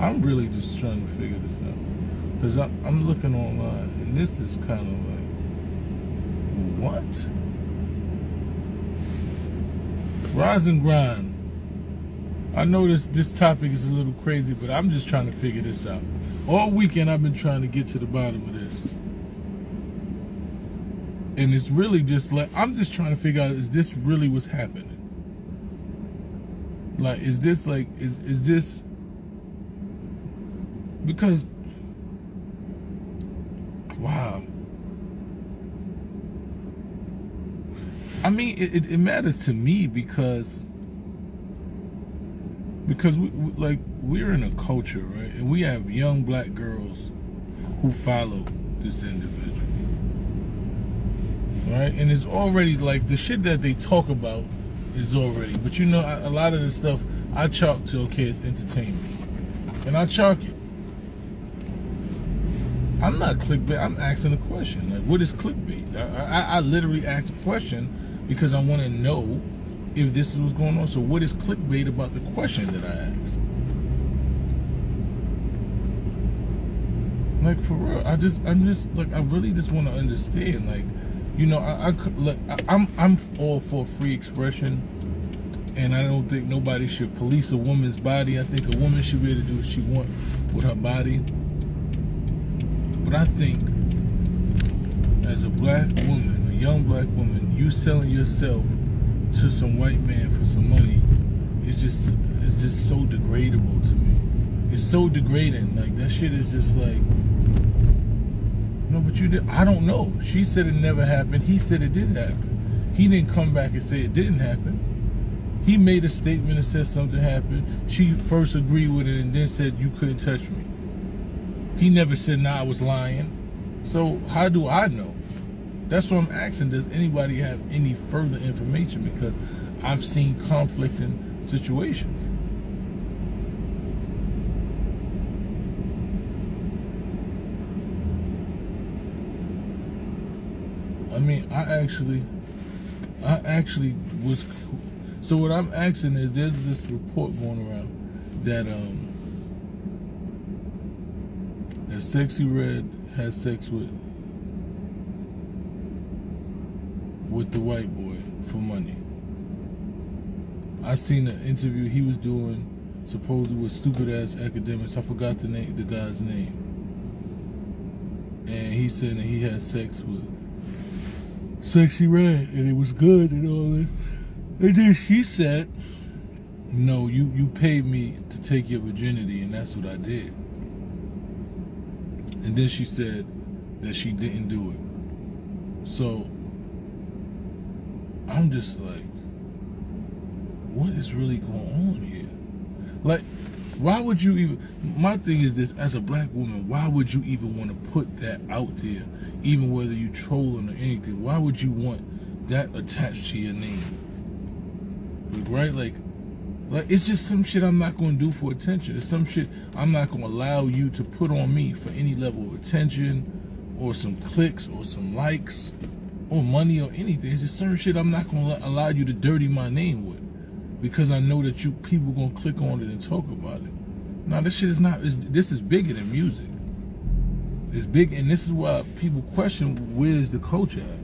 I'm really just trying to figure this out. Because I'm looking online, and this is kind of like, what? Rise and grind. I know this topic is a little crazy, but I'm just trying to figure this out. All weekend I've been trying to get to the bottom of this. And it's really just like, I'm just trying to figure out, is this really what's happening? Like, is this like, is this, because, wow. I mean, it matters to me because we're in a culture, right? And we have young black girls who follow this individual, right? And it's already like the shit that they talk about is already, but you know, a lot of the stuff I chalk to, okay, it's entertainment. And I chalk it. I'm not clickbait, I'm asking a question. Like, what is clickbait? I literally asked a question because I want to know if this is what's going on. So what is clickbait about the question that I asked? Like, for real, I'm just like, I really just want to understand. Like, you know, I'm all for free expression, and I don't think nobody should police a woman's body. I think a woman should be able to do what she wants with her body. But I think, as a black woman, a young black woman, you selling yourself to some white man for some money, it's just so degradable to me. It's so degrading. Like, that shit is just like, no, but you did. I don't know. She said it never happened. He said it did happen. He didn't come back and say it didn't happen. He made a statement and said something happened. She first agreed with it and then said, you couldn't touch me. He never said, nah, I was lying. So how do I know? That's what I'm asking. Does anybody have any further information? Because I've seen conflicting situations. I mean, I actually was. So what I'm asking is, there's this report going around that that Sexy Red has sex with the white boy for money. I seen an interview he was doing, supposedly with stupid ass academics. I forgot the guy's name, and he said that he had sex with Sexy Red, and it was good and all that. And then she said, no, you paid me to take your virginity, and that's what I did. And then she said that she didn't do it. So I'm just like, what is really going on here? Like, why would you even, my thing is this, as a black woman, why would you even want to put that out there, even whether you trolling or anything? Why would you want that attached to your name? Like, right? Like it's just some shit I'm not going to do for attention. It's some shit I'm not going to allow you to put on me for any level of attention or some clicks or some likes or money or anything. It's just certain shit I'm not going to allow you to dirty my name with, because I know that people going to click on it and talk about it. Now, this shit is not, this is bigger than music. It's big, and this is why people question, where's the culture at?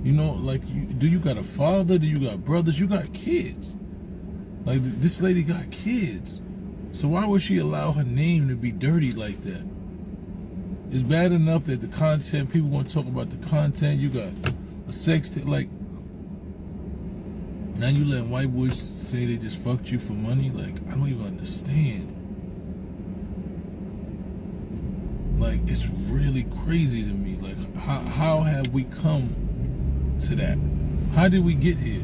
You know, like, do you got a father? Do you got brothers? You got kids. Like, this lady got kids. So why would she allow her name to be dirty like that? It's bad enough that the content, people want to talk about the content. You got a sex tape, like, now you letting white boys say they just fucked you for money? Like, I don't even understand. Like, it's really crazy to me. Like, how have we come to that? How did we get here?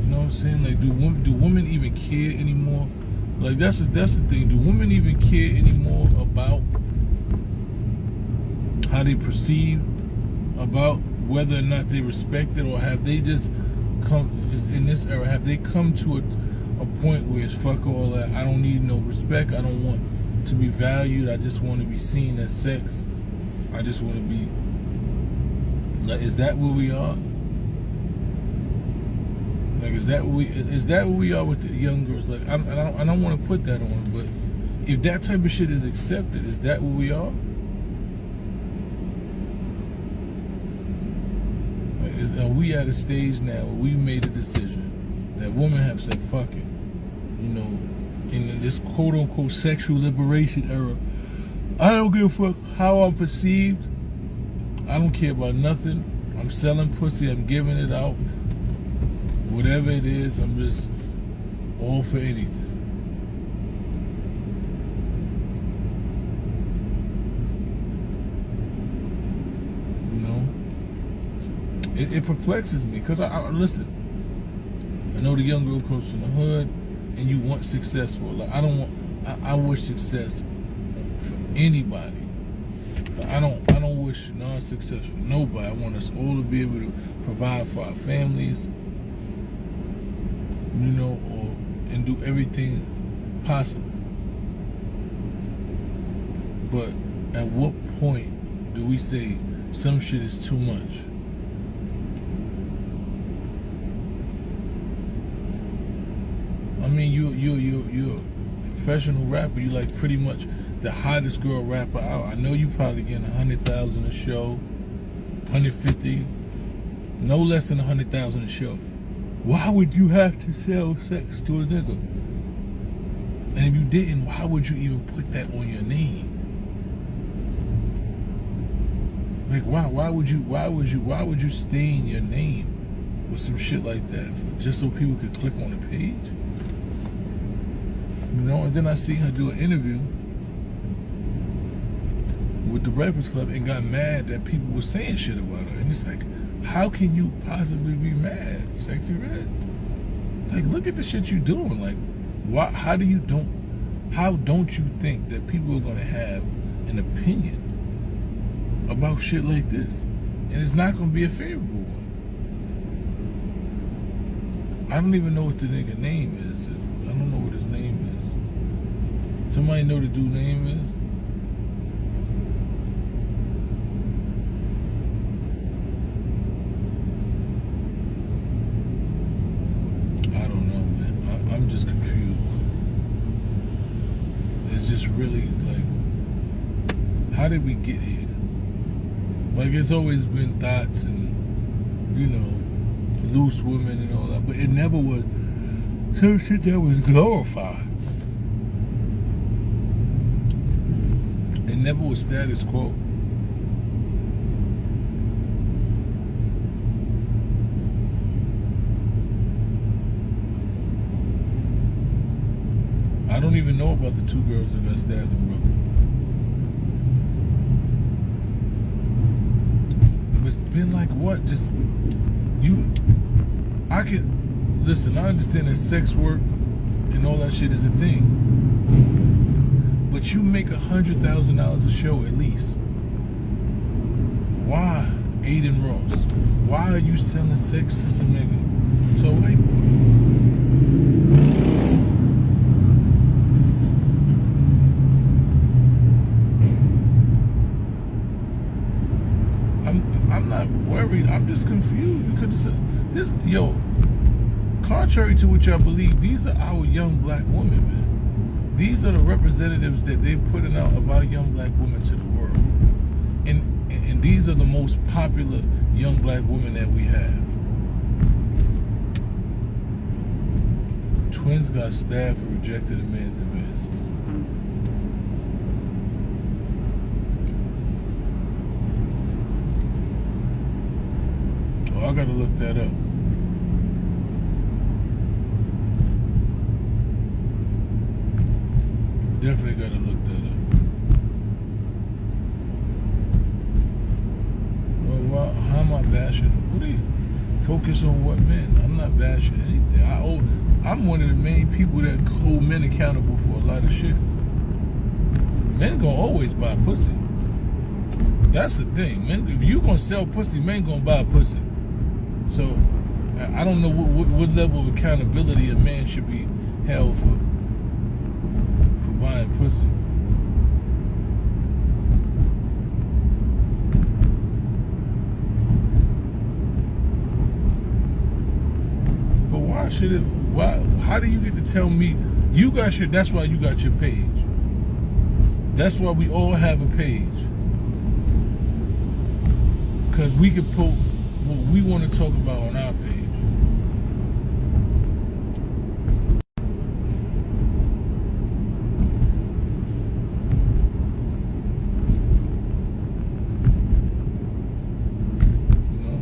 You know what I'm saying? Like, do women even care anymore? Like, that's the thing. Do women even care anymore about how they perceive, about whether or not they respect it, or have they just come, in this era, have they come to a point where it's fuck all that, I don't need no respect, I don't want to be valued, I just want to be seen as sex, I just want to be Like, is that where we are? Like, is that where we are with the young girls? Like, I don't want to put that on, but if that type of shit is accepted, is that where we are? Like, are we at a stage now where we made a decision that women have said, fuck it, you know, in this quote unquote sexual liberation era, I don't give a fuck how I'm perceived. I don't care about nothing. I'm selling pussy. I'm giving it out. Whatever it is, I'm just all for anything. You know? It perplexes me because I listen. I know the young girl comes from the hood and you want success for her. Like, I wish success for anybody. I don't wish non-success for nobody. I want us all to be able to provide for our families, you know, and do everything possible. But at what point do we say some shit is too much? I mean, you're a professional rapper. You like pretty much the hottest girl rapper out. I know you probably getting 100,000 a show, 150, no less than 100,000 a show. Why would you have to sell sex to a nigga? And if you didn't, why would you even put that on your name? Like, why would you stain your name with some shit like that just so people could click on the page? You know, and then I see her do an interview with the Breakfast Club and got mad that people were saying shit about her. And it's like, how can you possibly be mad, Sexy Red? Like, look at the shit you doing. Like, how don't you think that people are gonna have an opinion about shit like this? And it's not gonna be a favorable one. I don't even know what the nigga name is. I don't know what his name is. Somebody know the dude's name is? I don't know, man. I'm just confused. It's just really like, how did we get here? Like, it's always been thoughts and, you know, loose women and all that, but it never was some shit that was glorified. It never was status quo. I don't even know about the two girls that got stabbed in Brooklyn. It's been like what? Just I could listen. I understand that sex work and all that shit is a thing, but you make $100,000 a show at least. Why, Adin Ross? Why are you selling sex to some nigga, to a white boy? I'm not worried. I'm just confused because this, contrary to what y'all believe, these are our young black women, man. These are the representatives that they're putting out of our young black women to the world. And these are the most popular young black women that we have. Twins got stabbed for rejecting a man's advances. Oh, I gotta look that up. Definitely gotta look that up. Well, how am I bashing? What are you? Focus on what men? I'm not bashing anything. I'm one of the main people that hold men accountable for a lot of shit. Men gonna always buy pussy. That's the thing, man. If you gonna sell pussy, men gonna buy pussy. So I don't know what level of accountability a man should be held for buying pussy. Why should it? Why? How do you get to tell me you got your? That's why you got your page. That's why we all have a page. Because we can put what we want to talk about on our page. You know?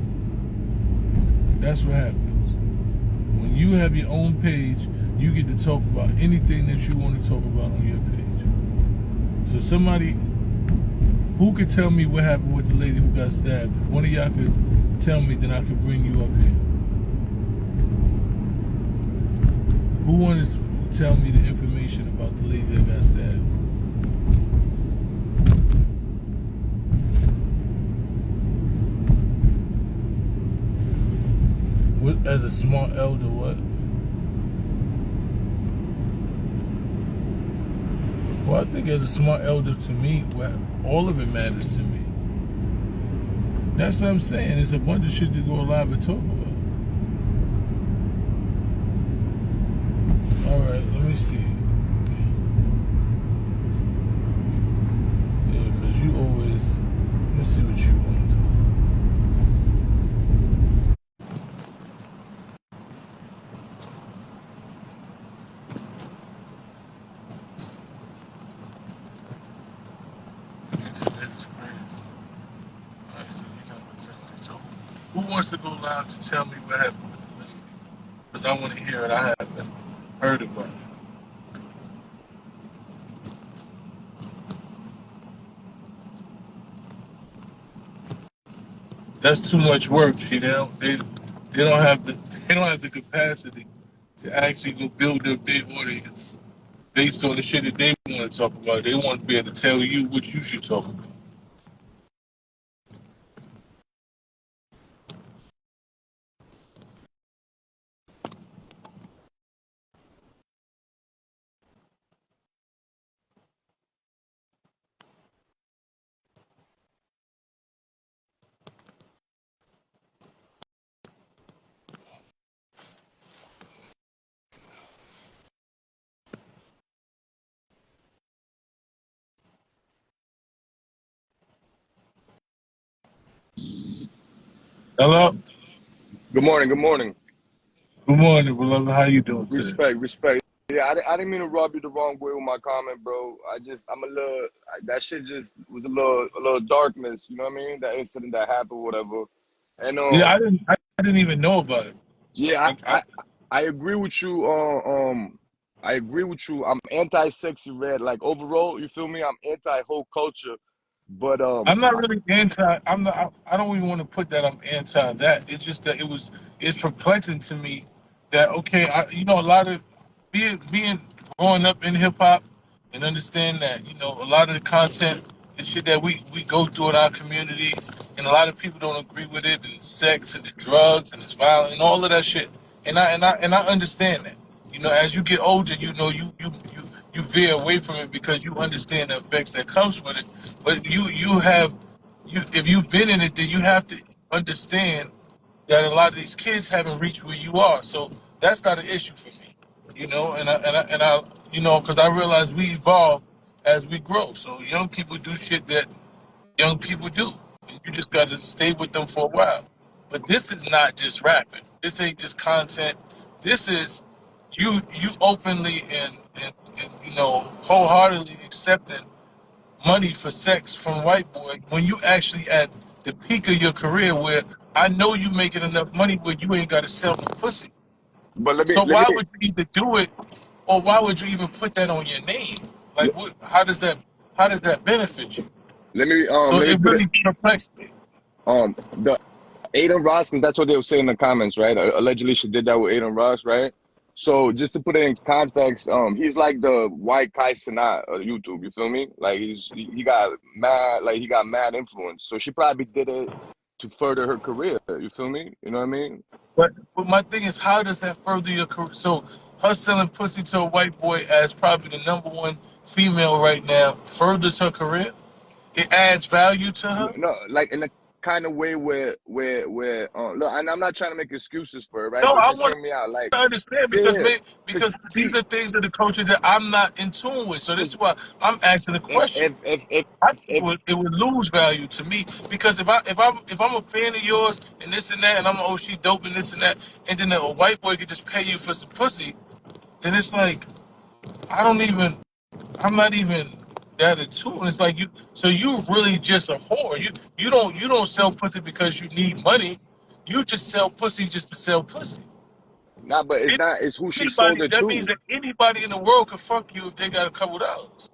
That's what happens. When you have your own page, you get to talk about anything that you want to talk about on your page. So somebody who could tell me what happened with the lady who got stabbed? If one of y'all could tell me, then I could bring you up here. Who wants to tell me the information about the lady that got stabbed? What, as a smart elder, what? Well, I think as a smart elder, to me, well, all of it matters to me. That's what I'm saying. It's a bunch of shit to go live and talk about. All right, let me see. Yeah, because you always, let me see what you want to do. So, who wants to go live to tell me what happened with the lady? Because I want to hear it. I haven't heard about it. That's too much work. They don't have the capacity to actually go build up their audience based on the shit that they want to talk about. They want to be able to tell you what you should talk about. Hello. Good morning. Good morning. Good morning, beloved. How you doing today? Respect, respect. Yeah, I didn't mean to rub you the wrong way with my comment, bro. I'm a little, that shit just was a little darkness. You know what I mean? That incident that happened, whatever. And Yeah, I didn't even know about it. So yeah, I agree with you. I agree with you. I'm anti-sexy red. Like overall, you feel me? I'm anti whole culture. But I'm not really anti. I'm not. I don't even want to put that I'm anti that. It's just that it's perplexing to me that okay, a lot of being growing up in hip hop and understand that a lot of the content and shit that we go through in our communities and a lot of people don't agree with it and sex and the drugs and it's violence and all of that shit. And I understand that. As you get older, you veer away from it because you understand the effects that comes with it. But if you've been in it, then you have to understand that a lot of these kids haven't reached where you are. So that's not an issue for me, because I realize we evolve as we grow. So young people do shit that young people do. And you just got to stay with them for a while. But this is not just rapping. This ain't just content. This is you openly and wholeheartedly accepting money for sex from white boy when you actually at the peak of your career where I know you making enough money where you ain't got to sell no pussy. but So let me why would you either do it or why would you even put that on your name? Like what? How does that benefit you? So let me it put it really perplexed me. the Adin Ross, because that's what they were saying in the comments, right? Allegedly, she did that with Adin Ross, right? So just to put it in context, he's like the white Kai Cenat of YouTube. You feel me? Like he got mad, like he got mad influence. So she probably did it to further her career. You feel me? You know what I mean? But my thing is, how does that further your career? So her selling pussy to a white boy as probably the number one female right now furthers her career. It adds value to her. No, like in the kind of way where look, and I'm not trying to make excuses for it, right? No, But I just want hear me out. Like, to understand because yeah, because because these see, are things that the culture that I'm not in tune with. So this is because why I'm asking the if question. if if if I think if it would lose value to me because if I'm a fan of yours and this and that and I'm oh she dope and this and that and then a white boy could just pay you for some pussy, then it's like I don't even I'm not even that in tune. It's like you so you really just a whore. You don't sell pussy because you need money. You just sell pussy just to sell pussy. nah, but it's not. It's who she sold Anybody it that means to. that anybody in the world can fuck you if they got a couple dollars.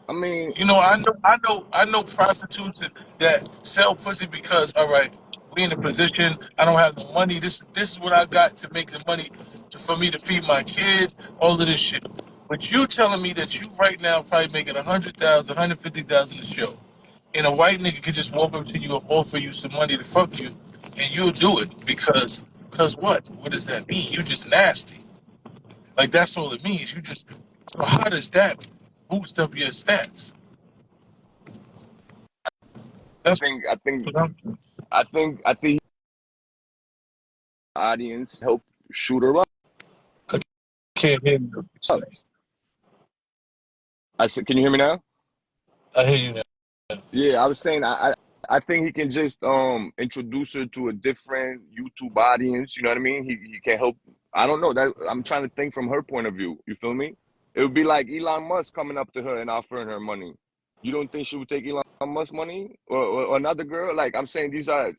I mean, You know, I know prostitutes that sell pussy because, all right, we in a position. I don't have the money. This is what I got to make the money for me to feed my kids. All of this shit. But you telling me that you right now probably making 100,000, 150,000 a show, and a white nigga could just walk up to you and offer you some money to fuck you, and you'll do it because what? What does that mean? You just nasty. Like that's all it means. You just so how does that boost up your stats? I That's think I think what I'm I think audience help shoot her up. I can't hear you. I said, can you hear me now? I hear you now. Yeah, I was saying I think he can just introduce her to a different YouTube audience. You know what I mean? He can help. I don't know that I'm trying to think from her point of view. You feel me? It would be like Elon Musk coming up to her and offering her money. You don't think she would take Elon Musk money or another girl? Like I'm saying, these are,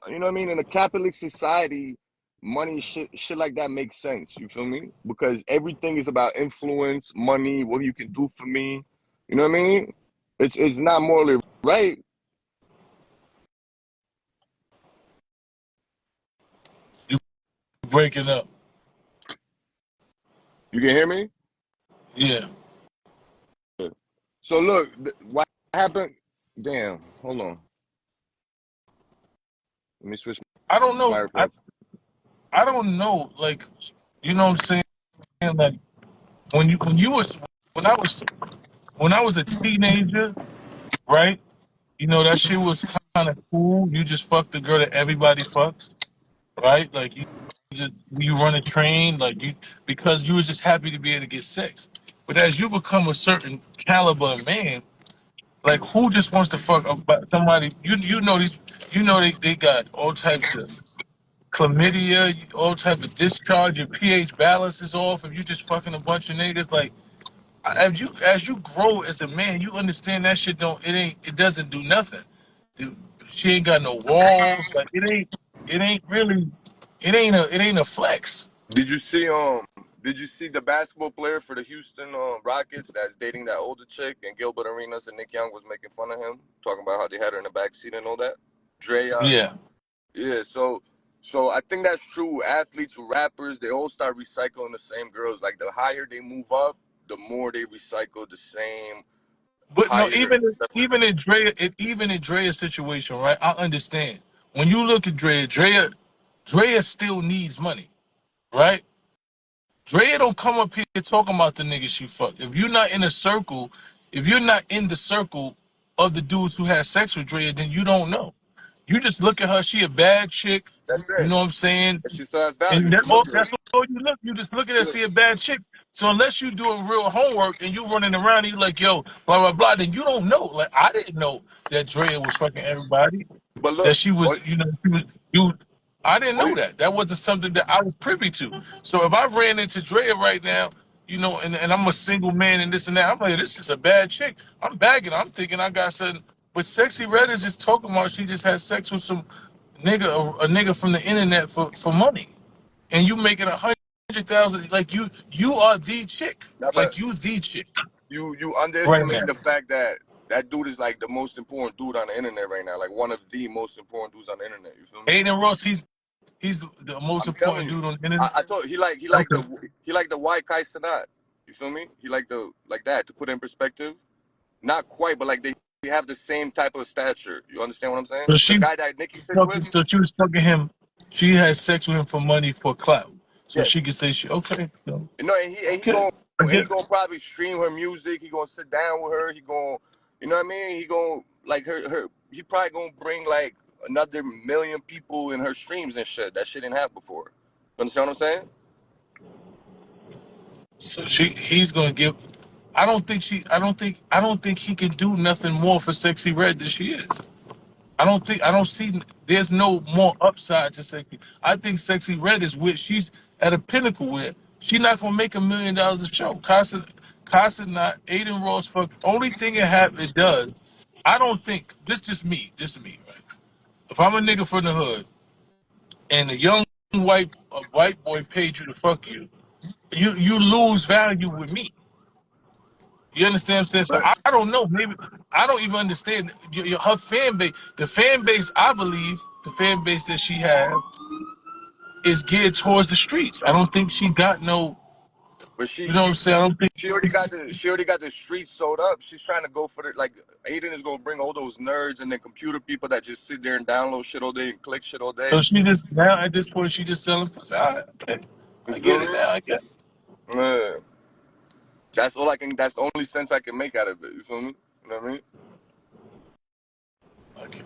you know what I mean? In a capitalist society, money shit like that makes sense. You feel me? Because everything is about influence, money, what you can do for me. You know what I mean? It's not morally right. You breaking up. You can hear me? Yeah. So look, what happened? Damn, hold on. Let me switch I don't my know. earphones. I don't know. Like, you know what I'm saying? Like when you was when I was when I was a teenager, right? You know that shit was kind of cool. You just fucked the girl that everybody fucks, right? Like you run a train, like you because you was just happy to be able to get sex. But as you become a certain caliber of man, like who just wants to fuck about somebody? You know these. You know they got all types of chlamydia, all type of discharge. Your pH balance is off. If you just fucking a bunch of niggas, like as you grow as a man, you understand that shit don't it doesn't do nothing. It- She ain't got no walls. Like it ain't really it ain't a flex. Did you see did you see the basketball player for the Houston Rockets that's dating that older chick and Gilbert Arenas and Nick Young was making fun of him, talking about how they had her in the backseat and all that? Drea, Yeah. yeah, so I think that's true. Athletes, rappers, they all start recycling the same girls. Like the higher they move up, the more they recycle the same But no, higher. even in Drea's situation, right? I understand. When you look at Drea still needs money, right? Drea don't come up here talking about the nigga she fucked. If you're not in a circle, if you're not in the circle of the dudes who had sex with Drea, then you don't know. You just look at her, she a bad chick, That's you it. know what I'm saying? But she still has value. And She look good. that's all you look. You just look at her, see a bad chick. So unless you doing real homework and you running around and you like, yo, blah blah blah, then you don't know. Like I didn't know that Drea was fucking everybody. But That look, she was, you know, she was dude. I didn't oh, know that. That wasn't something that I was privy to. So if I ran into Drea right now, you know, and I'm a single man and this and that, I'm like, this is a bad chick. I'm bagging. I'm thinking I got something. But Sexy Red is just talking about she just had sex with some nigga, a nigga from the internet for money, and you making 100,000. Like you are the chick. never. Like you the chick You right now. underestimate the fact that that dude is like the most important dude on the internet right now, like one of the most important dudes on the internet. You feel me? Adin Ross, he's the most I'm telling important you, dude on the internet. I told Okay. he like the white Kai Sanat. You feel me? He like the like that to put it in perspective. Not quite, but like they have the same type of stature. You understand what I'm saying? So The she guy that Nicki sits with, so she was fucking him. She had sex with him for money for clout. So she yes. could say she okay. So, You know, and okay. I he get it. gonna probably stream her music. He gonna sit down with her. He gonna, you know what I mean? He gonna like her. He probably gonna bring like another million people in her streams and shit. That shit didn't happen before. You understand what I'm saying? So he's gonna give. I don't think she. I don't think he can do nothing more for Sexy Red than she is. I don't think. I don't see. There's no more upside to Sexy. I think Sexy Red is where she's at a pinnacle where she's not gonna make $1 million a show. Casa not. Adin Ross. Fuck. Only thing it does. I don't think. This just me. Right? If I'm a nigga from the hood and a white boy paid you to fuck you, you lose value with me. You understand what I'm saying? So Right. I don't know. Maybe I don't even understand her fan base. The fan base, I believe, the fan base that she have is geared towards the streets. I don't think she got no. But You know what I'm saying? I don't think. she already got the streets sold up. She's trying to go for the like Aiden is gonna bring all those nerds and then computer people that just sit there and download shit all day and click shit all day. So she just now at this point she just selling pussy. All right, okay. You I get it feel me? now. I guess. Yeah. That's all I can. That's the only sense I can make out of it. You feel me? You know what I mean? Okay.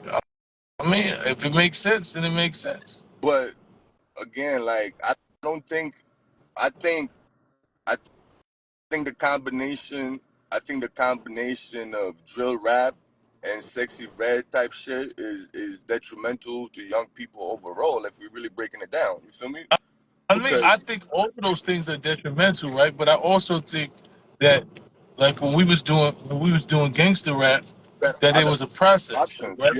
I mean, if it makes sense, then it makes sense. But again, like don't think. I think. I think the combination. I think the combination of drill rap and sexy red type shit is detrimental to young people overall. If we're really breaking it down, you feel me? I mean, Because I think all of those things are detrimental, right? But I also think that, like when we was doing gangster rap, you had that it other was a process, options. right?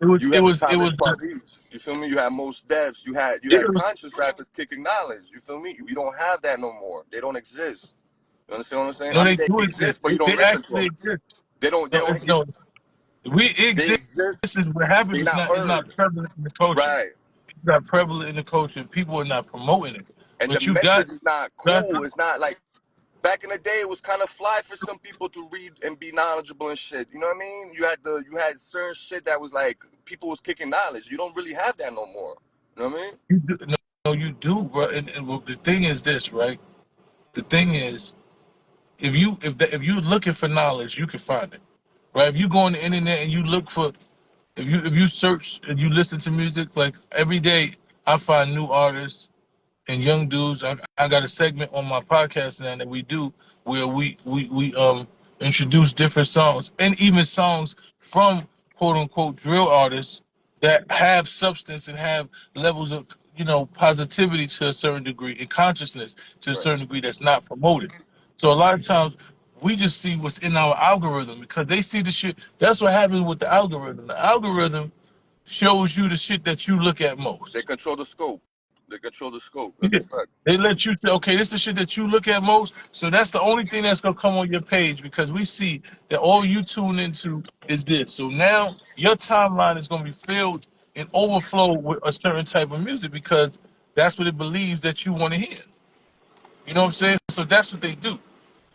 It was, You it had was, it Atomic was, Parties. You feel me? You had Most Defs. You it had was, conscious rappers kicking knowledge. You feel me? You don't have that no more. They don't exist. You understand what I'm saying? no, I mean, they they do exist, exist. but you They don't listen to actually them. exist. They don't. They No, don't. no, we They exist. exist. This is what happens. They It's not not. It's not heard. prevalent in the culture. Right. It's not prevalent in the culture. People are not promoting it. And the But you got, message is not got cool. It's not like back in the day. It was kind of fly for some people to read and be knowledgeable and shit. You know what I mean? You had certain shit that was like people was kicking knowledge. You don't really have that no more. You know what I mean? you do, no, you do, bro. And well, the thing is this, right? The thing is, if you looking for knowledge, you can find it, right? If you go on the internet and you look for, if you search and you listen to music, like every day, I find new artists and young dudes. I got a segment on my podcast now that we do where we introduce different songs and even songs from quote unquote drill artists that have substance and have levels of positivity to a certain degree and consciousness to a Right. certain degree that's not promoted. So a lot of times we just see what's in our algorithm because they see the shit. That's what happens with the algorithm. The algorithm shows you the shit that you look at They most. control the scope. They control the scope. That's Yeah. a fact. They let you say, okay, this is the shit that you look at most. So that's the only thing that's gonna come on your page because we see that all you tune into is this. So now your timeline is gonna be filled and overflow with a certain type of music because that's what it believes that you want to hear. You know what I'm saying? So that's what they do.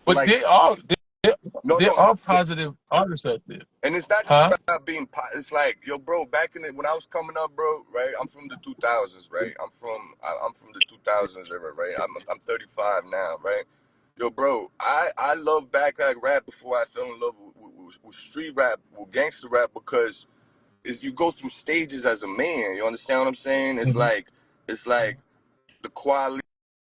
But But like, there, no, there no, are positive artists out there, and it's not just huh? about being. It's like, yo, bro. Back in it, when I was coming up, bro. Right, I'm from the 2000s. Right, I'm from the 2000s era. Right, I'm 35 now. Right, yo, bro. I love backpack rap before I fell in love with street rap, with gangster rap, because you go through stages as a man. You understand what I'm saying? Mhm. It's like the quality.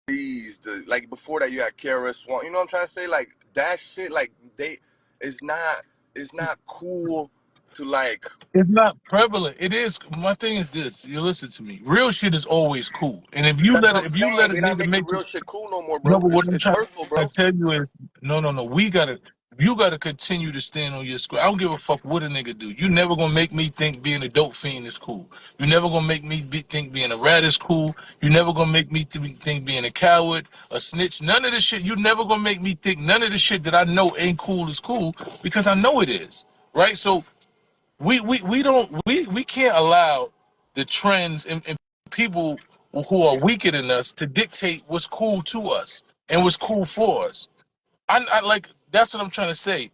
The like before that you had KRS One. You know what I'm trying to say? Like that shit. Like they, it's not it's not cool to like. It's not prevalent. It is. My thing is this. You listen to me. Real shit is always cool. And That's what I'm if you let saying. a They're not nigga making make it. real shit cool no more, No, bro. but what I'm It's trying hurtful, to bro. tell you is, no. You gotta continue to stand on your square. I don't give a fuck what a nigga do. You never gonna make me think being a dope fiend is cool. You never gonna make me think being a rat is cool. You never gonna make me think being a coward, a snitch. None of this shit. You never gonna make me think none of the shit that I know ain't cool is cool because I know it is. Right? So we don't we can't allow the trends and people who are weaker than us to dictate what's cool to us and what's cool for us. I like that's what I'm trying to say.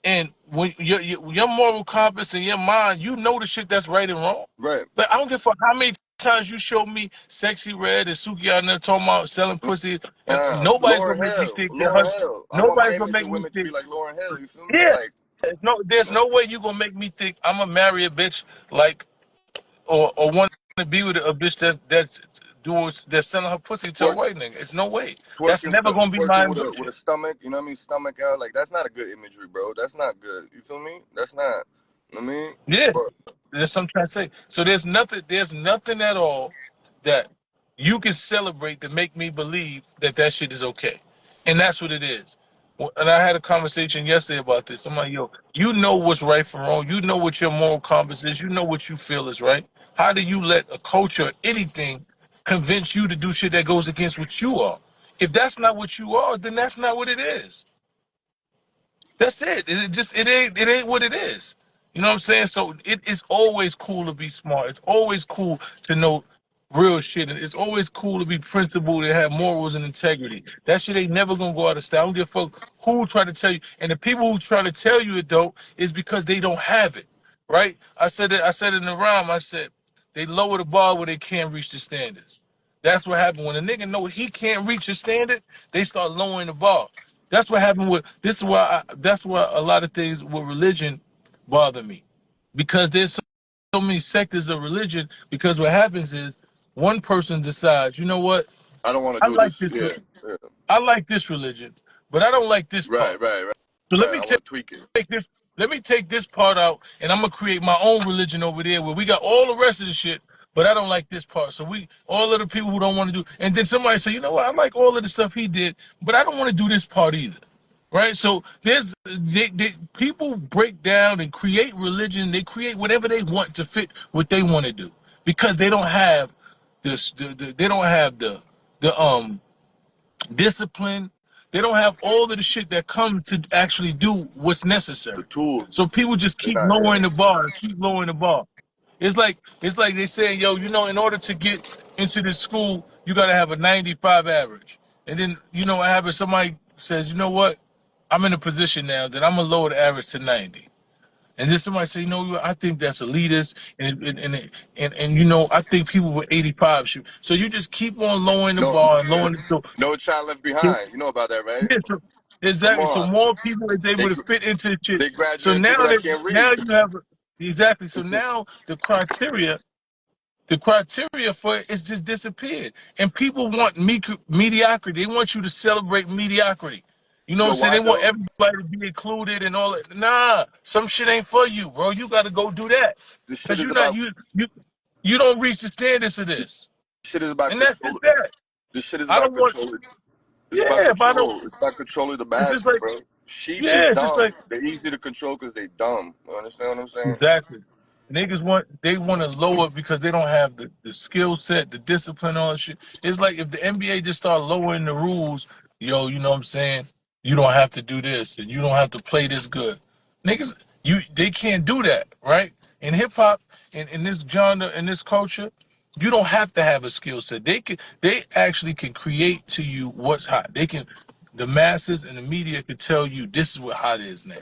And when your moral compass and your mind, you know the shit that's right and wrong. Right. Like I don't give a fuck how many times you show me Sexy Red and Suki out there talking about selling pussy, and nobody's gonna Lauren make me Hill. think that Lauren her. Hill. I want Nobody's my gonna image make of me women to be think. like Lauren Hill. You feel me? Yeah, Like, there's no way you gonna make me think I'm gonna marry a bitch like or want to be with a bitch that's selling her pussy to a Twerk, white nigga. It's no way. That's twerking, never gonna be my twerking with ambition. a stomach. You know what I mean? Stomach out. Like that's not a good imagery, bro. That's not good. You feel me? That's not. You know what I mean? Yeah, But that's what I'm trying to say. So there's nothing at all that you can celebrate to make me believe that that shit is okay, and that's what it is. And I had a conversation yesterday about this. I'm like, yo, you know what's right from wrong. You know what your moral compass is. You know what you feel is right. How do you let a culture or anything convince you to do shit that goes against what you are? If that's not what you are, then that's not what it is. That's it. It ain't what it is. You know what I'm saying? So it is always cool to be smart. It's always cool to know real shit. And it's always cool to be principled and have morals and integrity. That shit ain't never gonna go out of style. I don't give a fuck who try to tell you. And the people who try to tell you it don't is because they don't have it. Right? I said it in the rhyme, I said they lower the bar where they can't reach the standards. That's what happened. When a nigga know he can't reach a standard, they start lowering the bar. That's what happened with this is why that's why a lot of things with religion bother me. Because there's so many sectors of religion, because what happens is one person decides, you know what, I don't want to I do like this. this Yeah, yeah. I like this religion, but I don't like this part. Right, right, right, So let right. me I take want to tweak it. take this let me take this part out and I'm gonna create my own religion over there where we got all the rest of the shit, but I don't like this part. So we all of the people who don't want to do, and then somebody say, you know what, I like all of the stuff he did, but I don't want to do this part either. Right? So people break down and create religion, they create whatever they want to fit what they want to do. Because they don't have they don't have the discipline. They don't have all of the shit that comes to actually do what's The necessary. tools. So people just They're keep not. lowering Yeah. the bar, keep lowering the bar. It's like they saying, yo, in order to get into this school, you gotta have a 95 average. And then, what happens? Somebody says, you know what? I'm in a position now that I'm gonna lower the average to 90. And then somebody say, I think that's elitist, and I think people with 85 should. So you just keep on lowering the No, bar and yeah. lowering it. So No child left so, behind. You know about that, right? yeah, so Come exactly. So on. more people is They able to fit into the shit. they So graduating people now that that can't now read. you have exactly. So now the criteria for it is just disappeared, and people want mediocrity. They want you to celebrate mediocrity. You know what Yo, I'm saying? why They want though? everybody to be included and all that. Nah, some shit ain't for you, bro. You got to go do that This shit because is about you don't reach the standards of this, shit is about and that's control. just that. This shit is I about don't want. control. It's about Yeah, but I don't. control. It's about controlling the It's just masses, like bro. Sheep is yeah, it's just dumb. like They're easy to control because they dumb. You understand what I'm saying? exactly. They want to lower because they don't have the skill set, the discipline, all that shit. It's like if the NBA just start lowering the rules, yo, you know what I'm saying? You don't have to do this and you don't have to play this good. Niggas, they can't do that, right? In hip hop, in this genre, in this culture, you don't have to have a skill set. They actually can create to you what's hot. The masses and the media can tell you this is what hot is now.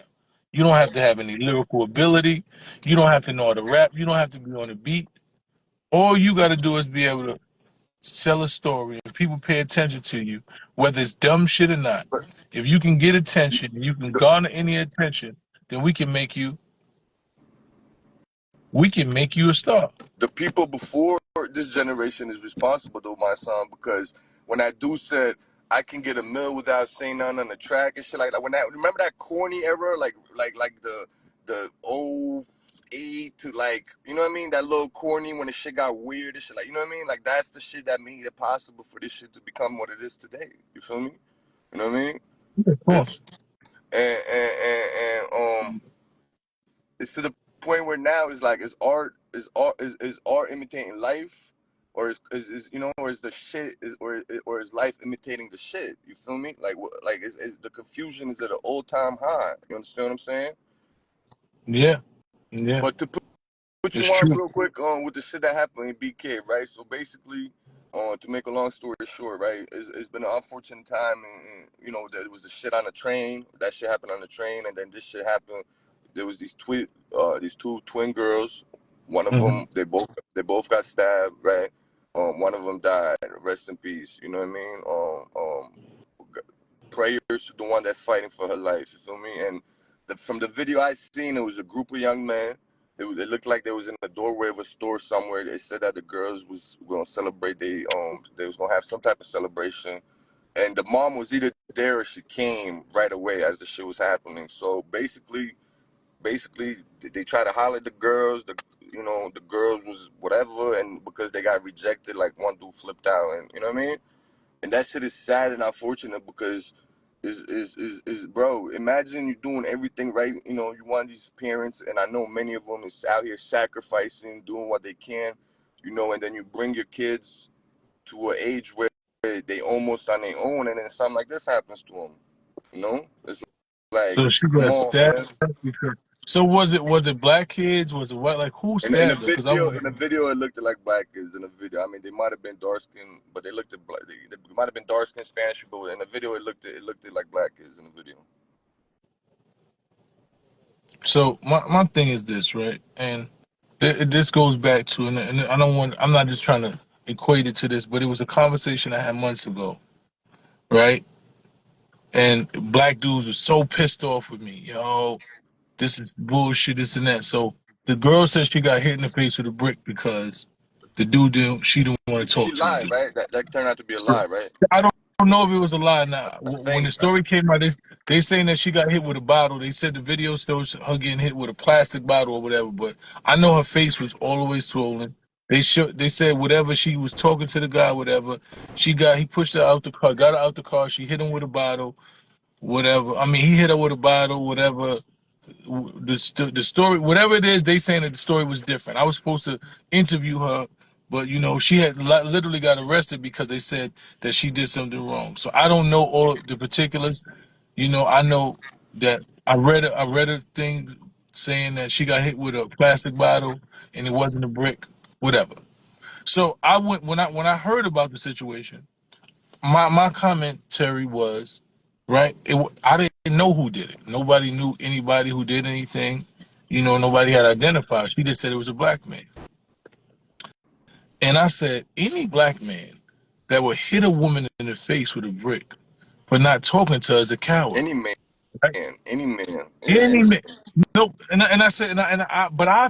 You don't have to have any lyrical ability. You don't have to know how to rap. You don't have to be on a beat. All you got to do is be able to sell a story and people pay attention to you, whether it's dumb shit or not. But If you can get attention, you can the, garner any attention, then we can make you a star. the people before this generation is responsible though, my son, because when that dude said I can get a meal without saying nothing on the track and shit like that. When that remember that corny era, like the old eight to like you know what I mean? That little corny when the shit got weird and shit like you know what I mean? Like that's the shit that made it possible for this shit to become what it is today. You feel me? You know what I mean? Yeah, of It's course. and it's to the point where now it's like is art imitating life, or is or is the shit or is life imitating the shit? You feel me? Like like is the confusion is at an all-time high. You understand what I'm saying? Yeah, yeah, But to put you it's on true. real quick with the shit that happened in BK, right? So basically, to make a long story short, right, it's been an unfortunate time, and that it was the shit on the train. That shit happened on the train, and then this shit happened. There was these two twin girls. One of Hmm. them, they both got stabbed, right? One of them died. Rest in peace. You know what I mean? Prayers to the one that's fighting for her life. You feel me? And from the video I seen, it was a group of young men. It looked like they was in the doorway of a store somewhere. They said that the girls was gonna celebrate. They was gonna have some type of celebration, and the mom was either there or she came right away as the shit was happening. So basically they try to holler at the girls. The girls was whatever, and because they got rejected, like one dude flipped out, and you know what I mean. And that shit is sad and unfortunate because is bro. Imagine you doing everything right. You want these parents, and I know many of them is out here sacrificing, doing what they can, and then you bring your kids to an age where they almost on their own, and then something like this happens to them. It's like, So she come got on, stabbed. man. Because, so was it black kids? Was it what? Like who In the stabbed her? Because I video, was. it looked like black kids in the video. I mean, they might have been dark skinned, but they looked at black. They might have been dark skinned Spanish people. In the video, it looked like black kids in the video. So my thing is this, right? And this goes back to, and I don't want. I'm not just trying to equate it to this, but it was a conversation I had months ago, right? And black dudes were so pissed off with me, this is bullshit, this and that. So the girl said she got hit in the face with a brick because the dude she didn't want to She talk to the lied, dude. right? That turned out to be a So lie, right? I don't know if it was a lie. Now, I when the think story came out, they saying that she got hit with a bottle. They said the video shows her getting hit with a plastic bottle or whatever. But I know her face was all the way swollen. They said whatever she was talking to the guy, whatever he pushed her out the car, got her out the car. She hit him with a bottle, whatever. I mean, he hit her with a bottle, whatever. The story, whatever it is, they saying that the story was different. I was supposed to interview her, but she had literally got arrested because they said that she did something wrong. So I don't know all the particulars. I know that I read a thing saying that she got hit with a plastic bottle and it wasn't a brick, whatever. So I went when I heard about the situation. My commentary was, right. I didn't know who did it. Nobody knew anybody who did anything. Nobody had identified. She just said it was a black man. And I said, any black man that would hit a woman in the face with a brick for not talking to her is a coward. any man, Right? any man, yeah. Any man. No, and I said, but I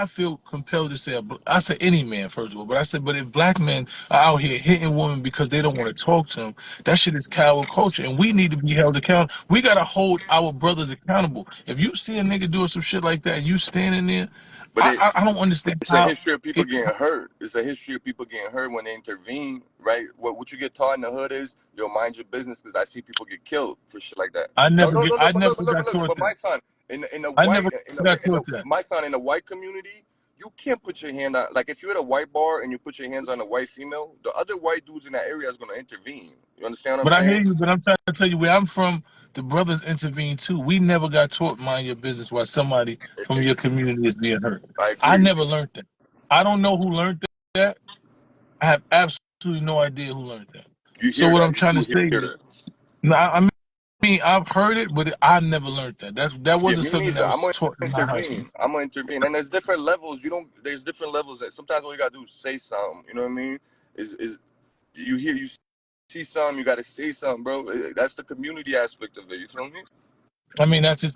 feel compelled to say, I said any man first of all, but I said, but if black men are out here hitting women because they don't want to talk to them, that shit is coward culture, and we need to be held accountable. We gotta hold our brothers accountable. If you see a nigga doing some shit like that, and you standing there, But I don't understand it's a how. history of people getting hurt. It's a history of people getting hurt when they intervene, right? What you get taught in the hood is, yo, mind your business, because I see people get killed for shit like that. No, no, no, no. I But never look, got taught But my that. son, in the I white, never got in taught the that. my son in the white community, you can't put your hand on. Like if you're at a white bar and you put your hands on a white female, the other white dudes in that area is gonna intervene. You understand what I'm But I hear saying? you. But I'm trying to tell you where I'm from. The brothers intervene too. We never got taught mind your business while somebody from your community is being hurt. I I agree. never learned that. I don't know who learned that. I have absolutely no idea who learned that. You So hear what that? I'm You trying to do say hear is, that. no, I mean, I've heard it, but I never learned that. That Yeah, wasn't me something neither. that I'm was gonna taught in my high school. intervene. I'm gonna intervene. And there's different levels. You don't. There's different levels. That sometimes all you gotta do is say something. You know what I mean? Is you see something, you gotta say something, bro. That's the community aspect of it. You feel me? I mean, that's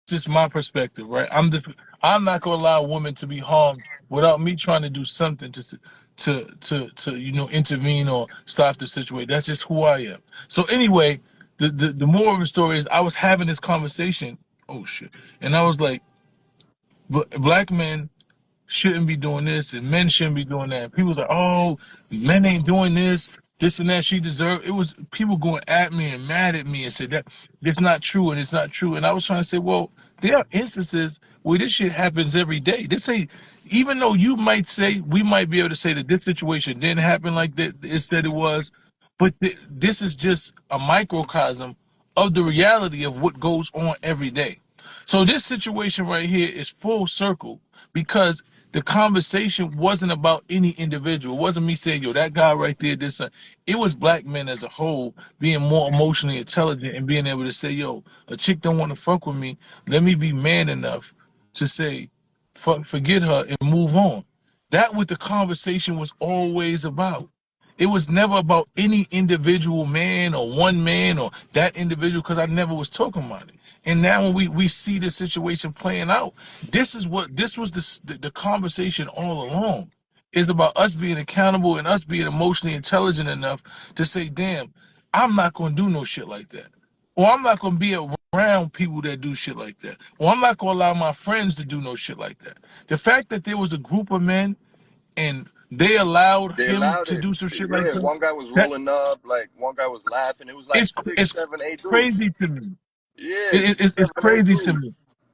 just my perspective, right? I'm not gonna allow a woman to be harmed without me trying to do something to intervene or stop the situation. That's just who I am. So anyway, the moral of the story is I was having this conversation. Oh shit! And I was like, black men shouldn't be doing this and men shouldn't be doing that. People was like, oh, men ain't doing this and that. She deserved. It was people going at me and mad at me and said that it's not true and it's not true. And I was trying to say, well, there are instances where this shit happens every day. This ain't, even though you might say, we might be able to say that this situation didn't happen like that, it said it was, but this is just a microcosm of the reality of what goes on every day. So this situation right here is full circle because the conversation wasn't about any individual. It wasn't me saying, yo, that guy right there, this. It was black men as a whole being more emotionally intelligent and being able to say, yo, a chick don't want to fuck with me. Let me be man enough to say, forget her and move on. That what the conversation was always about. It was never about any individual man or one man or that individual, because I never was talking about it. And now when we see the situation playing out, this was the conversation all along. Is about us being accountable and us being emotionally intelligent enough to say, damn, I'm not gonna do no shit like that. Or I'm not gonna be around people that do shit like that. Or I'm not gonna allow my friends to do no shit like that. The fact that there was a group of men and they allowed They him allowed to it. do some shit like Yeah, that, one guy was that rolling up, like one guy was laughing. It was like is six, it's seven, eight dudes. crazy to me. Yeah, six, It's seven, eight crazy to dudes. me.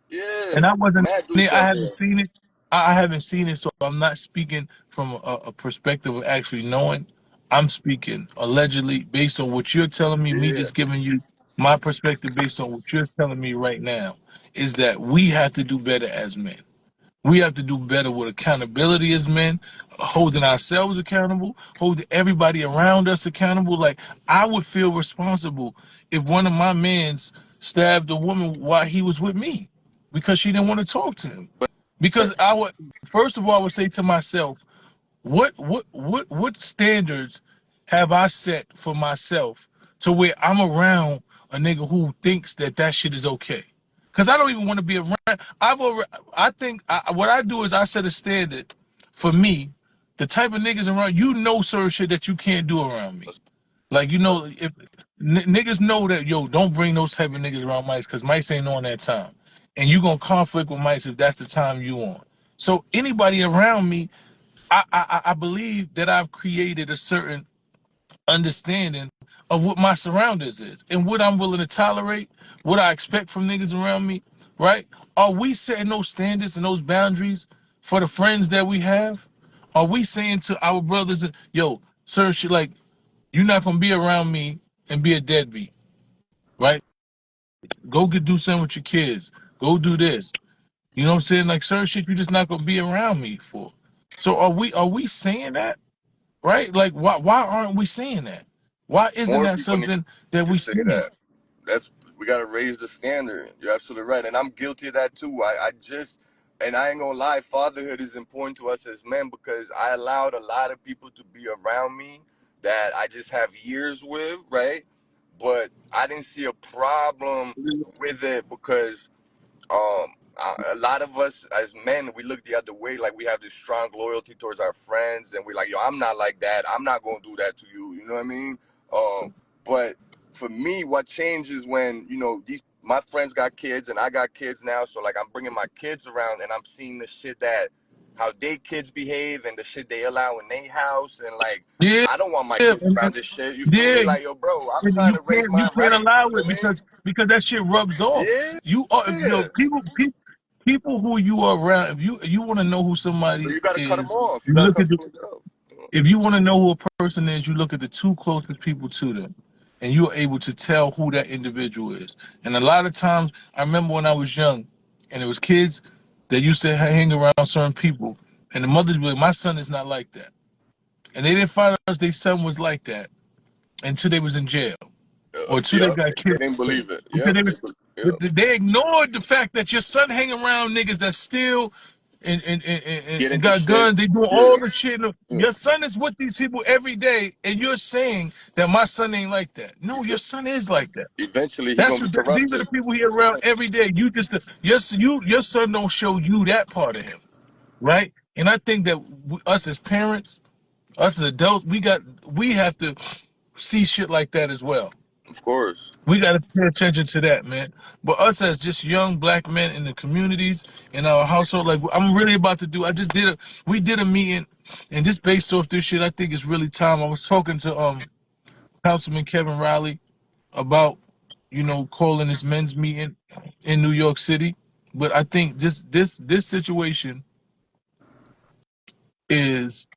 Yeah, And I wasn't mad there. dudes I out haven't there. seen it. I haven't seen it, so I'm not speaking from a perspective of actually knowing. I'm speaking allegedly based on what you're telling me Yeah, just giving you my perspective based on what you're telling me right now, is that we have to do better as men. We have to do better with accountability as men, holding ourselves accountable, holding everybody around us accountable. Like, I would feel responsible if one of my mans stabbed a woman while he was with me because she didn't want to talk to him. Because I would, first of all, I would say to myself, what standards have I set for myself to where I'm around a nigga who thinks that that shit is okay? Because I don't even want to be around. I think what I do is I set a standard for me, the type of niggas around, certain shit that you can't do around me. Like, if niggas know that, yo, don't bring those type of niggas around mice because mice ain't on that time. And you gonna conflict with mice if that's the time you on. So anybody around me, I believe that I've created a certain understanding of what my surroundings is and what I'm willing to tolerate, what I expect from niggas around me, right? Are we setting those standards and those boundaries for the friends that we have? Are we saying to our brothers, yo, sir, shit, like, you're not gonna be around me and be a deadbeat, right? Go do something with your kids. Go do this. You know what I'm saying? Like, certain shit you're just not gonna be around me for. So are we saying that? Right? Like, why aren't we saying that? Why isn't more that people need something that to we say see? that. That's we got to raise the standard. You're absolutely right, and I'm guilty of that too. I just, and I ain't gonna lie, fatherhood is important to us as men because I allowed a lot of people to be around me that I just have years with, right? But I didn't see a problem with it because a lot of us as men, we look the other way. Like we have this strong loyalty towards our friends, and we're like, "Yo, I'm not like that. I'm not gonna do that to you." You know what I mean? But for me, what changes when these my friends got kids and I got kids now, so like I'm bringing my kids around and I'm seeing the shit that how they kids behave and the shit they allow in their house, and like Yeah, I don't want my yeah, kids around this shit. You feel yeah. me? Like, yo, bro, I'm And trying you to raise can't you mine can't right. allow You know it what I mean? because that shit rubs off. You are, Yeah. people who you are around. If you want to know who So somebody you gotta cut them is, off. You you gotta look cut at the them off. You know? if you want to know who a person is, you look at the two closest people to them, and you're able to tell who that individual is. And a lot of times, I remember when I was young, and it was kids that used to hang around certain people, and the mothers would be like, "My son is not like that," and they didn't find out their son was like that until they was in jail or until they Yep. got They killed. didn't believe it. Because Yep. they was, Yep. they ignored the fact that your son hang around niggas that still Get and into got shit. guns. They doing Yeah. all the shit. Yeah. Your son is with these people every day, and you're saying that my son ain't like that. No, your son is like that. Eventually, he That's gonna be what these are the corrupted. people here around every day. You just your son don't show you that part of him, right? And I think that us as parents, us as adults, we have to see shit like that as well. Of course. We got to pay attention to that, man. But us as just young black men in the communities in our household, like I'm really about to do. We did a meeting, and just based off this shit, I think it's really time. I was talking to Councilman Kevin Riley about calling this men's meeting in New York City, but I think this situation is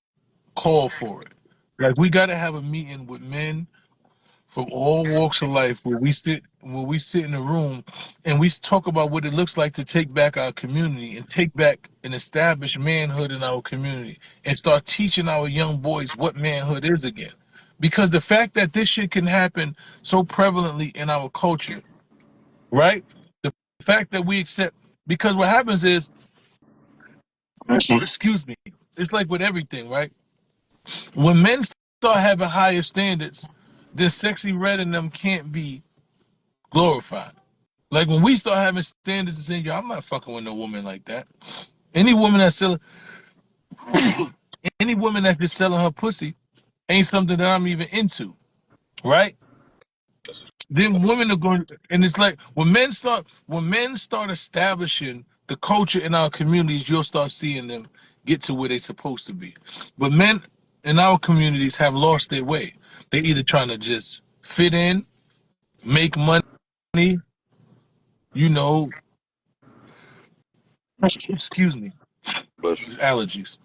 called for it. Like, we got to have a meeting with men from all walks of life where we sit in a room and we talk about what it looks like to take back our community and take back an established manhood in our community and start teaching our young boys what manhood is again. Because the fact that this shit can happen so prevalently in our culture, right? The fact that we accept, because what happens is, excuse me, it's like with everything, right? When men start having higher standards, then sexy red in them can't be glorified. Like when we start having standards and saying, yo, I'm not fucking with no woman like that. Any woman that's selling any woman that's just selling her pussy ain't something that I'm even into. Right? That's Then women are going, and it's like when men start establishing the culture in our communities, you'll start seeing them get to where they're supposed to be. But men in our communities have lost their way. They're either trying to just fit in, make money, you know, excuse me, bless you. allergies.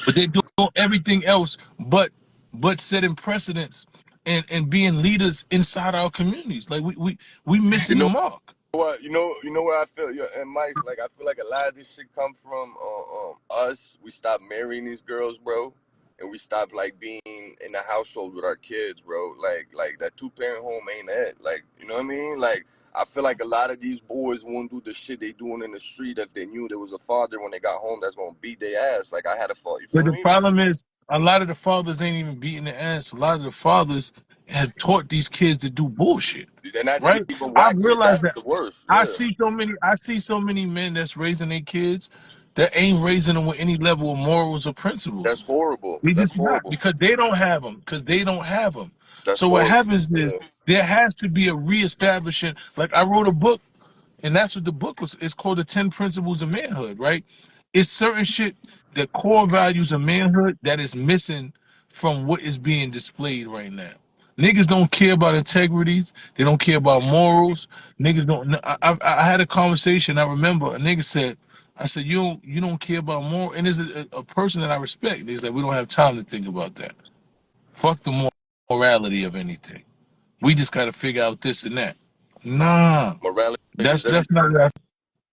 But they're doing everything else but setting precedents and being leaders inside our communities. Like we You missing the know mark. what? You know where I feel, yeah, and Mike, like I feel like a lot of this shit come from us. We stopped marrying these girls, bro, and we stopped like being in the household with our kids, bro. Like that 2 parent home ain't it. Like, you know what I mean? Like I feel like a lot of these boys won't do the shit they doing in the street if they knew there was a father when they got home that's gonna beat their ass. Like I had a fault. You But feel the me? problem is, a lot of the fathers ain't even beating the ass. A lot of the fathers have taught these kids to do bullshit. And that's Right? even I've whack. realized That's that the worst. I Yeah, see so many. I see so many men that's raising their kids that ain't raising them with any level of morals or that's principles. horrible. They That's just not horrible. because they don't have them. Because they don't have them. That's So what horrible. happens is Yeah. there has to be a reestablishing. Like I wrote a book, and that's what the book was. It's called the 10 Principles of Manhood. Right? It's certain shit, the core values of manhood that is missing from what is being displayed right now. Niggas don't care about integrities. They don't care about morals. Niggas don't. I had a conversation. I remember a nigga said, I said, you don't care about moral, and there's a person that I respect. He's like, we don't have time to think about that. Fuck the morality of anything. We just got to figure out this and that. Nah, Morality that's is that's everything. not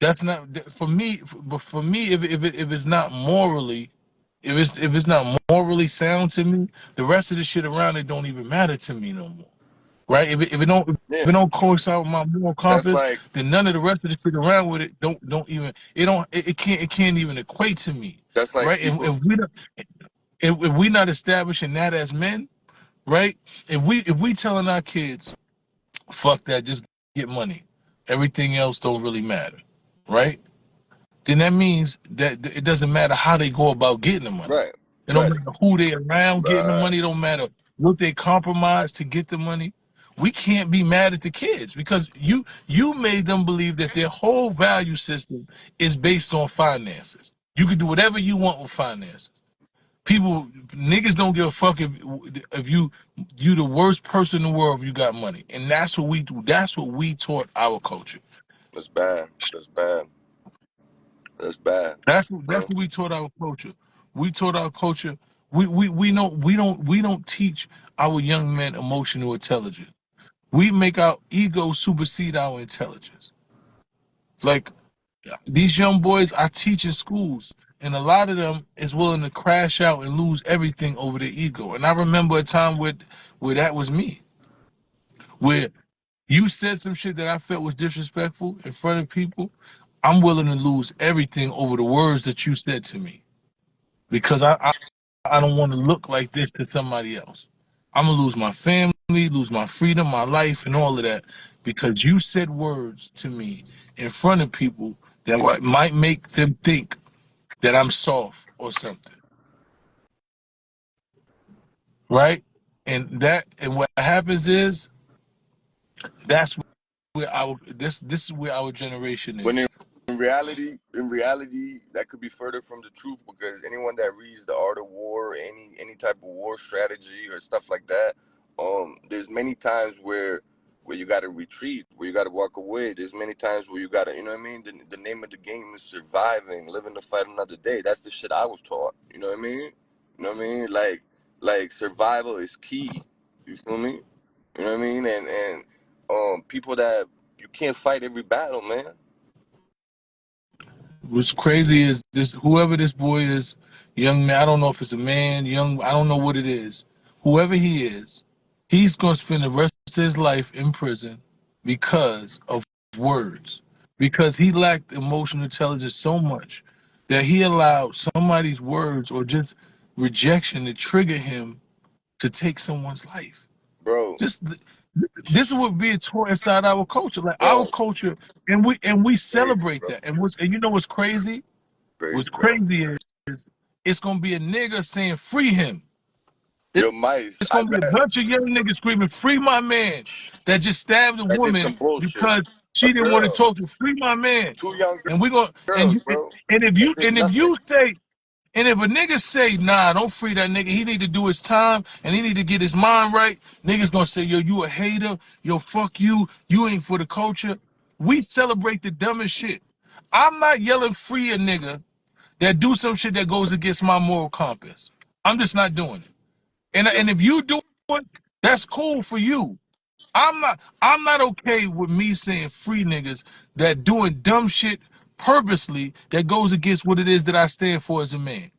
that's not for me. But for me, if it's not morally, if it's not morally sound to me, the rest of the shit around it don't even matter to me no more. Right? If Yeah, it don't coincide with my moral that's compass, like then none of the rest of the shit around with it don't even it can't even equate to me. that's like Right? And people. if we not establishing that as men, right? If we telling our kids, fuck that, just get money, everything else don't really matter, right? Then that means that it doesn't matter how they go about getting the money. Right, It don't right, matter who they around getting the right. money. It don't matter what they compromise to get the money. We can't be mad at the kids because you made them believe that their whole value system is based on finances. You can do whatever you want with finances. People, niggas don't give a fuck if you the worst person in the world if you got money, and that's what we do. That's what we taught our culture. That's bad. That's bad. That's bad, That's bro. what we taught our culture. We taught our culture. We don't teach our young men emotional intelligence. We make our ego supersede our intelligence. Like these young boys I teach in schools, and a lot of them is willing to crash out and lose everything over their ego. And I remember a time where that was me, where you said some shit that I felt was disrespectful in front of people. I'm willing to lose everything over the words that you said to me because I don't want to look like this to somebody else. I'm gonna lose my family, lose my freedom, my life, and all of that because you said words to me in front of people that might make them think that I'm soft or something, right? And what happens is that's where our this is where our generation When is. in reality, that could be further from the truth because anyone that reads the Art of War, any type of war strategy or stuff like that, there's many times where you got to retreat, where you got to walk away. There's many times where you got to, you know what I mean? The name of the game is surviving, living to fight another day. That's the shit I was taught. You know what I mean? You know what I mean? Like survival is key. You feel me? You know what I mean? And people that you can't fight every battle, man. What's crazy is this whoever this boy is, young man, I don't know if it's a man, young, I don't know what it is. Whoever he is, he's gonna spend the rest of his life in prison because of words. Because he lacked emotional intelligence so much that he allowed somebody's words or just rejection to trigger him to take someone's life. bro, Just this is what being taught inside our culture. Like our bro. culture, and we Crazy, celebrate bro. that. And you know what's crazy? What's Crazy, bro. crazy is it's gonna be a nigga saying free him. Yo, Mice, It's I gonna be a read bunch of young niggas screaming, "Free my man!" That just stabbed a that did some woman bullshit. because A she didn't want to girl, talk to free my man. two young And we gonna and girls, you bro, and if that you did and if nothing. you say and if a nigga say, nah, don't free that nigga, he need to do his time and he need to get his mind right, niggas gonna say, yo, you a hater, yo, fuck you ain't for the culture. We celebrate the dumbest shit. I'm not yelling free a nigga that do some shit that goes against my moral compass. I'm just not doing it. Yo, And if you do it, that's cool for you. I'm not okay with me saying free niggas that doing dumb shit purposely that goes against what it is that I stand for as a man.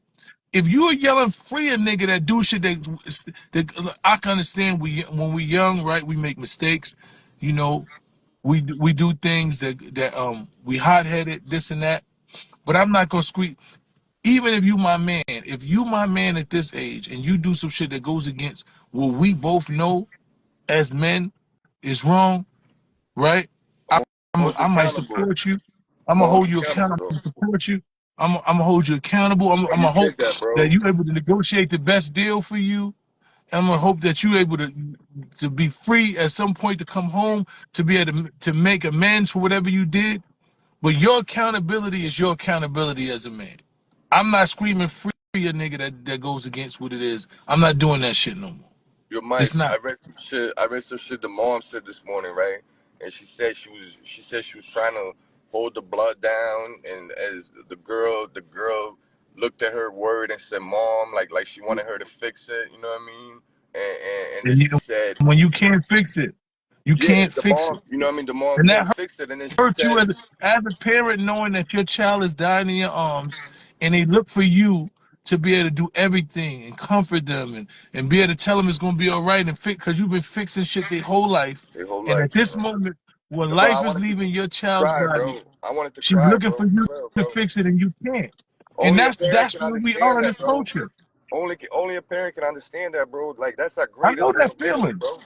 If you are yelling free a nigga that do shit that I can understand, we when we young, right, we make mistakes, you know, we do things that we hot headed, this and that. But I'm not gonna scream. Even if you my man at this age and you do some shit that goes against what we both know as men is wrong, right? I'm gonna hold you I might accountable. support you. I'm I'm gonna gonna hold hold you you accountable, accountable though. and support you. I'm gonna hold you accountable. I'm And you gonna hope did that, that bro. you able to negotiate the best deal for you. I'm gonna hope that you able to be free at some point to come home to be able to make amends for whatever you did. But your accountability is your accountability as a man. I'm not screaming free a nigga that goes against what it is. I'm not doing that shit no more. Yo, It's Mice, not. I read some shit. I read some shit the mom said this morning, right? And she said she was trying to hold the blood down, and as the girl looked at her word and said, "Mom," like she wanted her to fix it. You know what I mean? And then And she you, said, when you can't fix it, you "Yeah, can't the fix it. mom. You know what I mean? The mom And that can't fix it." And then she hurt you said, as a parent knowing that your child is dying in your arms and they look for you to be able to do everything and comfort them and be able to tell them it's going to be all right and fix because you've been fixing shit their whole life. "Their whole And life, at this bro." moment, when No, bro, I life is wanted to leaving your child's cry, body, bro. I wanted to she's cry, looking bro. for you For real, to bro. fix it and you can't. And Only a parent that's can where we are understand in that, this bro. culture. Only a parent can understand that, bro. Like that's our I greatest know that vulnerability, feeling. bro.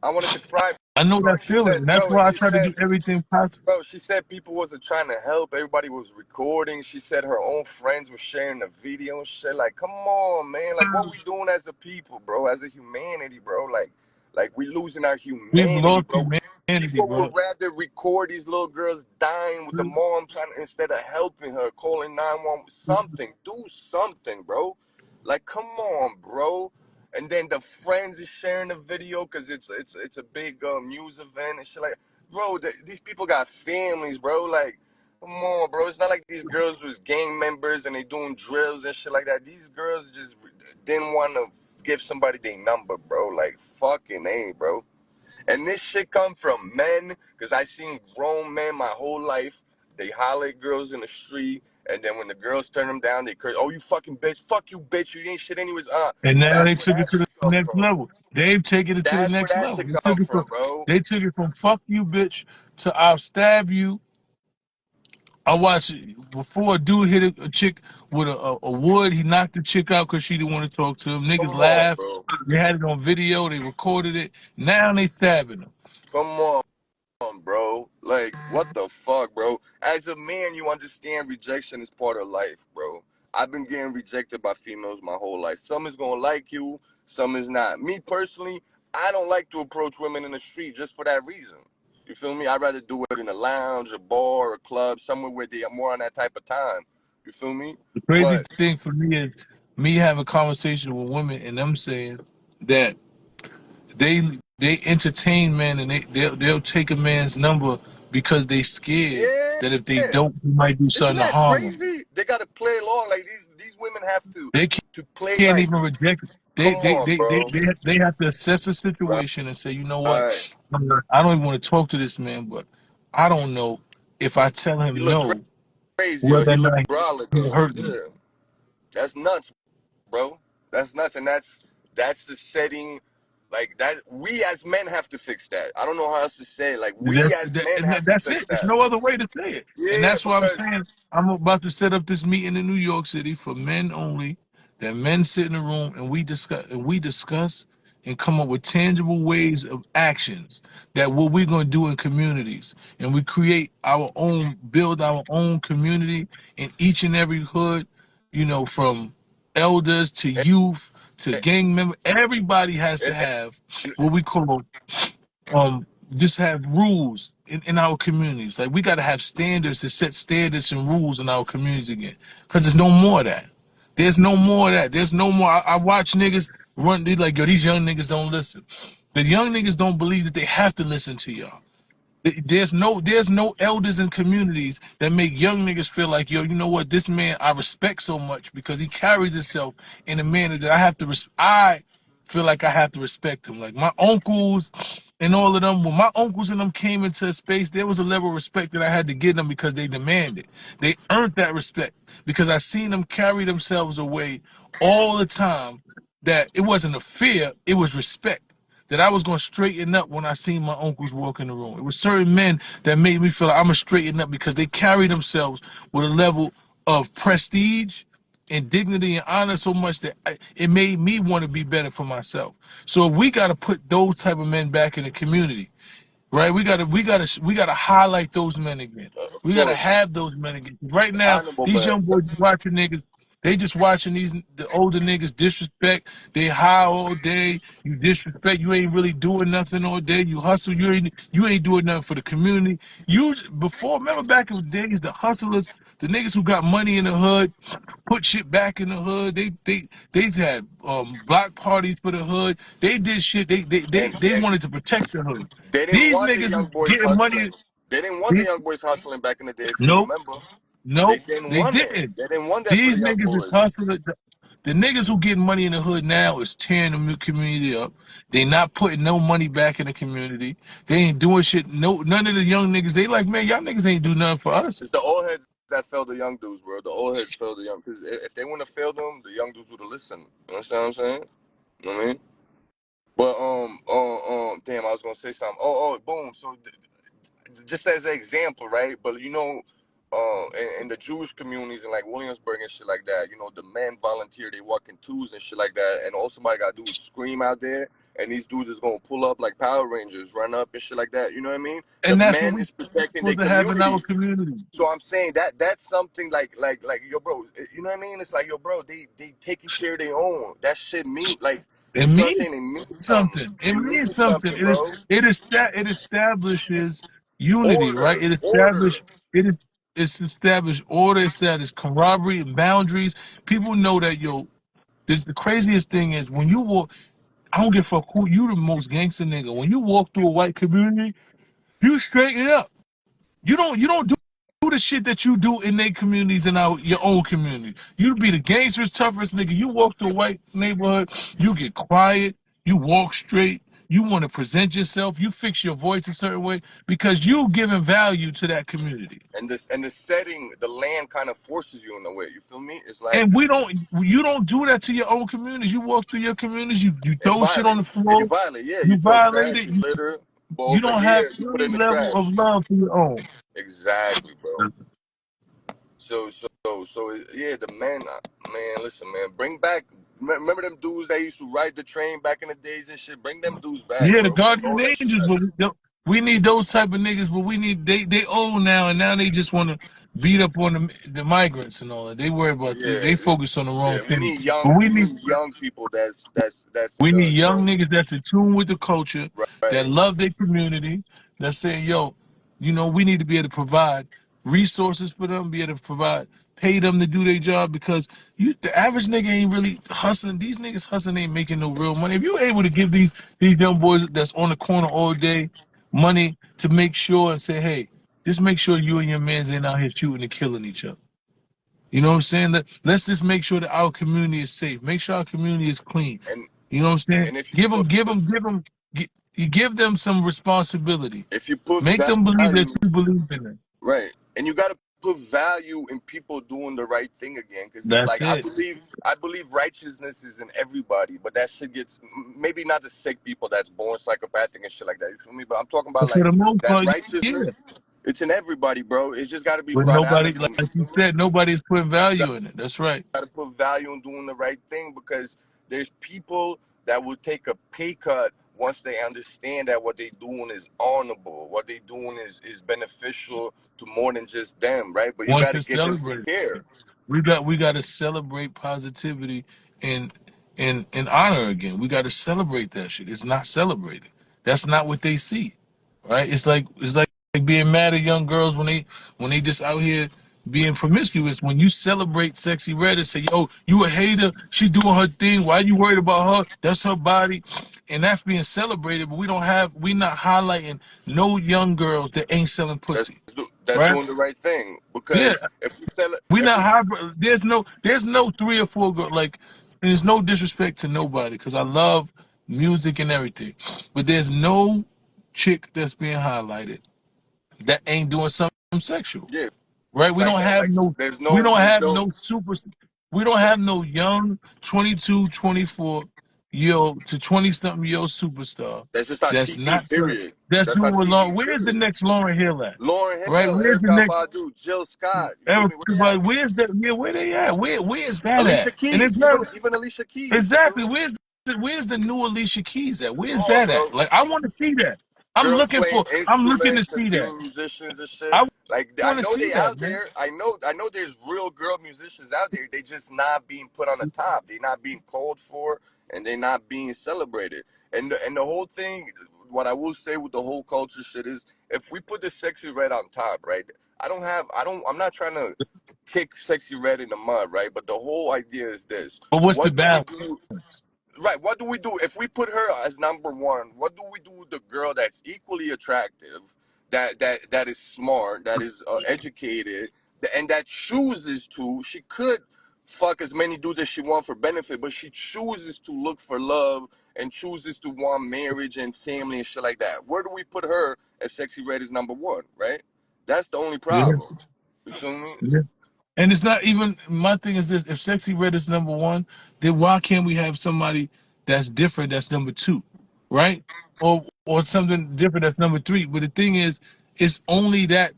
I wanted to cry, I know bro. that feeling. And that's why I try to do everything possible. She said people wasn't trying to help. Everybody was recording. She said her own friends were sharing the video and shit. Like, come on, man. Like, what we doing as a people, bro? As a humanity, bro. Like we losing our We've humanity, lost bro. humanity, People would bro. rather record these little girls dying with the mom trying to, instead of helping her, calling 911, something. Do something, bro. Like, come on, bro. And then the friends is sharing the video because it's a big news event and shit like. Bro, these people got families, bro. Like, come on, bro. It's not like these girls was gang members and they doing drills and shit like that. These girls just didn't want to give somebody their number, bro. Like, fucking A, bro. And this shit come from men, because I seen grown men my whole life. They holler at girls in the street, and then when the girls turn them down, they curse, "Oh, you fucking bitch. Fuck you, bitch. You ain't shit anyways." And now That's they where took it that to the shit come next from. level. They've taken it to the That's where next that level. shit come from, bro. They took it from fuck you, bitch, to I'll stab you. I watched it before a dude hit a chick with a wood. He knocked the chick out because she didn't want to talk to him. Come Niggas on, laughed. bro. They had it on video. They recorded it. Now they stabbing them. Come on, bro. Like, what the fuck, bro? As a man, you understand rejection is part of life, bro. I've been getting rejected by females my whole life. Some is gonna like you, some is not. Me personally, I don't like to approach women in the street just for that reason. You feel me? I'd rather do it in a lounge, a bar, a club, somewhere where they are more on that type of time. You feel me? The crazy But thing for me is me having conversation with women and them saying that they they entertain men and they'll take a man's number because they scared yeah, that if they don't, he might do isn't something to that harm them. crazy? They gotta play along. Like these women have They to play can't like, even reject it. come on, bro. They have to assess the Right. situation and say, you know what, Right. I don't even want to talk to this man, but I don't know if I tell He him looked no, crazy, or whether he or not looked brolic, he'll or hurt me. yeah. That's nuts, bro. That's nuts, and that's the setting. Like that, we as men have to fix that. I don't know how else to say it. Like we as men And have to that's fix it. There's that. no other way to say it. And Yeah, that's why I'm because saying I'm about to set up this meeting in New York City for men only that men sit in the room and we discuss and come up with tangible ways of actions that what we're going to do in communities, and we create our own, build our own community in each and every hood, from elders to youth to And, gang members. Everybody has to and, have and what we call just have rules in our communities. Like we got to have standards to set standards and rules in our communities again, because there's no more of that. There's no more of that. There's no more. I watch niggas run. They like, yo, these young niggas don't listen. The young niggas don't believe that they have to listen to y'all. There's no elders in communities that make young niggas feel like, yo, you know what, this man I respect so much because he carries himself in a manner that I feel like I have to respect him. Like my uncles and all of them, when my uncles and them came into a space, there was a level of respect that I had to give them because they demanded. They earned that respect because I seen them carry themselves away all the time, that it wasn't a fear, it was respect, that I was going to straighten up when I seen my uncles walk in the room. It was certain men that made me feel like I'm going to straighten up because they carry themselves with a level of prestige and dignity and honor so much that it made me want to be better for myself. So we got to put those type of men back in the community. Right, we gotta highlight those men again. of We gotta course, have those men again. Right now, honorable these man. young boys just watching niggas. They just watching the older niggas disrespect. They high all day. You disrespect. You ain't really doing nothing all day. You hustle. You ain't doing nothing for the community. Before, remember back in the days, the hustlers, the niggas who got money in the hood, put shit back in the hood. They had block parties for the hood. They did shit. They And wanted to protect the hood. they didn't These want the niggas young is boys getting hustling. money. They didn't want the They, young boys hustling back in the day, if you nope, remember. They nope, didn't they want it. didn't. They didn't want that for These the young niggas is boys. hustling. The niggas who getting money in the hood now is tearing the new community up. They not putting no money back in the community. They ain't doing shit. No, none of the young niggas. They like, man, y'all niggas ain't do nothing for us. It's the old heads that failed the young dudes, bro. The old heads failed the young. Because if they wouldn't have failed them, the young dudes would have listened. You understand what I'm saying? You know what I mean? But damn, I was gonna say something. Boom. So just as an example, right? But in the Jewish communities in like Williamsburg and shit like that, the men volunteer, they walk in twos and shit like that, and all somebody gotta do is scream out there, and these dudes is gonna pull up like Power Rangers, run up and shit like that. You know what I mean? The And that's what men we is protecting their supposed to have in our community. community. So I'm saying that's something like yo, bro. You know what I mean? It's like yo, bro. They taking care of their own. That shit mean like It you know what I'm means saying? It means something. something. It It means means something. something, bro. It establishes unity, right? Order, It order. established it is it's established order, it's established camaraderie and boundaries. People know that, yo, the craziest thing is when you walk, I don't give a fuck who you, the most gangster nigga. When you walk through a white community, you straighten it up. You don't do the shit that you do in their communities and your own community. You be the gangster's toughest nigga. You walk through a white neighborhood, you get quiet, you walk straight, you want to present yourself, you fix your voice a certain way because you giving value to that community. And the setting, the land kind of forces you in a way. You feel me? It's like And you don't do that to your own communities. You walk through your communities, you and throw shit on violate. the And you floor, violate. Yeah, you you throw violate trash, it, you litter, but you over don't have here you put it any in the level of trash. love for your own. Exactly, bro. Yeah, the men, man. Listen, man, bring back. Remember them dudes that used to ride the train back in the days and shit. Bring them dudes back, Yeah, the bro. Bring guardian all that shit angels, back. but we need those type of niggas. But we need they old now, and now they just want to beat up on the migrants and all that. They worry about Yeah, they focus on the wrong yeah. We thing. need young. But We need young people. That's we need the young niggas that's in tune with the culture, that right. love their community, that say, yo, we need to be able to provide resources for them, be able to pay them to do their job because the average nigga ain't really hustling. These niggas hustling ain't making no real money. If you able to give these young boys that's on the corner all day money to make sure and say, hey, just make sure you and your mans ain't out here shooting and killing each other. You know what I'm saying? Let's just make sure that our community is safe. Make sure our community is clean. And You know what I'm saying? and if you Give them, put give them, give them, you give them some responsibility. if you put Make them believe that value you believe in them. right, and you got to put value in people doing the right thing again, because it's That's like it. I believe righteousness is in everybody, but that shit gets maybe not the sick people that's born psychopathic and shit like that. You feel me? But I'm talking about But for like the most that part, yeah. righteousness. It's in everybody, bro. It's just got to be But brought out nobody, of like them. You you feel me? said, nobody's putting You value in it. That's right. got to put value in doing the right thing, because there's people that will take a pay cut once they understand that what they're doing is honorable, what they're doing is beneficial to more than just them, right? But you got Once to it's get them to celebrated, care. we got to celebrate positivity and and honor again. We got to celebrate that shit. It's not celebrated. That's not what they see, right? It's like being mad at young girls when they just out here being promiscuous. When you celebrate Sexy Red and say, "Yo, you a hater? She doing her thing. Why you worried about her? That's her body." And that's being celebrated, but we not highlighting no young girls that ain't selling That's pussy, that's right? doing the right thing, Yeah, because if we sell it, we if not we high. There's no three or four girl like. And there's no disrespect to nobody because I love music and everything, but there's no chick that's being highlighted that ain't doing something sexual, yeah, right? We like don't that, have like no. We don't there's have no no super. We don't have no young 22, 24 year old to 20 something year old superstar that's just not that's TV. not selling. Period. That's That's doing not what TV. Lauren. Where's the Period. next Lauren Hill at? Lauren Right? Hill, Where's the Erica next Badu, Jill Scott. You feel me? Where they everybody? at? Where's that? Yeah, where they at? Where's that Alicia at? And Keys, it's not even Alicia Keys. You feel exactly me? where's the new Alicia Keys at? Come Where's on, that bro. at? Like I want to see that. Girls playing I'm looking to instruments and see that. being musicians and shit. I Like, I want to know see they that, out man. there. I know there's real girl musicians out there. They just not being put on the top. They not being called for, and they not being celebrated. And the whole thing, what I will say with the whole culture shit is, if we put the Sexy Red on top, right? I'm not trying to kick Sexy Red in the mud, right? But the whole idea is this: But what's the what do we balance? do? Right. What do we do if we put her as number one? What do we do with the girl that's equally attractive, that is smart, that is educated, and that chooses to? She could fuck as many dudes as she wants for benefit, but she chooses to look for love and chooses to want marriage and family and shit like that. Where do we put her if Sexy Red is number one? Right. That's the only Yeah, problem. You feel me? yeah. And it's not even my thing is this: if Sexy Red is number one, then why can't we have somebody that's different that's number two, right? Or something different that's number three. But the thing is, it's only that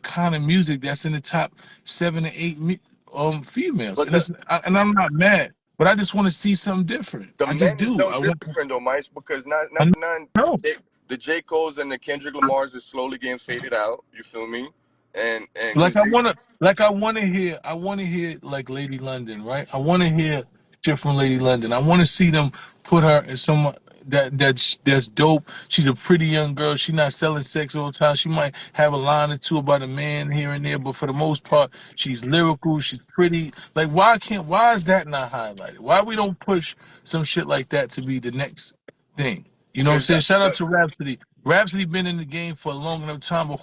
kind of music that's in the top 7 to 8 females, But and and I'm not mad, but I just want to see something different. the I just men is do. no I want. different though, Mice, because I not for none, know. the J. Cole's and the Kendrick Lamar's is slowly getting faded out. You feel me? And Like because they I wanna hear like Lady London, right? I wanna hear shit from Lady London. I wanna see them put her in some that's dope. She's a pretty young girl. She not selling sex all the time. She might have a line or two about a man here and there, but for the most part, she's lyrical, she's pretty. Like why is that not highlighted? Why we don't push some shit like that to be the next thing? You know what I'm because saying? Shout out the, to Rhapsody. Rhapsody been in the game for a long enough time, but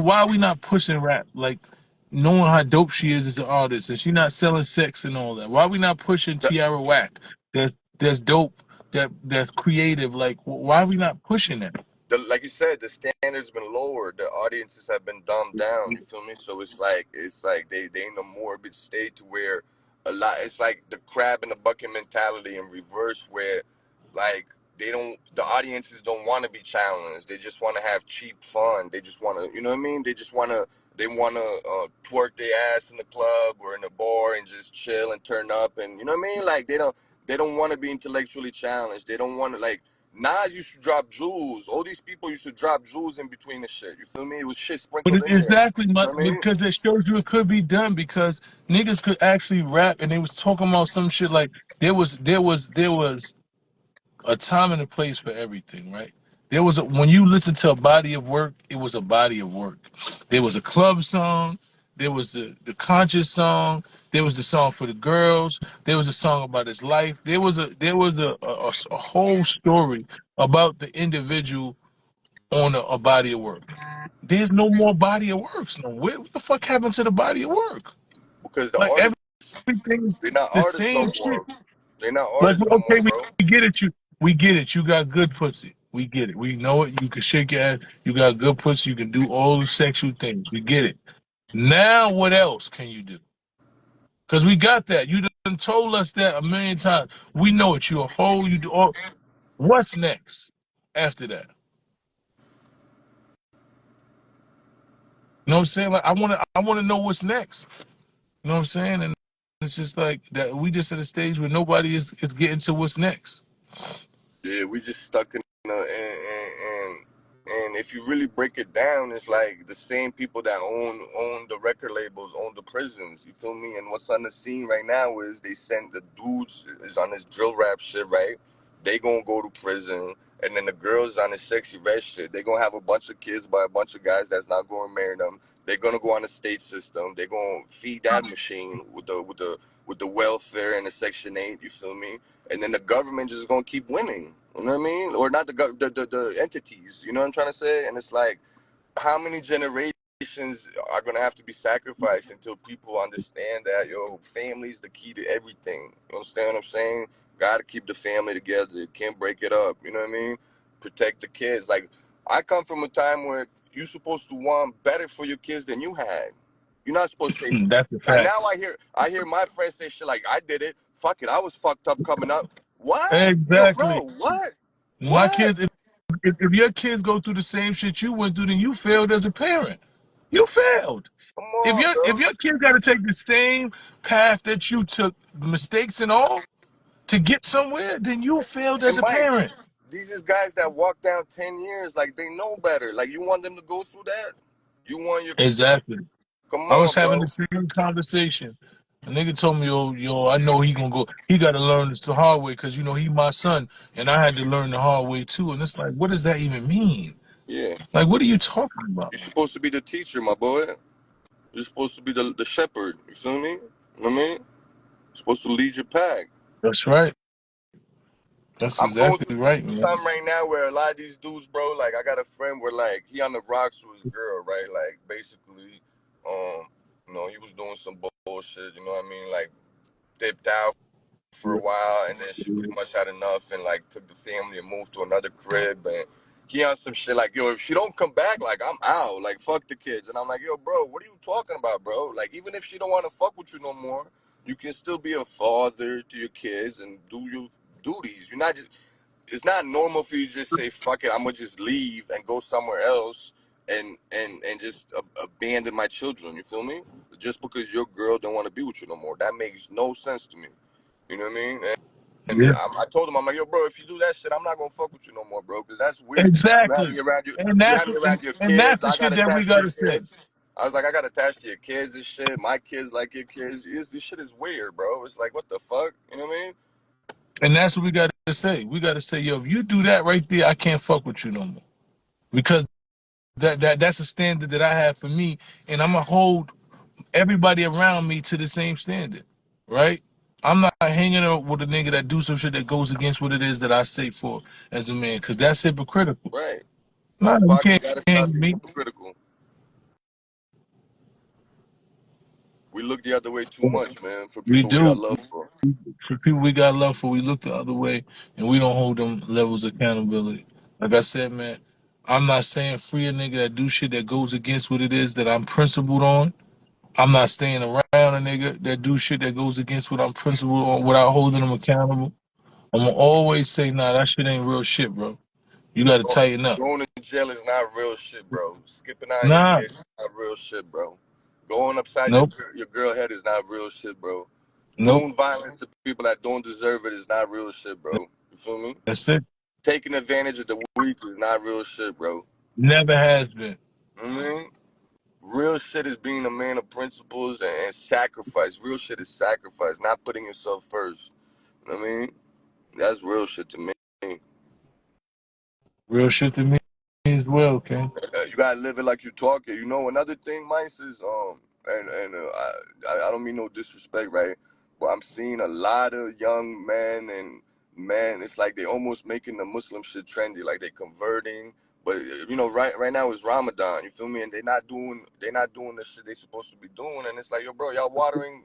why are we not pushing rap? Like knowing how dope she is as an artist and she not selling sex and all that. Why are we not pushing the, Tiara Whack? That's dope, that's creative. Like why are we not pushing that? like you said, the standards been lowered. The audiences have been dumbed down. You feel me? So it's like they in a morbid state to where a lot. It's like the crab in the bucket mentality in reverse, where like they don't. The audiences don't want to be challenged. They just want to have cheap fun. They just want to. You know what I mean? They just want to. They want to twerk their ass in the club or in the bar and just chill and turn up, and you know what I mean? Like they don't. They don't want to be intellectually challenged. They don't want to like. Nas used to drop jewels. All these people used to drop jewels in between the shit. You feel me? It was shit But sprinkled in there. exactly, You know what I mean? because it shows you it could be done because niggas could actually rap and they was talking about some shit like there was a time and a place for everything, right? When you listen to a body of work, it was a body of work. There was a club song, there was the conscious song, there was the song for the girls, there was a song about his life, there was a whole story about the individual on a body of work. There's no more body of works. No, what the fuck happened to the body of work? Because the Like artists, everything's they're not the artists no same shit. more. They're not Like, artists no okay, more, bro. we get it. We get it. You got good pussy. We get it. We know it. You can shake your ass. You got good pussy. You can do all the sexual things. We get it. Now, what else can you do? Because we got that. You done told us that a million times. We know it. You're a hoe. You do all. What's next after that? You know what I'm saying? Like I wanna know what's next. You know what I'm saying? And it's just like that we just at a stage where nobody is getting to what's next. Yeah, we just stuck in and if you really break it down, it's like the same people that own the record labels own the prisons. You feel me? And what's on the scene right now is they send the dudes is on this drill rap shit, right? They gonna go to prison, and then the girls on this sexy red shit. They gonna have a bunch of kids by a bunch of guys that's not gonna marry them. They're gonna go on the state system. They're gonna feed that machine with the welfare and the Section 8. You feel me? And then the government just gonna keep winning. You know what I mean? Or not the entities. You know what I'm trying to say? And it's like, how many generations are gonna have to be sacrificed until people understand that family's the key to everything. You understand what I'm saying? Gotta keep the family together. Can't break it up. You know what I mean? Protect the kids. Like, I come from a time where you're supposed to want better for your kids than you had. You're not supposed to say. That's a And fact. now I hear my friends say shit like, I did it. Fuck it. I was fucked up coming up. What? Yo, Exactly. bro, what? My What? kids, if your kids go through the same shit you went through, then you failed as a parent. You failed. Come If on, your bro. kids got to take the same path that you took, mistakes and all, to get somewhere, then you failed as And a Mike, parent. these is guys that walk down 10 years like they know better. Like, you want them to go through that? You want your. Exactly. Come I was on, having bro. the same conversation. A nigga told me, yo, I know he gonna go. He got to learn this the hard way because he my son, and I had to learn the hard way too. And it's like, what does that even mean? Yeah. Like, what are you talking about? You're supposed to be the teacher, my boy. You're supposed to be the shepherd. You feel me? You know what I mean? You're supposed to lead your pack. That's right. That's I'm going exactly through right, man. something right now where a lot of these dudes, bro, like, I got a friend where, like, he on the rocks with his girl, right? Like, basically, he was doing some bullshit, you know what I mean? Like, dipped out for a while, and then she pretty much had enough and, like, took the family and moved to another crib. And he on some shit like, yo, if she don't come back, like, I'm out. Like, fuck the kids. And I'm like, yo, bro, what are you talking about, bro? Like, even if she don't want to fuck with you no more, you can still be a father to your kids and do your duties. You're not just. It's not normal for you to just say, fuck it, I'm gonna just leave and go somewhere else and just abandon my children. You feel me? Just because your girl don't want to be with you no more, that makes no sense to me. You know what I mean? And Yeah, I told him, I'm like, yo, bro, if you do that shit, I'm not gonna fuck with you no more, bro, because that's weird. You have exactly. me around you. And You that's have me what, and, around your and that's kids. the I got shit that we attached to your gotta say. kids. I was like, I got attached to your kids and shit. My kids like your kids. This shit is weird, bro. It's like, what the fuck? You know what I mean? And that's what we gotta say. We gotta say, yo, if you do that right there, I can't fuck with you no more. Because that's a standard that I have for me, and I'm gonna hold everybody around me to the same standard, right? I'm not hanging out with a nigga that do some shit that goes against what it is that I say for as a man, because that's hypocritical. Right. No, you Fuck, we can't gotta hang stop with being me. hypocritical. We look the other way too much, man, for We people we got do. love for. For people we got love for, we look the other way and we don't hold them levels of accountability. Like I said, man, I'm not saying free a nigga that do shit that goes against what it is that I'm principled on. I'm not staying around a nigga that do shit that goes against what I'm principled on without holding them accountable. I'm gonna always say, nah, that shit ain't real shit, bro. You gotta tighten up. Going to jail is not real shit, bro. Skipping out on your Nah, kids is not real shit, bro. Going upside nope, your girl head is not real shit, bro. nope. Doing violence to people that don't deserve it is not real shit, bro. You feel me? That's it. Taking advantage of the weak is not real shit, bro. Never has been. You know what I mean? Real shit is being a man of principles and sacrifice. Real shit is sacrifice, not putting yourself first. You know what I mean? That's real shit to me. Real shit to me as well, okay? You gotta live it like you talk it. You know, another thing, Mice, is I don't mean no disrespect, right? But I'm seeing a lot of young men and men. It's like they almost making the Muslim shit trendy, like they converting. But right now is Ramadan. You feel me? And they not doing the shit they supposed to be doing. And it's like, yo, bro, y'all watering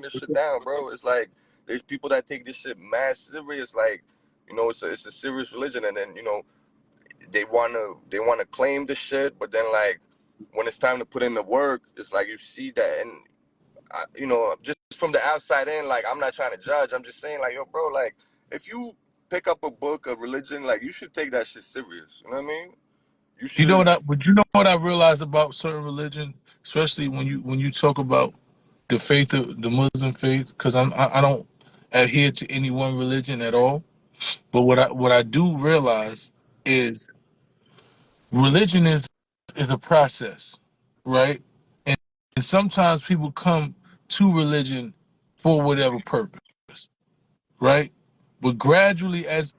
this shit down, bro. It's like there's people that take this shit mad serious, like it's a serious religion, and then they wanna claim the shit, but then like when it's time to put in the work, it's like you see that, and just from the outside in, like I'm not trying to judge, I'm just saying like, yo, bro, like if you pick up a book of religion, like you should take that shit serious. You know what I mean? You You know should. what I? But you know what I realize about certain religion, especially when you talk about the faith of the Muslim faith, because I don't adhere to any one religion at all. But what I do realize is religion is a process, right? And, and sometimes people come to religion for whatever purpose, right? But gradually, as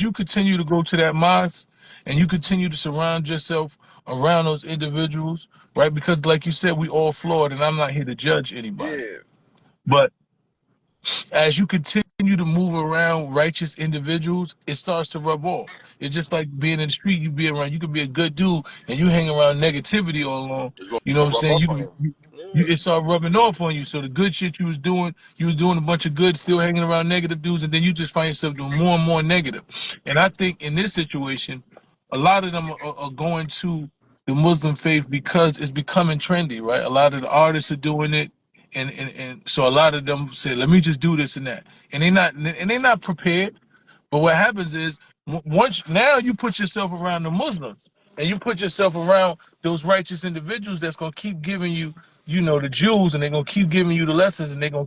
you continue to go to that mosque and you continue to surround yourself around those individuals, right? Because, like you said, we all flawed, and I'm not here to judge anybody. Yeah, But as you continue to move around righteous individuals, it starts to rub off. It's just like being in the street. You be around. You could be a good dude, and you hang around negativity all along. it's gonna You know what I'm rub saying? off You on could. him. You, Yeah, it started rubbing off on you. So the good shit you was doing a bunch of good, still hanging around negative dudes, and then you just find yourself doing more and more negative. And I think in this situation, a lot of them are going to the Muslim faith because it's becoming trendy, right? A lot of the artists are doing it, and so a lot of them say, "Let me just do this and that," and they're not prepared. But what happens is once now you put yourself around the Muslims and you put yourself around those righteous individuals that's gonna keep giving you, you know, the jewels, and they're gonna keep giving you the lessons, and they're gonna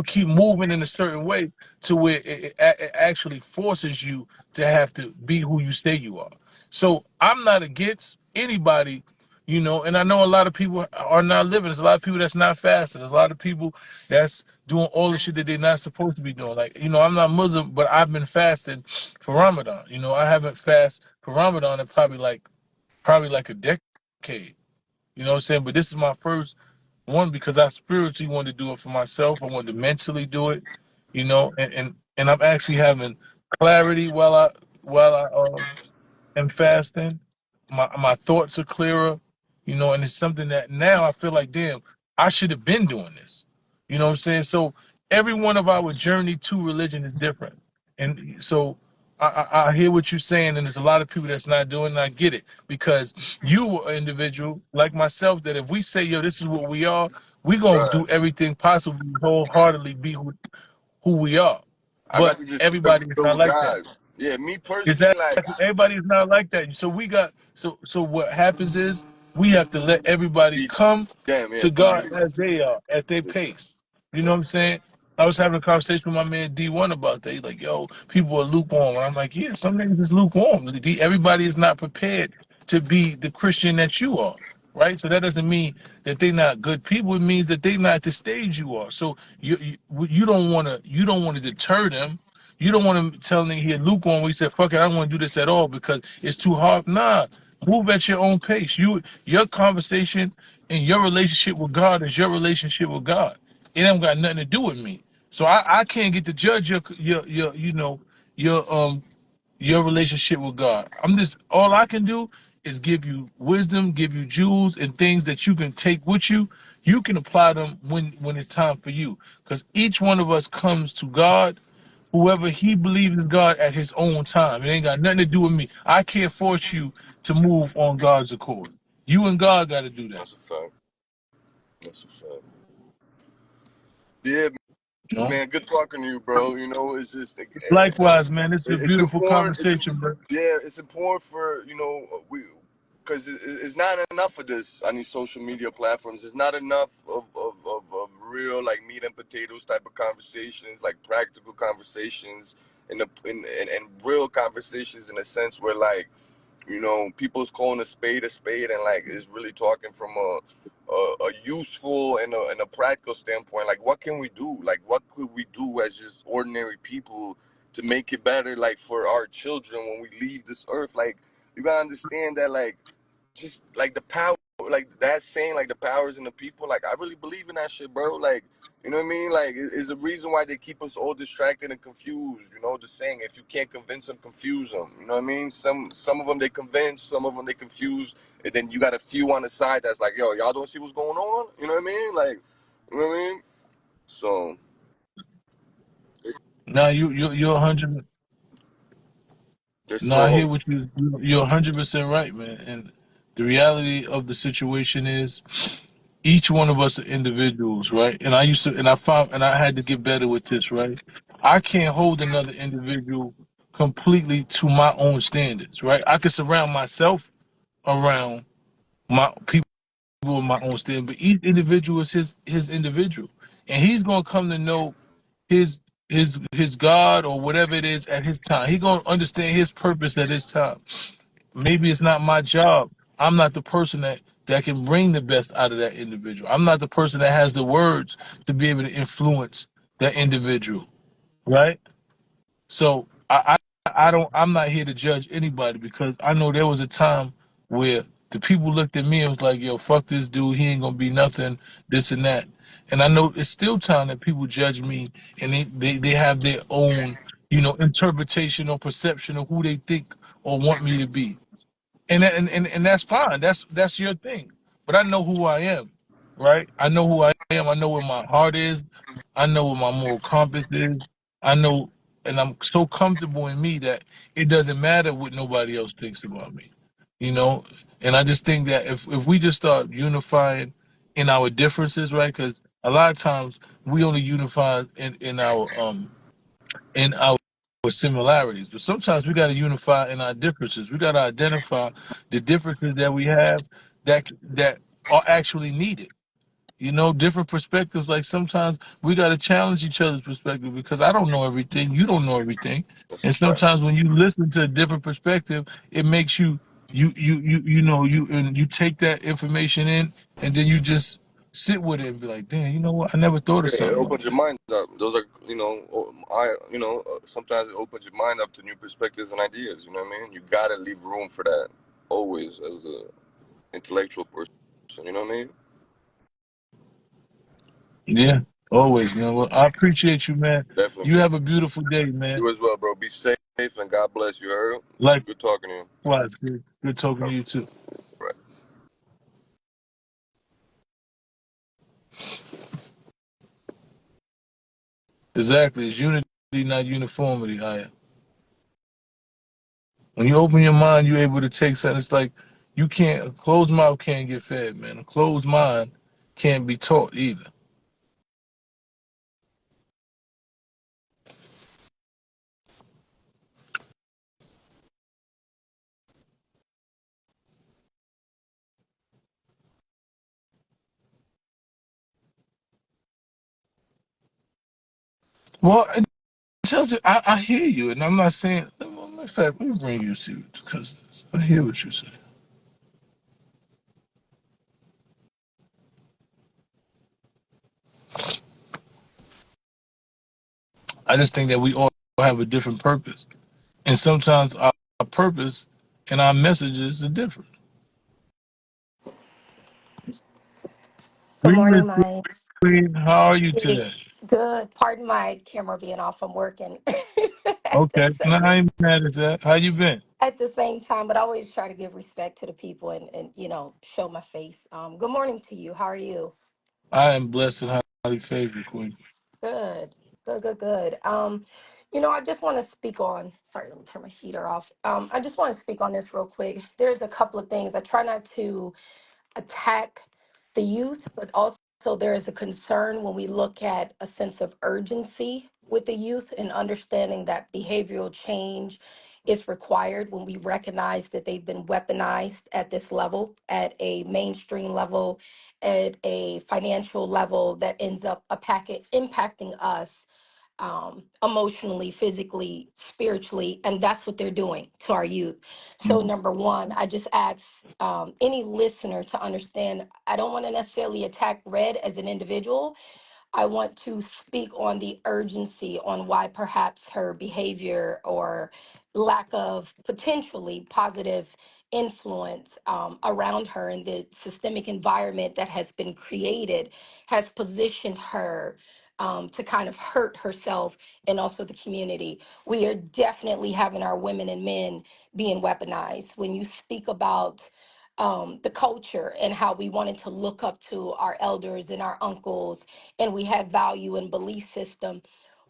keep moving in a certain way to where it actually forces you to have to be who you say you are. So I'm not against anybody, you know, and I know a lot of people are not living. There's a lot of people that's not fasting. There's a lot of people that's doing all the shit that they're not supposed to be doing. Like, you know, I'm not Muslim, but I've been fasting for Ramadan. You know, I haven't fasted for Ramadan in probably like a decade. You know what I'm saying? But this is my first one because I spiritually wanted to do it for myself. I wanted to mentally do it, you know, and I'm actually having clarity while I and fasting, my thoughts are clearer, you know, and it's something that now I feel like, damn, I should have been doing this. You know what I'm saying? So every one of our journey to religion is different. And so I hear what you're saying, and there's a lot of people that's not doing it, and I get it. Because you are an individual like myself that if we say, yo, this is what we are, we're gonna right. do everything possible to wholeheartedly be who we are. I'd But rather just keep it everybody is real not with like that. God. Yeah, me personally, like, Exactly. Everybody is not like that. So we got so what happens is we have to let everybody be come damn, yeah, to be God as they are, at their pace. You know what I'm saying? I was having a conversation with my man D1 about that. He's like, yo, people are lukewarm. And I'm like, yeah, some niggas is lukewarm. Everybody is not prepared to be the Christian that you are. Right? So that doesn't mean that they're not good people. It means that they're not at the stage you are. So you don't wanna deter them. You don't want to tell nigga here lukewarm where he said, fuck it, I don't want to do this at all because it's too hard. Nah, move at your own pace. Your conversation and your relationship with God is your relationship with God. It ain't got nothing to do with me. So I can't get to judge your you know your relationship with God. I'm just all I can do is give you wisdom, give you jewels and things that you can take with you. You can apply them when it's time for you. Because each one of us comes to God, whoever he believes is God at his own time. It ain't got nothing to do with me. I can't force you to move on God's accord. You and God got to do that. that's a fact. That's a fact. Yeah, You know? man, good talking to you, bro. You know, it's just It's likewise, man. This is a it's beautiful important. conversation, bro. Yeah, it's important for we because it's not enough of this on these social media platforms. It's not enough of real like meat and potatoes type of conversations, like practical conversations, and real conversations in a sense where like people's calling a spade, and like is really talking from a useful and a practical standpoint. Like, what can we do? Like, what could we do as just ordinary people to make it better? Like for our children when we leave this earth. Like, you gotta understand that. Like, just like the power, like that saying, like the powers in the people. Like, I really believe in that shit, bro. Like. You know what I mean? Like, it's the reason why they keep us all distracted and confused. You know, the saying, if you can't convince them, confuse them. You know what I mean? Some of them they convince, some of them they confuse, and then you got a few on the side that's like, yo, y'all don't see what's going on. You know what I mean? Like, you know what I mean? So, Now you're 100. there's No, I still hear hope. what you're 100% right, man. And the reality of the situation is, each one of us are individuals, right? And I used to, and I found, and I had to get better with this, right? I can't hold another individual completely to my own standards, right? I can surround myself around my people with my own standards, but each individual is his individual, and he's gonna come to know his his God or whatever it is at his time. He gonna understand his purpose at his time. Maybe it's not my job. I'm not the person that can bring the best out of that individual. I'm not the person that has the words to be able to influence that individual, right? So I don't I'm not here to judge anybody because I know there was a time where the people looked at me and was like, yo, fuck this dude, he ain't gonna be nothing, this and that. And I know it's still time that people judge me and they have their own, interpretation or perception of who they think or want me to be. And that's fine. That's your thing. But I know who I am, right? I know who I am. I know where my heart is. I know what my moral compass is. I know, and I'm so comfortable in me that it doesn't matter what nobody else thinks about me, you know. And I just think that if we just start unifying in our differences, right? Because a lot of times we only unify in our similarities, but sometimes we got to unify in our differences. We got to identify the differences that we have that are actually needed. Different perspectives. Like sometimes we got to challenge each other's perspective because I don't know everything, you don't know everything, That's and a fact. sometimes when you listen to a different perspective, it makes you take that information in, and then you just sit with it and be like, damn, you know what? I never thought of Yeah, it something like opens your that. mind up. Those are, sometimes it opens your mind up to new perspectives and ideas. You know what I mean? You gotta leave room for that always as a intellectual person. You know what I mean? Yeah, always, man. Well, I appreciate you, man. Definitely, You bro. have a beautiful day, man. You as well, bro. Be safe and God bless you. Heard? Good talking to you. Likewise, good talking All to you too. right. Exactly, it's unity, not uniformity. When you open your mind, you're able to take something. It's like a closed mouth can't get fed, man. A closed mind can't be taught either. Well, it tells you, I hear you, and I'm not saying. In fact, let me bring you to because I hear what you say. I just think that we all have a different purpose, and sometimes our purpose and our messages are different. Good Greetings, morning, my Queen. How are you hey, today? good. Pardon my camera being off. I'm working at the Okay, no, I same ain't mad at that. How you been? at the same time, but I always try to give respect to the people and show my face. Good morning to you. How are you? I am blessed and highly favored, Queen. Good, good, good, good. I just want to speak on. Sorry, let me turn my heater off. I just want to speak on this real quick. There's a couple of things I try not to attack the youth, but also there is a concern when we look at a sense of urgency with the youth and understanding that behavioral change is required when we recognize that they've been weaponized at this level, at a mainstream level, at a financial level that ends up a packet impacting us emotionally, physically, spiritually, and that's what they're doing to our youth. So, Mhm. number one, I just ask any listener to understand I don't want to necessarily attack Red as an individual. I want to speak on the urgency on why perhaps her behavior or lack of potentially positive influence around her in the systemic environment that has been created has positioned her to kind of hurt herself and also the community. We are definitely having our women and men being weaponized. When you speak about the culture and how we wanted to look up to our elders and our uncles and we have value and belief system,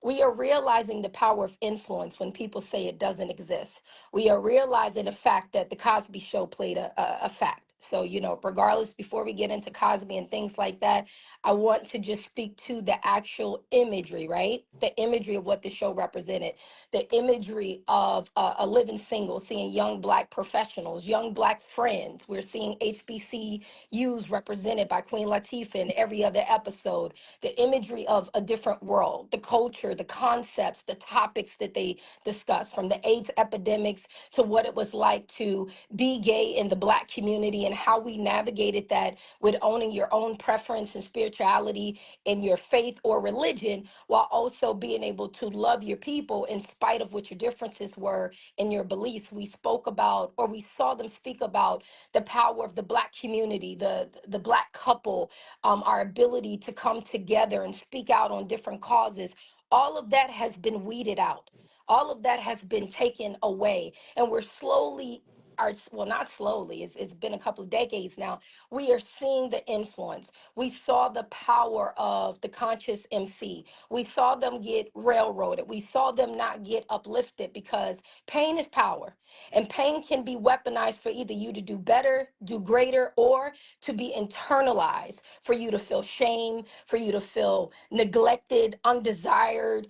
we are realizing the power of influence when people say it doesn't exist. We are realizing the fact that the Cosby Show played a fact. So, regardless, before we get into Cosby and things like that, I want to just speak to the actual imagery, right? The imagery of what the show represented, the imagery of a living single, seeing young Black professionals, young Black friends. We're seeing HBCUs represented by Queen Latifah in every other episode, the imagery of a different world, the culture, the concepts, the topics that they discuss, from the AIDS epidemics to what it was like to be gay in the Black community and how we navigated that with owning your own preference and spirituality in your faith or religion, while also being able to love your people in spite of what your differences were in your beliefs. We spoke about, or we saw them speak about, the power of the Black community, the Black couple, our ability to come together and speak out on different causes. All of that has been weeded out. All of that has been taken away, and we're slowly, are, well, not slowly, it's been a couple of decades now, we are seeing the influence. We saw the power of the conscious MC. We saw them get railroaded. We saw them not get uplifted, because pain is power, and pain can be weaponized for either you to do better, do greater, or to be internalized, for you to feel shame, for you to feel neglected, undesired,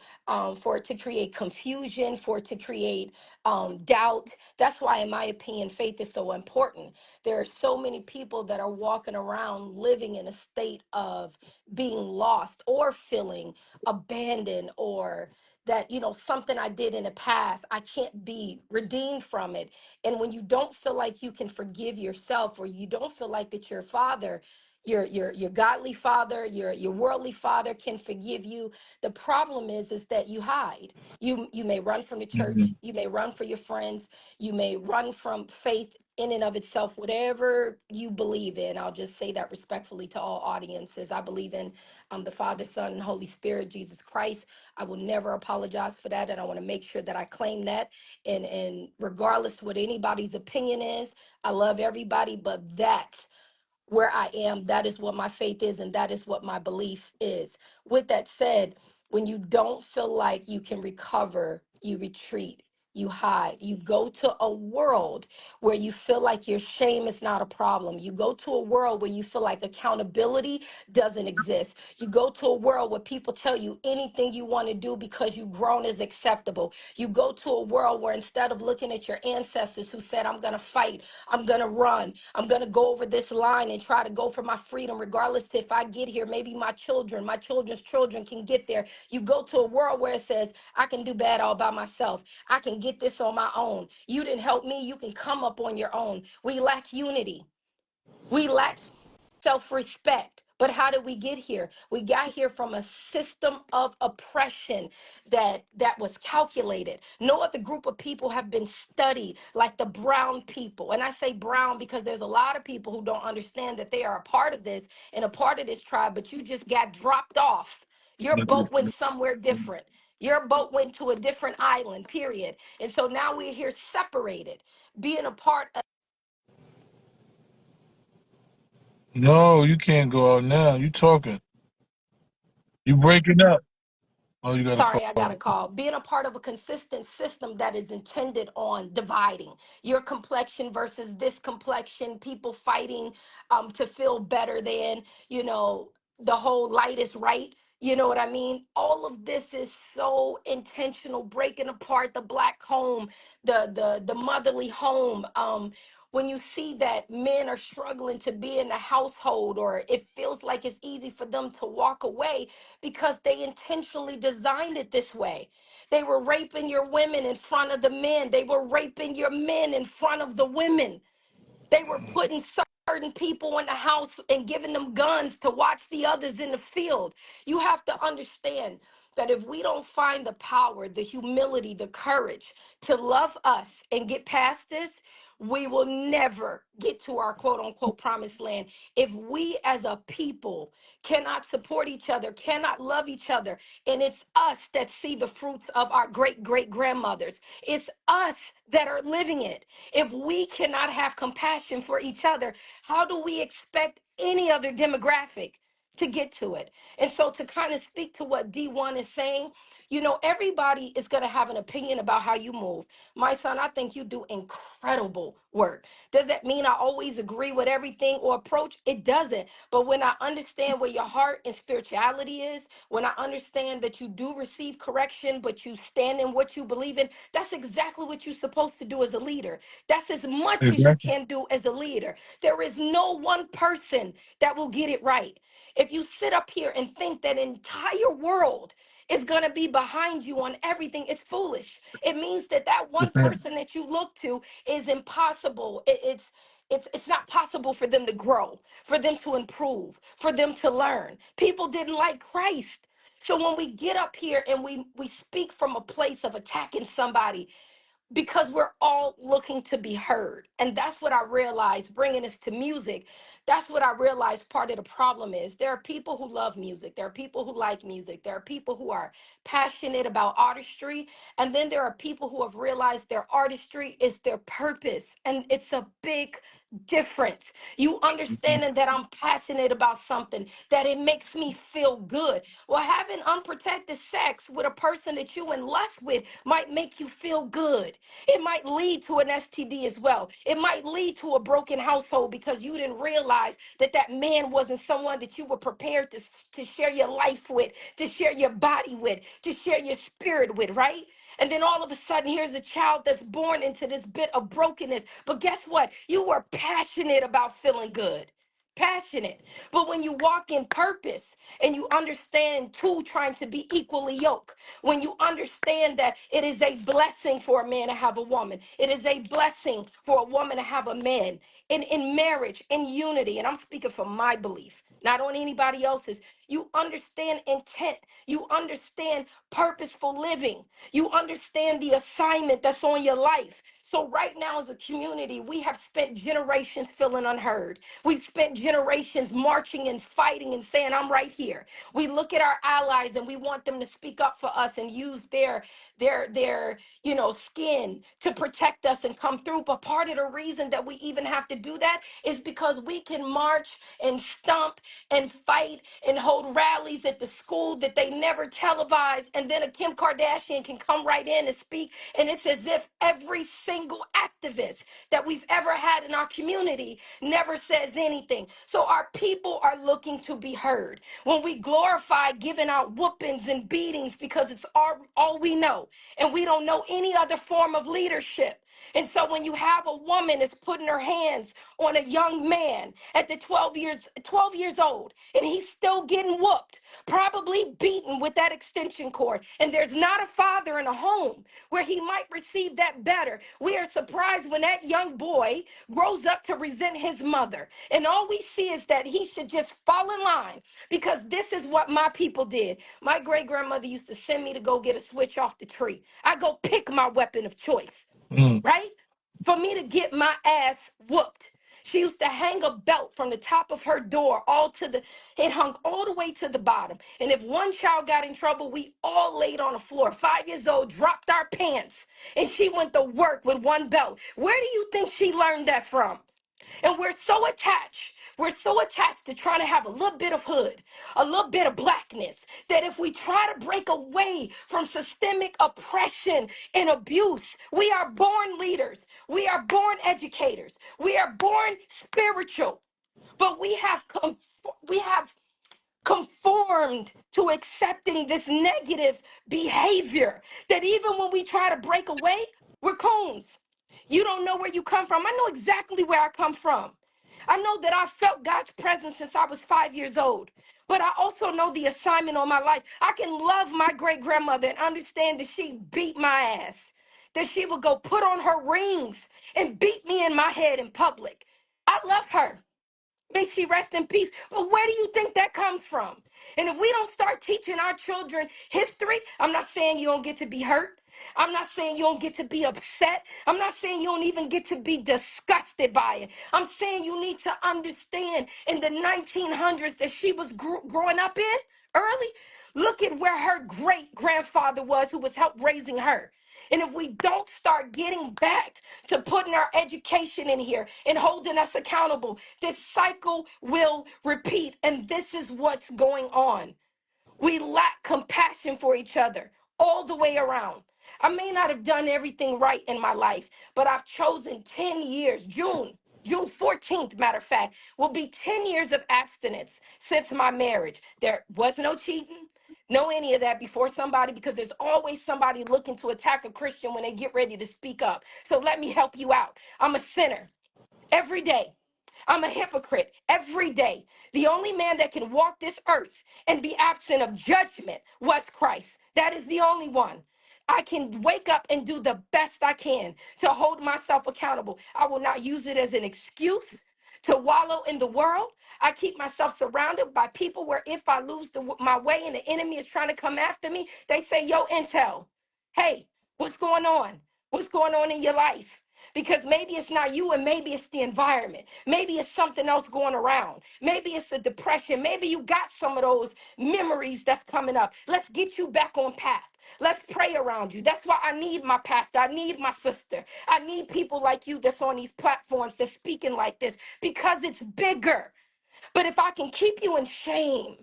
for it to create confusion, for it to create doubt. That's why, in my opinion, faith is so important. There are so many people that are walking around living in a state of being lost or feeling abandoned, or that, something I did in the past, I can't be redeemed from it. And when you don't feel like you can forgive yourself, or you don't feel like that your father, your godly father, your worldly father can forgive you, the problem is that you hide. You may run from the church, you may run for your friends, you may run from faith in and of itself, whatever you believe in. I'll just say that respectfully to all audiences. I believe in the Father, Son, and Holy Spirit, Jesus Christ. I will never apologize for that, and I want to make sure that I claim that. And regardless what anybody's opinion is, I love everybody, but that's where I am. That is what my faith is, and that is what my belief is. With that said, when you don't feel like you can recover, you retreat, you hide, you go to a world where you feel like your shame is not a problem. You go to a world where you feel like accountability doesn't exist. You go to a world where people tell you anything you want to do because you've grown is acceptable. You go to a world where, instead of looking at your ancestors who said, I'm going to fight, I'm going to run, I'm going to go over this line and try to go for my freedom, regardless if I get here, maybe my children, my children's children can get there. You go to a world where it says, I can do bad all by myself. I can get this on my own. You didn't help me. You can come up on your own. We lack unity. We lack self-respect. But how did we get here? We got here from a system of oppression that was calculated. No other group of people have been studied like the brown people. And I say brown because there's a lot of people who don't understand that they are a part of this and a part of this tribe, but you just got dropped off. Your boat went somewhere different. Your boat went to a different island, period. And so now we're here separated, being a part of. No, you can't go out now. You talking. You breaking up. Oh, you got a Sorry, I got a call. call. Being a part of a consistent system that is intended on dividing your complexion versus this complexion, people fighting to feel better than, the whole light is right. You know what I mean? All of this is so intentional, breaking apart the Black home, the motherly home. When you see that men are struggling to be in the household, or it feels like it's easy for them to walk away, because they intentionally designed it this way. They were raping your women in front of the men. They were raping your men in front of the women. They were putting certain people in the house and giving them guns to watch the others in the field. You have to understand that if we don't find the power, the humility, the courage to love us and get past this, we will never get to our quote unquote promised land. If we as a people cannot support each other, cannot love each other, and it's us that see the fruits of our great great grandmothers, it's us that are living it. If we cannot have compassion for each other, how do we expect any other demographic to get to it? And so, to kind of speak to what D1 is saying, You know, everybody is going to have an opinion about how you move. My son, I think you do incredible work. Does that mean I always agree with everything or approach? It doesn't. But when I understand where your heart and spirituality is, when I understand that you do receive correction, but you stand in what you believe in, that's exactly what you're supposed to do as a leader. That's as much as you Exactly. can do as a leader. There is no one person that will get it right. If you sit up here and think that entire world is going to be behind you on everything, it's foolish. It means that that one person that you look to is impossible. It's not possible for them to grow, for them to improve, for them to learn. People didn't like Christ. So when we get up here and we speak from a place of attacking somebody, because we're all looking to be heard. And that's what I realized bringing this to music. That's what I realized part of the problem is. There are people who love music. There are people who like music. There are people who are passionate about artistry. And then there are people who have realized their artistry is their purpose. And it's a big difference. You understanding that I'm passionate about something, that it makes me feel good. Well, having unprotected sex with a person that you in lust with might make you feel good. It might lead to an STD as well. It might lead to a broken household because you didn't realize that that man wasn't someone that you were prepared to share your life with, to share your body with, to share your spirit with, right? And then all of a sudden, here's a child that's born into this bit of brokenness. But guess what? You were passionate about feeling good. Passionate. But when you walk in purpose and you understand two trying to be equally yoked, when you understand that it is a blessing for a man to have a woman, it is a blessing for a woman to have a man in marriage, in unity. And I'm speaking from my belief, not on anybody else's. You understand intent. You understand purposeful living. You understand the assignment that's on your life. So right now as a community, we have spent generations feeling unheard. We've spent generations marching and fighting and saying, I'm right here. We look at our allies and we want them to speak up for us and use their skin to protect us and come through. But part of the reason that we even have to do that is because we can march and stomp and fight and hold rallies at the school that they never televise, and then a Kim Kardashian can come right in and speak, and it's as if every single activist that we've ever had in our community never says anything. So our people are looking to be heard. When we glorify giving out whoopings and beatings because it's all we know, and we don't know any other form of leadership. And so when you have a woman that's putting her hands on a young man at the 12 years old, and he's still getting whooped, probably beaten with that extension cord, and there's not a father in a home where he might receive that better, we are surprised when that young boy grows up to resent his mother. And all we see is that he should just fall in line, because this is what my people did. My great grandmother used to send me to go get a switch off the tree. I go pick my weapon of choice, Mm. right? For me to get my ass whooped. She used to hang a belt from the top of her door it hung all the way to the bottom. And if one child got in trouble, we all laid on the floor. 5 years old, dropped our pants, and she went to work with one belt. Where do you think she learned that from? And we're so attached. We're so attached to trying to have a little bit of hood, a little bit of blackness, that if we try to break away from systemic oppression and abuse, we are born leaders. We are born educators. We are born spiritual. But we have conformed to accepting this negative behavior that even when we try to break away, we're coons. You don't know where you come from. I know exactly where I come from. I know that I felt God's presence since I was 5 years old. But I also know the assignment on my life. I can love my great grandmother and understand that she beat my ass, that she would go put on her rings and beat me in my head in public. I love her. May she rest in peace. But where do you think that comes from? And if we don't start teaching our children history, I'm not saying you don't get to be hurt. I'm not saying you don't get to be upset. I'm not saying you don't even get to be disgusted by it. I'm saying you need to understand in the 1900s that she was growing up in early. Look at where her great grandfather was, who was help raising her. And if we don't start getting back to putting our education in here and holding us accountable, this cycle will repeat. And this is what's going on. We lack compassion for each other. all the way around. I may not have done everything right in my life, but I've chosen 10 years. June 14th, matter of fact, will be 10 years of abstinence since my marriage. There was no cheating, no any of that before somebody, because there's always somebody looking to attack a Christian when they get ready to speak up. So let me help you out. I'm a sinner every day. I'm a hypocrite every day. The only man that can walk this earth and be absent of judgment was Christ. That is the only one. I can wake up and do the best I can to hold myself accountable. I will not use it as an excuse to wallow in the world. I keep myself surrounded by people where if I lose my way and the enemy is trying to come after me, they say, yo, Intel, hey, what's going on? What's going on in your life? Because maybe it's not you and maybe it's the environment. Maybe it's something else going around. Maybe it's a depression. Maybe you got some of those memories that's coming up. Let's get you back on path. Let's pray around you. That's why I need my pastor. I need my sister. I need people like you that's on these platforms that's speaking like this because it's bigger. But if I can keep you in shame,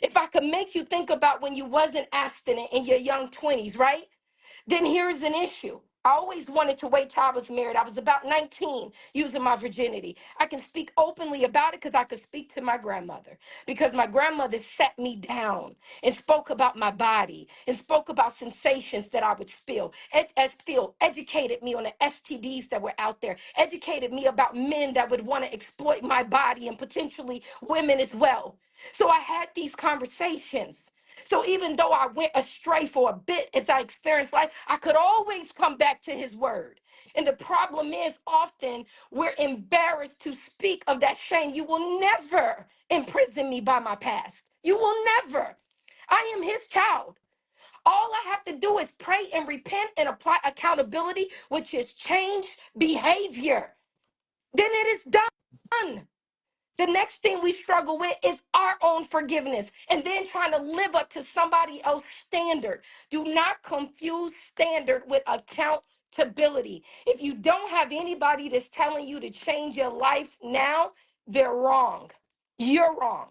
if I can make you think about when you wasn't abstinent in your young 20s, right? Then here's an issue. I always wanted to wait till I was married. I was about 19 using my virginity. I can speak openly about it because I could speak to my grandmother. Because my grandmother sat me down and spoke about my body and spoke about sensations that I would feel, educated me on the STDs that were out there, educated me about men that would want to exploit my body and potentially women as well. So I had these conversations. So even though I went astray for a bit as I experienced life, I could always come back to his word. And the problem is often we're embarrassed to speak of that shame. You will never imprison me by my past. You will never. I am his child. All I have to do is pray and repent and apply accountability, which is change behavior. Then it is done. The next thing we struggle with is our own forgiveness and then trying to live up to somebody else's standard. Do not confuse standard with accountability. If you don't have anybody that's telling you to change your life now, they're wrong. You're wrong.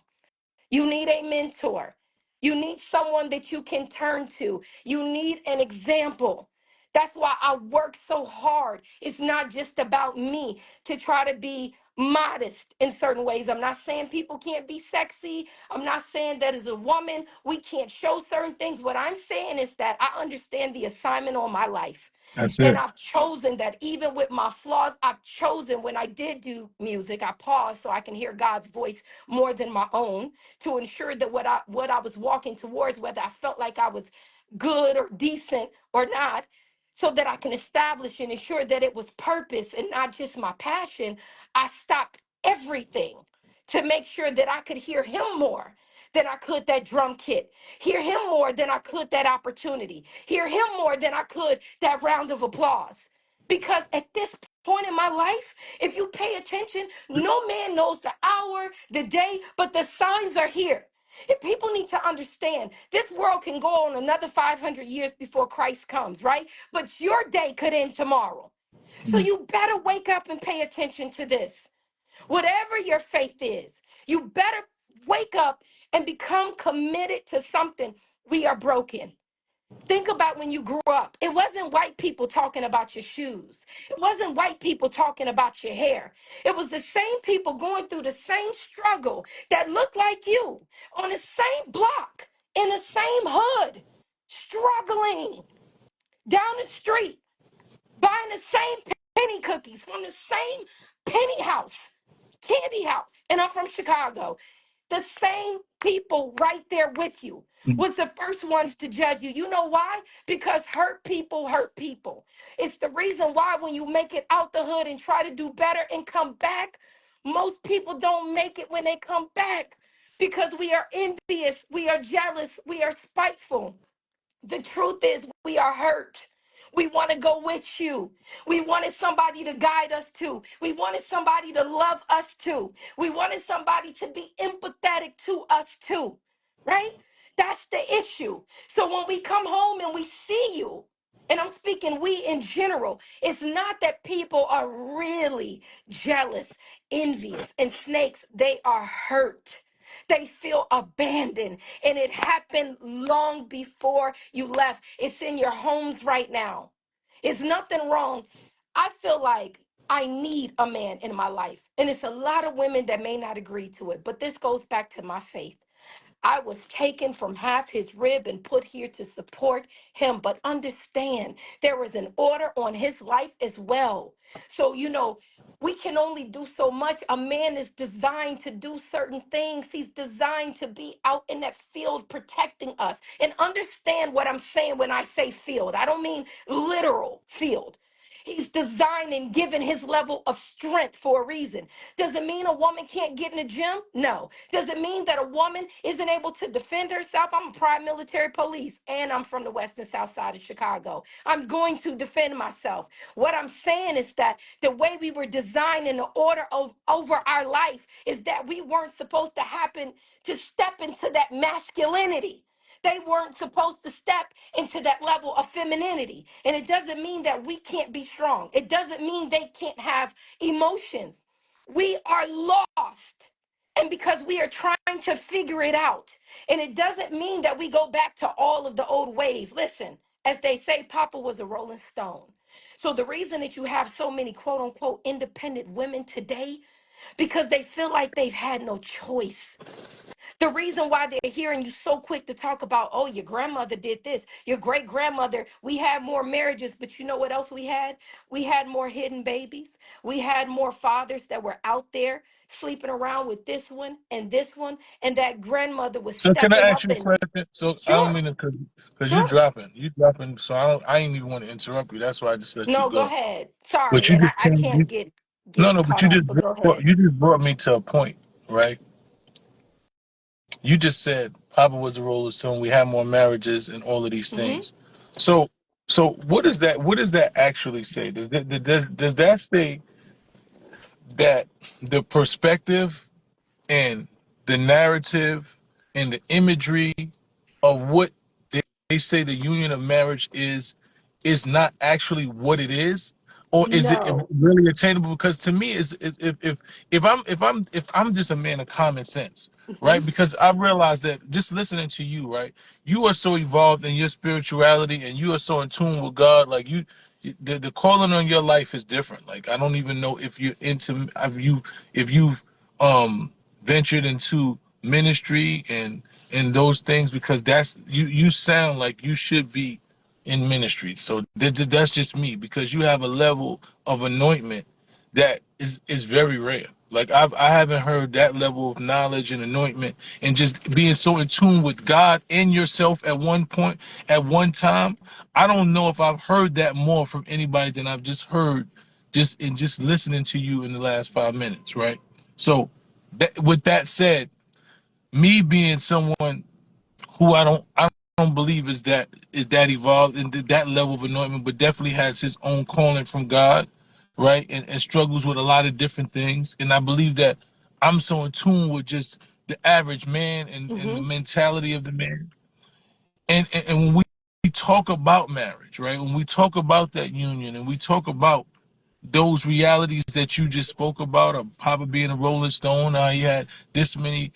You need a mentor. You need someone that you can turn to. You need an example. That's why I work so hard. It's not just about me to try to be modest in certain ways. I'm not saying people can't be sexy. I'm not saying that as a woman, we can't show certain things. What I'm saying is that I understand the assignment on my life. That's And it. I've chosen that even with my flaws, I've chosen when I did do music, I paused so I can hear God's voice more than my own to ensure that what I was walking towards, whether I felt like I was good or decent or not, so that I can establish and ensure that it was purpose and not just my passion, I stopped everything to make sure that I could hear him more than I could that drum kit, hear him more than I could that opportunity, hear him more than I could that round of applause. Because at this point in my life, if you pay attention, no man knows the hour, the day, but the signs are here. If people need to understand, this world can go on another 500 years before Christ comes, right? But your day could end tomorrow. So you better wake up and pay attention to this. Whatever your faith is, you better wake up and become committed to something. We are broken. Think about when you grew up. It wasn't white people talking about your shoes. It wasn't white people talking about your hair. It was the same people going through the same struggle that looked like you on the same block, in the same hood, struggling down the street, buying the same penny cookies from the same penny house, candy house. And I'm from Chicago. The same people right there with you was the first ones to judge you. You know why? Because hurt people hurt people. It's the reason why when you make it out the hood and try to do better and come back, most people don't make it when they come back because we are envious, we are jealous, we are spiteful. The truth is, we are hurt. We want to go with you. We wanted somebody to guide us to. We wanted somebody to love us too. We wanted somebody to be empathetic to us too, right? That's the issue. So when we come home and we see you, and I'm speaking we in general, it's not that people are really jealous, envious, and snakes. They are hurt. They feel abandoned. And it happened long before you left. It's in your homes right now. It's nothing wrong. I feel like I need a man in my life. And it's a lot of women that may not agree to it. But this goes back to my faith. I was taken from half his rib and put here to support him. But understand, there is an order on his life as well. So, we can only do so much. A man is designed to do certain things. He's designed to be out in that field protecting us. And understand what I'm saying when I say field. I don't mean literal field. He's designed and given his level of strength for a reason. Does it mean a woman can't get in the gym? No. Does it mean that a woman isn't able to defend herself? I'm a prior military police and I'm from the west and south side of Chicago. I'm going to defend myself. What I'm saying is that the way we were designed in the order of over our life is that we weren't supposed to happen to step into that masculinity. They weren't supposed to step into that level of femininity. And it doesn't mean that we can't be strong. It doesn't mean they can't have emotions. We are lost. And because we are trying to figure it out. And it doesn't mean that we go back to all of the old ways. Listen, as they say, Papa was a rolling stone. So the reason that you have so many quote unquote independent women today, because they feel like they've had no choice. The reason why they're hearing you so quick to talk about, oh, your grandmother did this, your great grandmother, we had more marriages, but you know what else we had? We had more hidden babies. We had more fathers that were out there sleeping around with this one, and that grandmother was So can I stepping ask up you a and question? So I don't sure, mean to, because sure. you dropping. So I ain't even want to interrupt you. That's why I just let you No, go go. ahead. But Sorry, you and I, just I came. can't get No, get no. But caught up, but go ahead. you just brought me to a point, right? You just said Papa was a roller stone. We had more marriages and all of these Hmm. things. So what does that actually say? Does that say that the perspective and the narrative and the imagery of what they say the union of marriage is not actually what it is, or is it No. really attainable? Because to me, is if I'm just a man of common sense, Hmm. right? Because I realize that just listening to you, right, you are so evolved in your spirituality and you are so in tune with God, like the calling on your life is different. Like I don't even know if you're into if you've ventured into ministry and those things, because that's you sound like you should be in ministry. So that's just me, because you have a level of anointment that is very rare. Like I haven't heard that level of knowledge and anointment and just being so in tune with God and yourself at one point, at one time. I don't know if I've heard that more from anybody than I've just heard just listening to you in the last 5 minutes, right? So with that said, me being someone who I don't believe is that evolved and that level of anointment, but definitely has his own calling from God, right? And struggles with a lot of different things. And I believe that I'm so in tune with just the average man and the Hmm. mentality of the man. And when we talk about marriage, right? When we talk about that union and we talk about those realities that you just spoke about, of Papa being a Rolling Stone, he had this many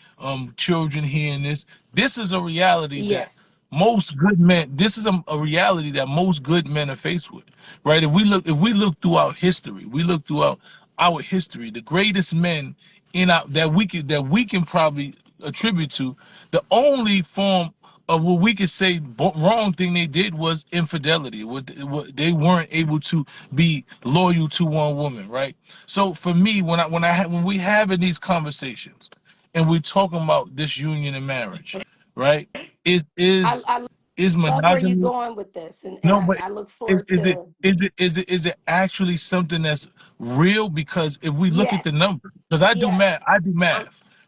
children here and this is a reality that Yes. most good men, this is a reality that most good men are faced with, right? If we look throughout history, we look throughout our history, the greatest men in our that we can probably attribute to, the only form of what we could say wrong thing they did was infidelity. What they weren't able to be loyal to one woman, right? So for me, when we having these conversations and we talking about this union and marriage, right? Is I, is I is love where you're monogamy? going with this, and No, I, but I look is, forward is it to is it actually something that's real? Because if we look at yes, the numbers, because I do yes. math, I'm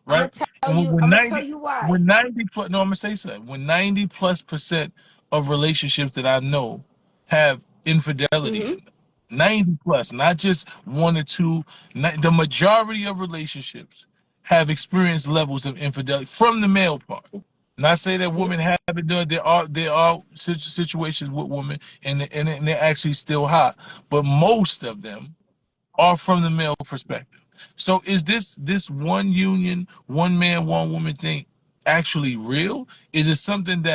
I'm right? gonna tell And you. I'm gonna tell you why. when 90 plus, no, I'm gonna say something. When 90+% of relationships that I know have infidelity Hmm. in them, 90 plus, not just one or two, the majority of relationships have experienced levels of infidelity from the male part. Not say that Hmm. women haven't done. There are situations with women, and they're actually still hot, but most of them are from the male perspective. So is this one union, one man, one woman thing actually real? Is it something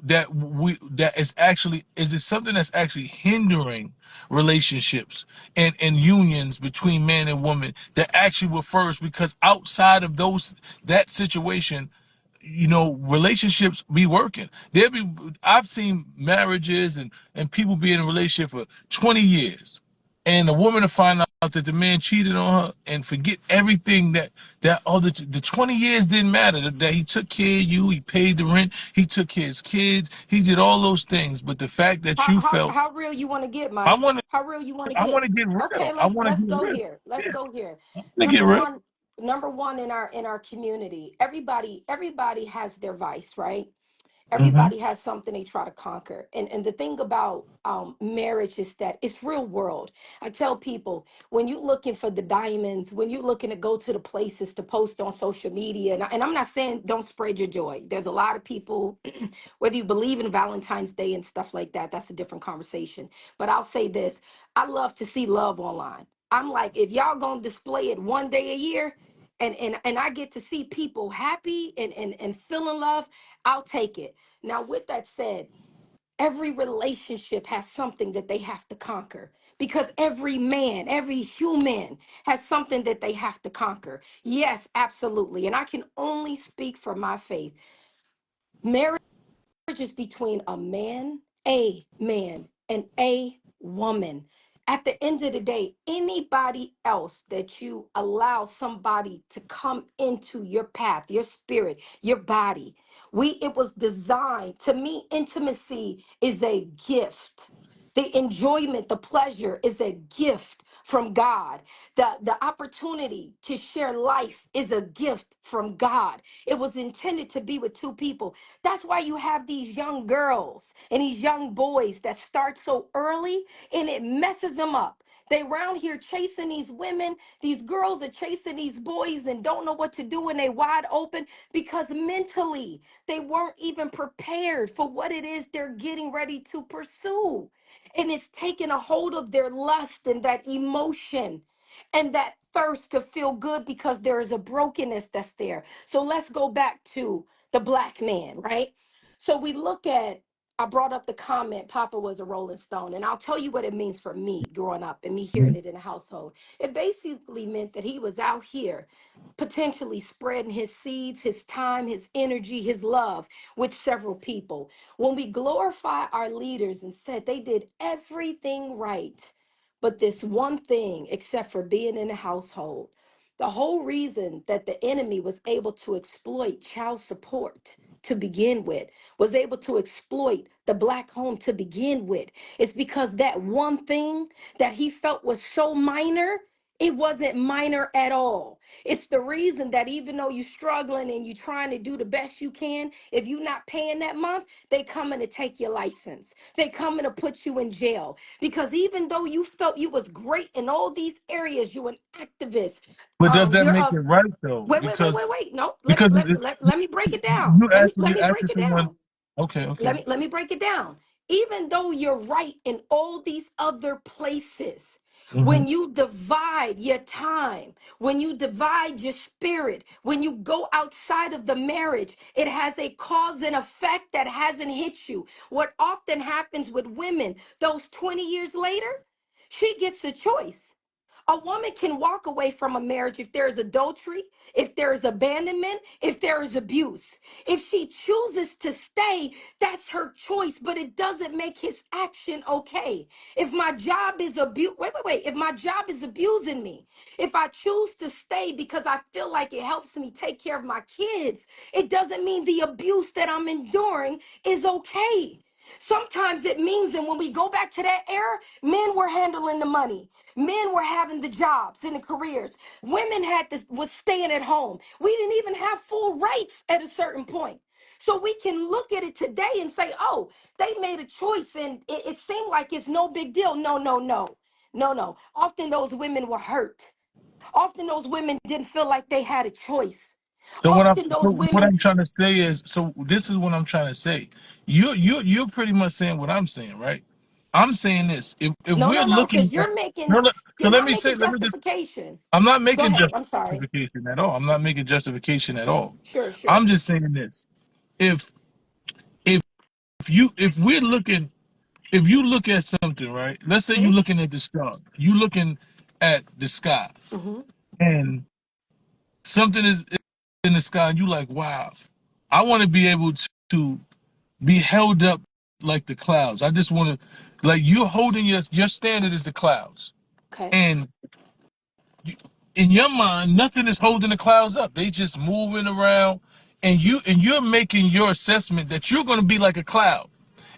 is it something that's actually hindering relationships and unions between man and woman that actually were first? Because outside of that situation, relationships be working. I've seen marriages and people be in a relationship for 20 years, and the woman to find out that the man cheated on her and forget everything the 20 years didn't matter, that he took care of you, he paid the rent, he took care of his kids, he did all those things, but the fact that How you how felt, how real you want to get, I Mice? want to How real you want to I want get? to get Okay, real. I want to let's get go real. here. Let's Yeah, go here. I want to get Number real. one, number one in our community, everybody has their vice, right? Mm-hmm. Everybody has something they try to conquer, and the thing about marriage is that it's real world. I tell people, when you're looking for the diamonds, when you're looking to go to the places to post on social media, and I'm not saying don't spread your joy. There's a lot of people, whether you believe in Valentine's Day and stuff like that, that's a different conversation. But I'll say this: I love to see love online. I'm like, if y'all gonna display it one day a year, and I get to see people happy and feeling love, I'll take it. Now, with that said, every relationship has something that they have to conquer, because every man, every human has something that they have to conquer. Yes, absolutely. And I can only speak for my faith. Marriage is between a man, and a woman. At the end of the day, anybody else that you allow somebody to come into your path, your spirit, your body, it was designed, to me, intimacy is a gift. The enjoyment, the pleasure is a gift from God. The opportunity to share life is a gift from God. It was intended to be with two people. That's why you have these young girls and these young boys that start so early, and it messes them up. They round here chasing these women. These girls are chasing these boys and don't know what to do when they wide open, because mentally they weren't even prepared for what it is they're getting ready to pursue. And it's taking a hold of their lust and that emotion and that thirst to feel good, because there is a brokenness that's there. So let's go back to the black man, right? So we look at, I brought up the comment, Papa was a Rolling Stone. And I'll tell you what it means for me growing up and me hearing it in the household. It basically meant that he was out here potentially spreading his seeds, his time, his energy, his love with several people. When we glorify our leaders and said they did everything right, but this one thing, except for being in the household, the whole reason that the enemy was able to exploit child support to begin with, was able to exploit the black home to begin with, it's because that one thing that he felt was so minor, it wasn't minor at all. It's the reason that even though you're struggling and you're trying to do the best you can, if you're not paying that month, they coming to take your license. They coming to put you in jail. Because even though you felt you was great in all these areas, you're an activist. But does that You're make a it right though? Wait, wait, wait, wait, wait. No, Because let me break it down. you Let actually me asking break it someone. down. Okay, let okay. me let me break it down. Even though you're right in all these other places, Mm-hmm. when you divide your time, when you divide your spirit, when you go outside of the marriage, it has a cause and effect that hasn't hit you. What often happens with women, those 20 years later, she gets a choice. A woman can walk away from a marriage if there is adultery, if there is abandonment, if there is abuse. If she chooses to stay, that's her choice, but it doesn't make his action okay. If my job is if my job is abusing me, if I choose to stay because I feel like it helps me take care of my kids, it doesn't mean the abuse that I'm enduring is okay. Sometimes it means that when we go back to that era, men were handling the money. Men were having the jobs and the careers. Women was staying at home. We didn't even have full rights at a certain point. So we can look at it today and say, oh, they made a choice and it seemed like it's no big deal. No, no, no. No, no. Often those women were hurt. Often those women didn't feel like they had a choice. Often So those what women, I'm trying to say is, so this is what I'm trying to say. You're pretty much saying what I'm saying, right? I'm saying this. If No, we're no, no, looking because at, you're making, no, no, so you're let not me say, making let me just, justification. I'm not Go making ahead. I'm sorry. justification at all. I'm not making justification at all. Sure, I'm sure. just saying this. If if if we're looking, if you look at something, right? Let's say you're Mm-hmm. looking at the star. You looking at the sky, Mm-hmm. and something is in the sky, and you like, wow, I want to be able to be held up like the clouds. I just want to, like, you're holding your standard is the clouds, Okay. and in your mind, nothing is holding the clouds up. They just moving around, and you're making your assessment that you're going to be like a cloud.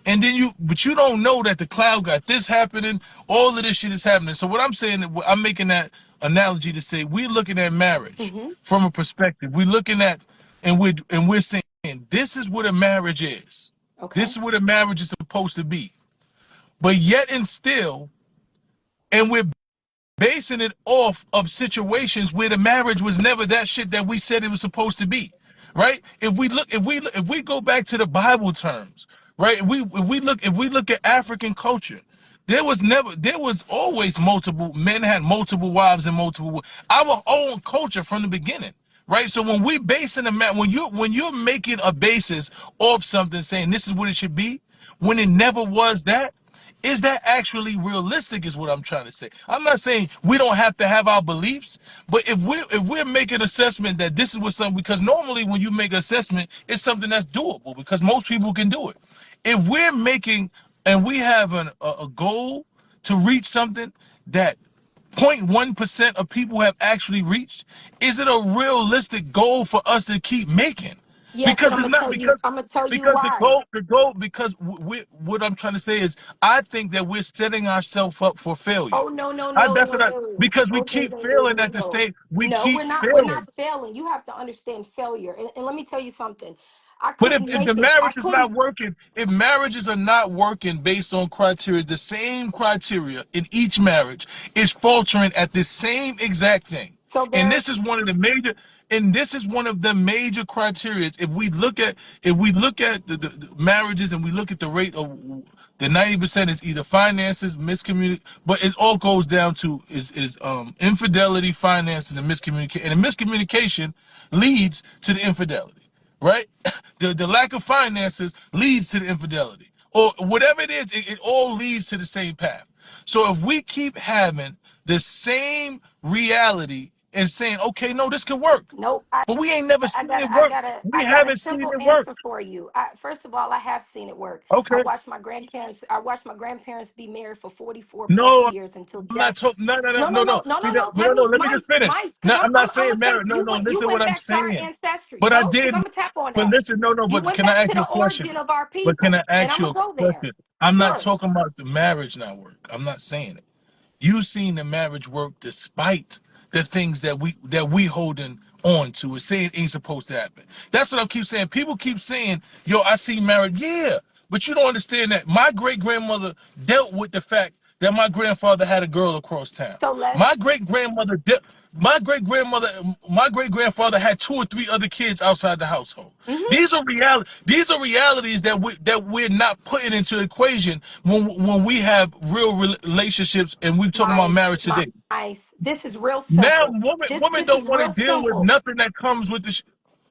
And then but you don't know that the cloud got this happening, all of this shit is happening. So what I'm saying, I'm making that analogy to say we're looking at marriage Mm-hmm. from a perspective. We're looking at, and we're saying this is what a marriage is. This Okay. is what a marriage is supposed to be. But yet and still, and we're basing it off of situations where the marriage was never that shit that we said it was supposed to be, right? If we go back to the Bible terms, right? If we look at African culture, there was always multiple men had multiple wives and multiple our own culture from the beginning, right? So when we basing a man, when you're making a basis of something, saying this is what it should be, when it never was that, is that actually realistic is what I'm trying to say. I'm not saying we don't have to have our beliefs, but if we're making assessment that this is what something, because normally when you make an assessment, it's something that's doable because most people can do it. If we're making and we have a goal to reach something that 0.1% of people have actually reached, is it a realistic goal for us to keep making? Yes, and Because I'm it's gonna not, tell you. I'm gonna tell you because why. because what I'm trying to say is I think that we're setting ourselves up for failure. Oh no, no, no, That's no, what I, no. because we Oh no, keep no, no, failing no, at the no. same, we No, keep we're not failing. failing. You have to understand failure. And let me tell you something. I But couldn't if the make it. I marriage is couldn't. not working, if marriages are not working based on criteria, the same criteria in each marriage is faltering at the same exact thing. So And there's this is one of the major, and this is one of the major criteria. If we look at the marriages and we look at the rate of the 90% is either finances, miscommunication, but it all goes down to is infidelity, finances, and miscommunication. And the miscommunication leads to the infidelity, right? The lack of finances leads to the infidelity, or whatever it is. It all leads to the same path. So if we keep having the same reality and saying, okay, no, this can work, nope. but we ain't never I seen got it I work. got a We I got a haven't seen simple it work. answer for you. First of all, I have seen it work. Okay. I watched my grandparents be married for 44 plus No, years until I'm not death. talking. No, no, no, No, no, no, no, no. no, See no, that? no. No, no. Let me just Mice, finish. mice, because No, I'm not I'm saying gonna say marriage. No, no. you Listen, what went I'm back to our saying. ancestry. But I No, because did. I'm gonna tap on But that. listen, no, no. You But went can I back ask to you the a question? origin of our But can people, I and ask I'm you gonna a go there. question? I'm not Sure. talking about the marriage not work. I'm not saying it. You seen the marriage work despite the things that we holding on to and say it ain't supposed to happen. That's what I keep saying. People keep saying, yo, I see marriage. Yeah, but you don't understand that my great grandmother dealt with the fact that my grandfather had a girl across town. So My let's. great grandmother my great grandfather had two or three other kids outside the household. Mm-hmm. These are realities that we're not putting into equation when we have real relationships and we're talking about Mice, marriage today. mice. This is real Now simple. women This don't is want to real deal with simple. nothing that comes with the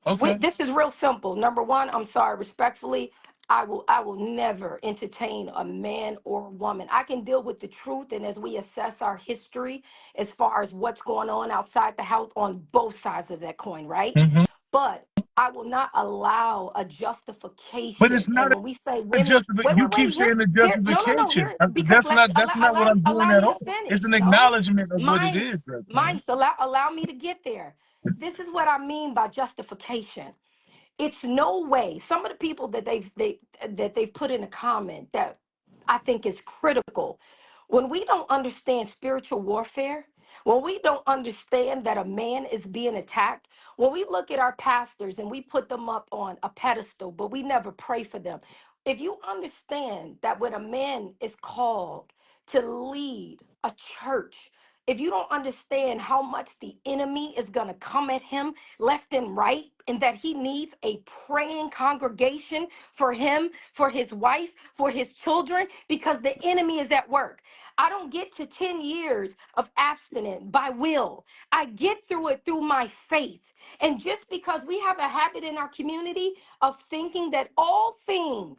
okay. This is real simple. Number one, I'm sorry, respectfully, I will never entertain a man or a woman. I can deal with the truth, and as we assess our history, as far as what's going on outside the house on both sides of that coin, right? Hmm. But I will not allow a But it's justification. And not when we say a women, justification. wait, You wait, keep wait, saying the no, no, no, justification. here, because That's not what I'm doing allow at me to all. It's finish. an No, acknowledgement of what it is mice, right now. mice, allow me to get there. This is what I mean by justification. It's no way. Some of the people that they've put in a comment that I think is critical. When we don't understand spiritual warfare, when we don't understand that a man is being attacked, when we look at our pastors and we put them up on a pedestal, but we never pray for them. If you understand that when a man is called to lead a church, if you don't understand how much the enemy is going to come at him left and right, and that he needs a praying congregation for him, for his wife, for his children, because the enemy is at work. I don't get to 10 years of abstinence by will. I get through it through my faith. And just because we have a habit in our community of thinking that all things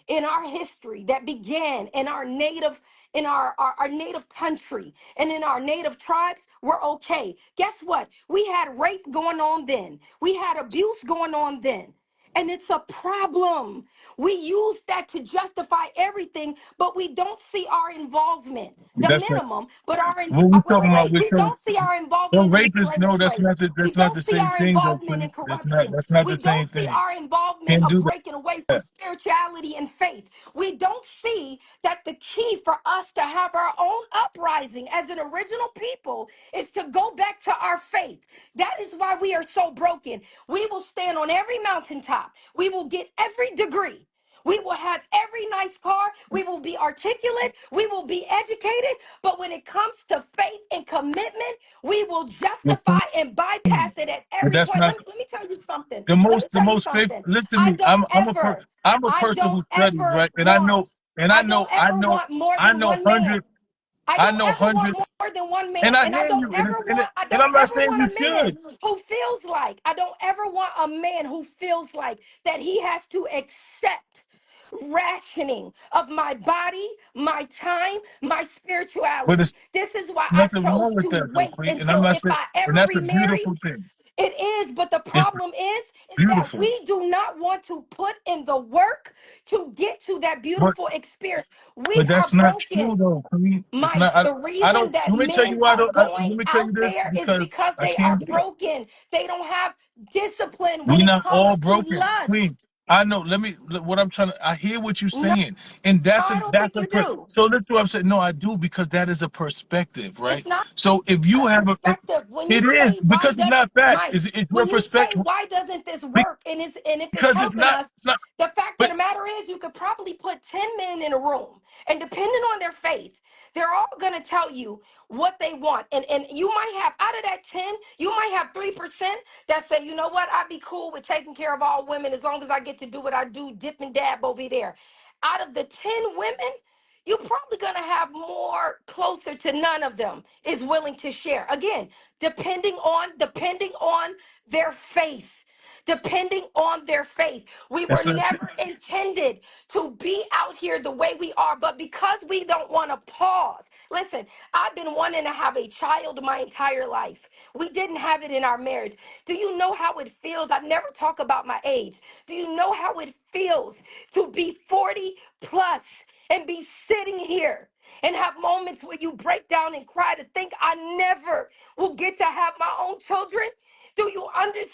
in our history that began in our native in our native country and in our native tribes were okay. Guess what? We had rape going on then. We had abuse going on then. And it's a problem. We use that to justify everything, but we don't see our involvement, the That's not minimum, but what we talking about with we your don't see our no involvement in the rapist. slave No, trade. We that's not don't the see same our thing though, involvement in Queen. That's corruption. not the We don't same see thing. our involvement Can't of do breaking away from that. spirituality and faith. We don't see that the key for us to have our own uprising as an original people is to go back to our faith. That is why we are so broken. We will stand on every mountaintop. We will get every degree. We will have every nice car. We will be articulate. We will be educated. But when it comes to faith and commitment, we will But justify and bypass it at every that's point. not Let me tell you something. Let me the tell you most faith. something. Listen to I me. don't I'm a I person who don't studies, ever right? want, I know more I than know one man. hundreds. I I don't know ever want hundreds, more than one and man. I And hear you, I and don't I'm not ever saying you want a man should. who feels like, I don't ever want a man who feels like that he has to accept rationing of my body, my time, my But spirituality. it's This is why I nothing chose wrong with to that, though, wait Queen. And I'm until not if saying, I and ever that's a remarry. beautiful thing. It is, but the It's problem is that beautiful. we do not want to put in the work to get to that But beautiful experience. We are that's not true, broken. though, Queen. It's Mike, not. the I reason don't. that Let me tell you men why. are Let going me tell you out this there is because because I they are can't do that. broken. They don't have discipline when We're it not all comes to broken, lust. Queen. I know. What I'm trying to. I hear what you're No, saying, and I don't think you do. so that's what I'm saying. No, I do because that is a perspective, right? It's not So if you a have perspective. When it you is say why because it's does not fact. Mike, It's your when you say perspective why doesn't this work and if it's because it's helping not. us, It's not. the fact of But the matter is you could probably put 10 men in a room and depending on their faith, they're all gonna tell you what they want. And you might have out of that 10, you might have 3% that say, you know what, I'd be cool with taking care of all women as long as I get to do what I do, dip and dab over there. Out of the 10 women, you're probably going to have more closer to none of them is willing to share. Again, depending on their faith. Depending on their faith. We were that's not true. never intended to be out here the way we are, but because we don't want to pause. Listen, I've been wanting to have a child my entire life. We didn't have it in our marriage. Do you know how it feels? I never talk about my age. Do you know how it feels to be 40 plus and be sitting here and have moments where you break down and cry to think I never will get to have my own children? Do you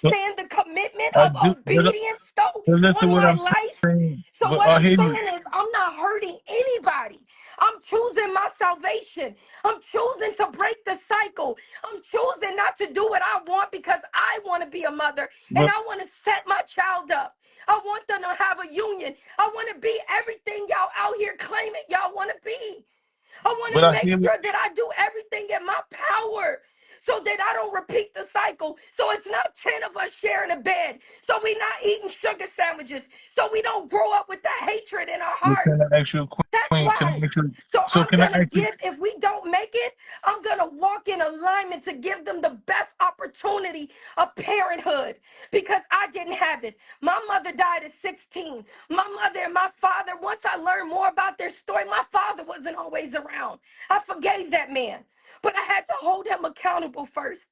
But understand the commitment I of do. obedience, though, But listen, on what my I'm life? saying. So, But what I I'm hear you. saying is, I'm not hurting anybody. I'm choosing my salvation. I'm choosing to break the cycle. I'm choosing not to do what I want because I want to be a mother and But I want to set my child up. I want them to have a union. I want to be everything y'all out here claiming y'all want to be. I want but to I make hear. sure that I do everything in my power so that I don't repeat the cycle. So it's not 10 of us sharing a bed. So we're not eating sugar sandwiches. So we don't grow up with the hatred in our But heart. can I ask you a That's queen? Can I why. ask you? So So I'm can I going to ask you? give, if we don't make it, I'm going to walk in alignment to give them the best opportunity of parenthood because I didn't have it. My mother died at 16. My mother and my father, once I learned more about their story, my father wasn't always around. I forgave that man, but I had to hold him accountable first.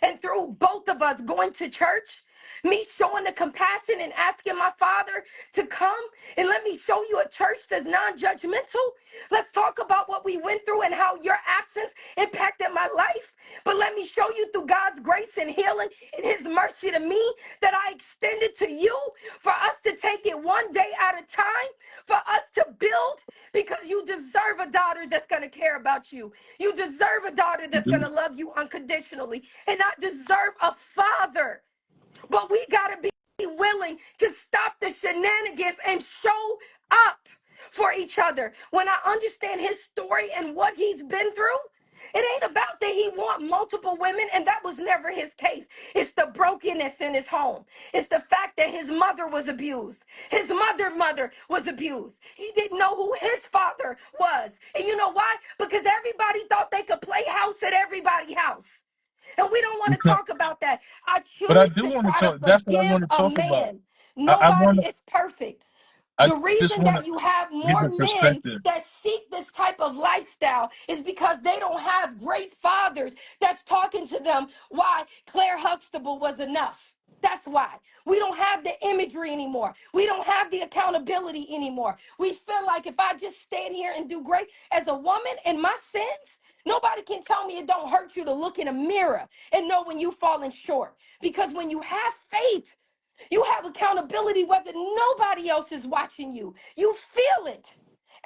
And through both of us going to church, me showing the compassion and asking my father to come and let me show you a church that's non-judgmental. Let's talk about what we went through and how your absence impacted my life. But let me show you through God's grace and healing and his mercy to me that I extended to you for us to take it one day at a time, for us to build because you deserve a daughter that's going to care about you. You deserve a daughter that's going to love you unconditionally. And I deserve a father, but we got to be willing to stop the shenanigans and show up for each other. When I understand his story and what he's been through, It ain't about that he want multiple women, and that was never his case. It's the brokenness in his home. It's the fact that his mother was abused. His mother was abused. He didn't know who his father was. And you know why? Because everybody thought they could play house at everybody's house. And we don't want to Okay. talk about that. I But I choose do to want to try to talk. That's what I forgive want to a talk about. man. I Nobody want to. is perfect. I The just reason want to that you have give more a men perspective. that seek this type of lifestyle is because they don't have great fathers that's talking to them why Claire Huxtable was enough. That's why. We don't have the imagery anymore. We don't have the accountability anymore. We feel like if I just stand here and do great as a woman in my sins, nobody can tell me it don't hurt you to look in a mirror and know when you've fallen short. Because when you have faith, you have accountability whether nobody else is watching you. You feel it.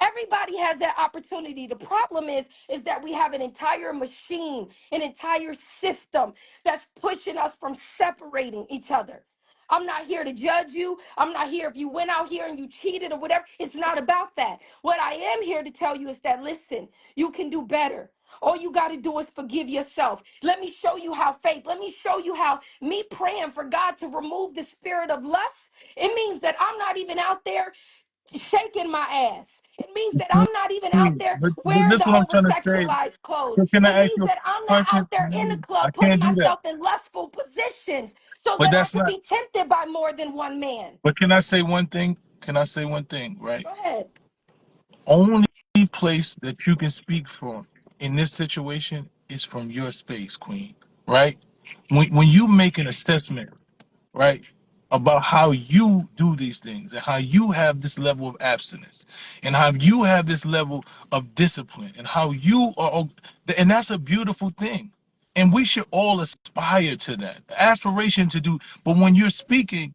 Everybody has that opportunity. The problem is that we have an entire machine, an entire system that's pushing us from separating each other. I'm not here to judge you. I'm not here if you went out here and you cheated or whatever. It's not about that. What I am here to tell you is that, listen, you can do better. All you got to do is forgive yourself. Let me show you how faith, let me show you how me praying for God to remove the spirit of lust. It means that I'm not even out there shaking my ass. It means that I'm not even out there But wearing this the is what I'm trying to say. over-sexualized clothes. So can It I ask means you that I'm a not question? out there in the I club putting can't do that. myself in lustful positions so But that I that's can not. be tempted by more than one man. But can I say one thing? Can I say one thing? Right. Go ahead. Only place that you can speak from in this situation is from your space, Queen. Right. When you make an assessment, right, about how you do these things and how you have this level of abstinence and how you have this level of discipline and how you are, and that's a beautiful thing. And we should all aspire to that, the aspiration to do. But when you're speaking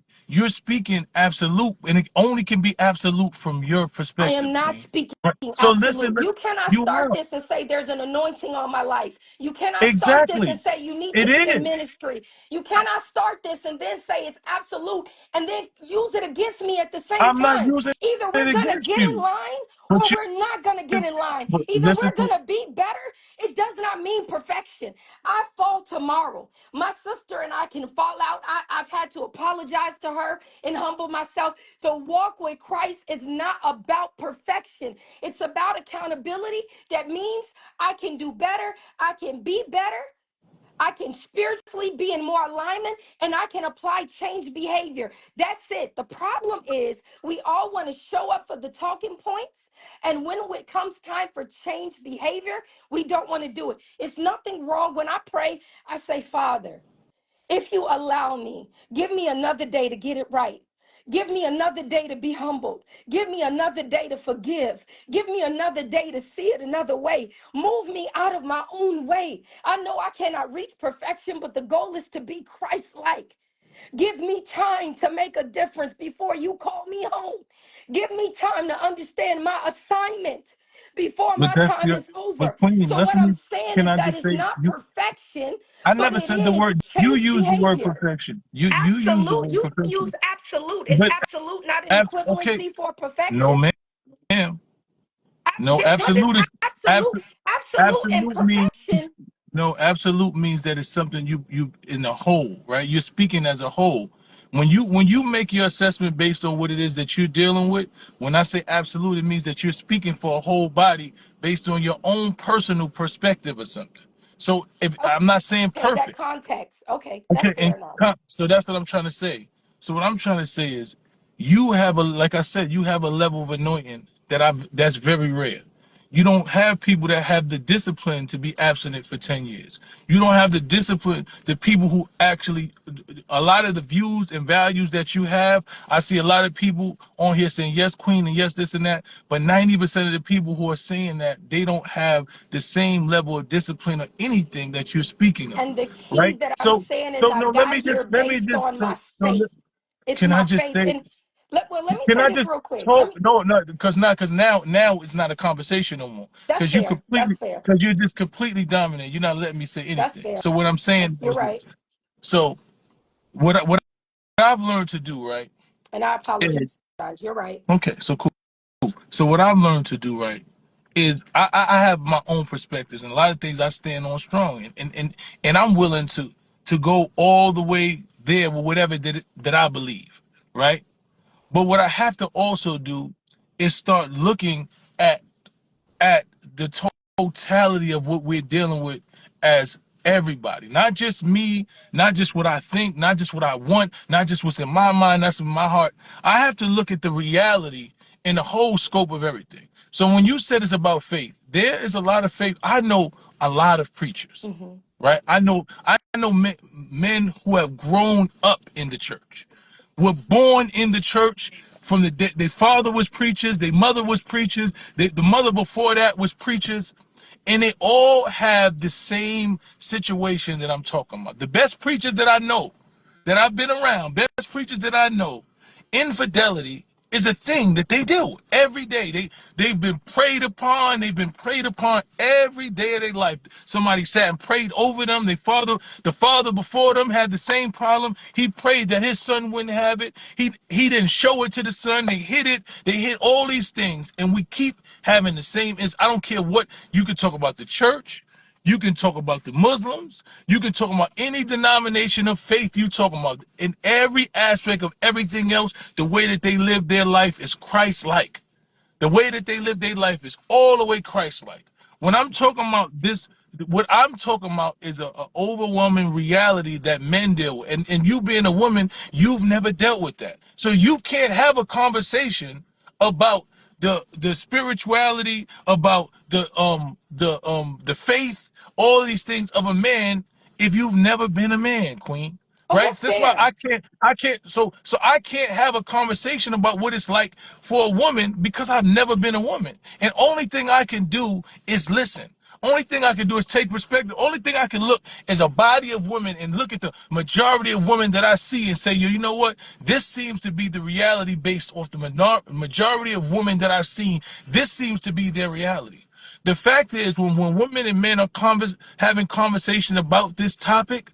absolute, and it only can be absolute from your I am perspective, not Queen. speaking Right? So listen, absolute. You cannot you start are this and say there's an anointing on my life. You cannot start this and exactly. say you need It to be in is. ministry. You cannot start this and then say it's absolute and then use it against me at the same I'm not time. using Either it we're going to against get in you, line but or we're not going to get in line. but Either listen we're to. going to be better. It does not mean perfection. I fall tomorrow. My sister and I can fall out. I've had to apologize to her and humble myself. The walk with Christ is not about perfection. It's about accountability. That means I can do better. I can be better. I can spiritually be in more alignment and I can apply change behavior. That's it. The problem is we all want to show up for the talking points. And when it comes time for change behavior, we don't want to do it. It's nothing wrong. When I pray, I say, Father, if you allow me, give me another day to get it right. Give me another day to be humbled. Give me another day to forgive. Give me another day to see it another way. Move me out of my own way. I know I cannot reach perfection, but the goal is to be Christ like. Give me time to make a difference before you call me home. Give me time to understand my assignment before But my that's time your. is But over. Queen, So, what listen. I'm saying Can is I that just it's say not you? perfection, I but never it said the is word. You change use the word behavior. perfection. You use the word You use perfection. absolute. Is But absolute not an okay, equivalency for no perfection? ma'am. No, What is absolute is absolute? Absolute and absolute means perfection. no. Absolute means that it's something you in the whole, right? You're speaking as a whole. When you make your assessment based on what it is that you're dealing with, when I say absolute, it means that you're speaking for a whole body based on your own personal perspective or something. So if I'm not saying Okay, that perfect. context. Okay, that's Okay, fair enough. so that's what I'm trying to say. So what I'm trying to say is, you have a, like I said, you have a level of anointing that's very rare. You don't have people that have the discipline to be abstinent for 10 years. You don't have the discipline, the people who actually, a lot of the views and values that you have, I see a lot of people on here saying, yes, queen, and yes, this and that. But 90% of the people who are saying that, they don't have the same level of discipline or anything that you're speaking of, And the key right? that I'm So, saying is so I no, got here based on my faith. It's can I my just faith. say, And let me can say I this just real quick. Let talk? me No, because now it's not a conversation no more. That's fair. That's fair. Because you're just completely dominant. You're not letting me say That's anything. fair. So what I'm saying You're is right. this. So what I've learned to do, right, And I apologize. is You're right. okay. So cool. So what I've learned to do, right, is I have my own perspectives, and a lot of things I stand on strong, and I'm willing to go all the way there with whatever that I believe, right? But what I have to also do is start looking at at the totality of what we're dealing with as everybody, not just me, not just what I think, not just what I want, not just what's in my mind, that's in my heart. I have to look at the reality and the whole scope of everything. So when you said it's about faith, there is a lot of faith. I know a lot of preachers, Mm-hmm. right? I know men who have grown up in the church, were born in the church. From their father was preachers, their mother was preachers, the mother before that was preachers, and they all have the same situation that I'm talking about. The best preacher that I know, that I've been around, best preachers that I know, infidelity is a thing that they deal with every day. They've been preyed upon. They've been preyed upon every day of their life. Somebody sat and prayed over them. The father before them had the same problem. He prayed that his son wouldn't have it. He didn't show it to the son. They hid it. They hid all these things, and we keep having the same. I don't care what you could talk about the church. You can talk about the Muslims. You can talk about any denomination of faith you talk about. In every aspect of everything else, the way that they live their life is Christ-like. The way that they live their life is all the way Christ-like. When I'm talking about this, what I'm talking about is a overwhelming reality that men deal with. And you being a woman, you've never dealt with that. So you can't have a conversation about the spirituality, about the faith, all these things of a man if you've never been a man, Queen. Oh, Right? that's That's why fair. so I can't have a conversation about what it's like for a woman because I've never been a woman. And only thing I can do is listen. Only thing I can do is take perspective. Only thing I can look is a body of women and look at the majority of women that I see and say, you know what? This seems to be the reality based off the majority of women that I've seen. This seems to be their reality. The fact is, when women and men are having conversations about this topic,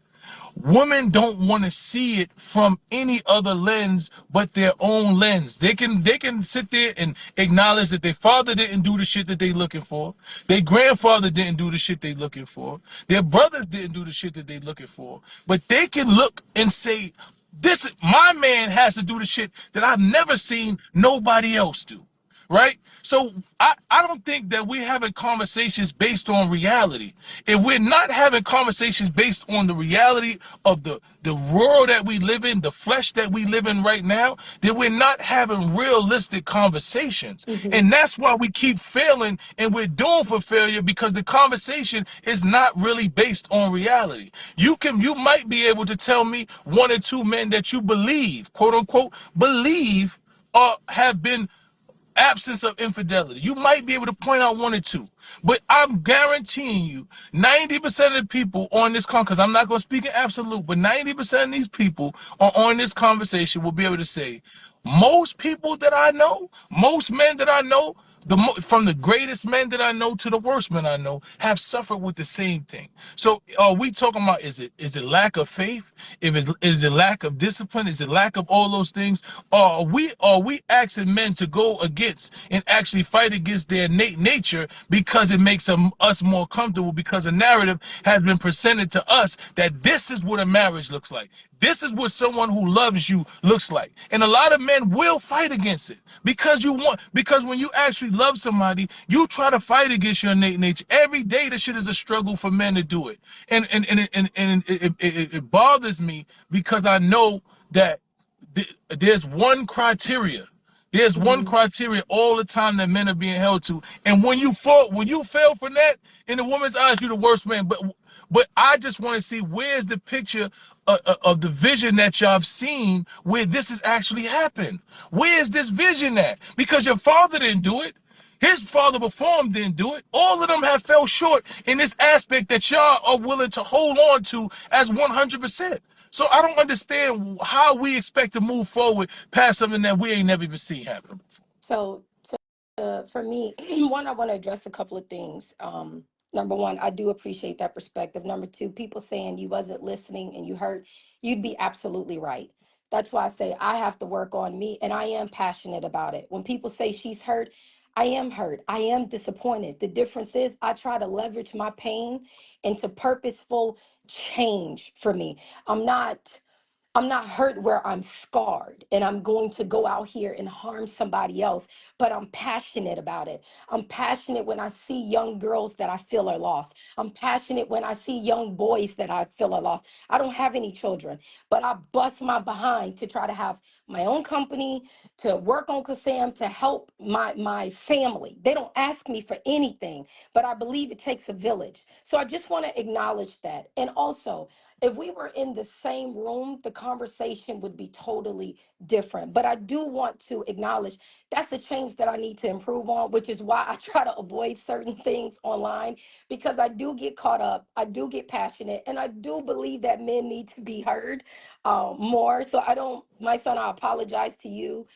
women don't want to see it from any other lens but their own lens. They can sit there and acknowledge that their father didn't do the shit that they looking for, their grandfather didn't do the shit they looking for, their brothers didn't do the shit that they looking for, but they can look and say, this my man has to do the shit that I've never seen nobody else do. Right? So I don't think that we're having conversations based on reality. If we're not having conversations based on the reality of the world that we live in, the flesh that we live in right now, then we're not having realistic conversations. Mm-hmm. And that's why we keep failing and we're doomed for failure because the conversation is not really based on reality. You might be able to tell me one or two men that you believe, quote unquote, believe or have been absence of infidelity. You might be able to point out one or two, but I'm guaranteeing you 90% of the people on this con, because I'm not going to speak in absolute, but 90% of these people on this conversation will be able to say, most people that I know, most men that I know, from the greatest men that I know to the worst men I know have suffered with the same thing. So are we talking about is it lack of faith? If it is it lack of discipline? Is it lack of all those things? Or are we asking men to go against and actually fight against their innate nature because it makes us more comfortable because a narrative has been presented to us that this is what a marriage looks like. This is what someone who loves you looks like. And a lot of men will fight against it because when you actually love somebody, you try to fight against your innate nature. Every day the shit is a struggle for men to do it. And it bothers me because I know that there's one criteria. There's one Mm-hmm. criteria all the time that men are being held to. And when you fail from that, in the woman's eyes, you're the worst man. But I just want to see where's the picture of the vision that y'all have seen where this has actually happened. Where's this vision at? Because your father didn't do it. His father before him didn't do it. All of them have fell short in this aspect that y'all are willing to hold on to as 100%. So I don't understand how we expect to move forward past something that we ain't never even seen happen before. So, for me, one, I want to address a couple of things. Number one, I do appreciate that perspective. Number two, people saying you wasn't listening and you heard, you'd be absolutely right. That's why I say I have to work on me, and I am passionate about it. When people say she's hurt, I am hurt. I am disappointed. The difference is I try to leverage my pain into purposeful change for me. I'm not I'm not hurt where I'm scarred and I'm going to go out here and harm somebody else, but I'm passionate about it. I'm passionate when I see young girls that I feel are lost. I'm passionate when I see young boys that I feel are lost. I don't have any children, but I bust my behind to try to have my own company, to work on Kasam, to help my family. They don't ask me for anything, but I believe it takes a village. So I just want to acknowledge that. And also, if we were in the same room, the conversation would be totally different. But I do want to acknowledge that's the change that I need to improve on, which is why I try to avoid certain things online, because I do get caught up, I do get passionate, and I do believe that men need to be heard more. So I don't, my son, I apologize to you.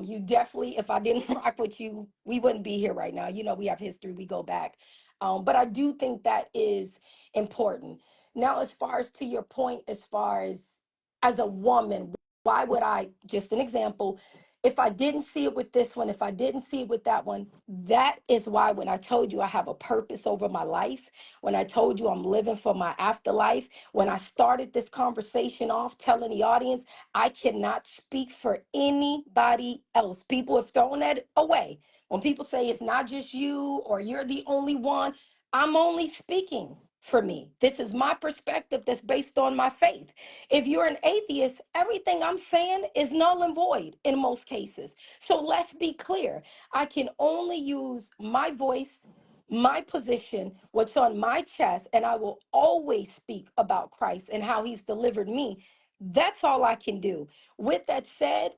You definitely, if I didn't rock with you, we wouldn't be here right now. You know, we have history, we go back. But I do think that is important. Now, as far as to your point, as a woman, why would I, just an example, if I didn't see it with this one, if I didn't see it with that one, that is why when I told you I have a purpose over my life, when I told you I'm living for my afterlife, when I started this conversation off telling the audience, I cannot speak for anybody else. People have thrown that away. When people say it's not just you or you're the only one, I'm only speaking for me. This is my perspective that's based on my faith. If you're an atheist, everything I'm saying is null and void in most cases. So let's be clear. I can only use my voice, my position, what's on my chest, and I will always speak about Christ and how he's delivered me. That's all I can do. With that said,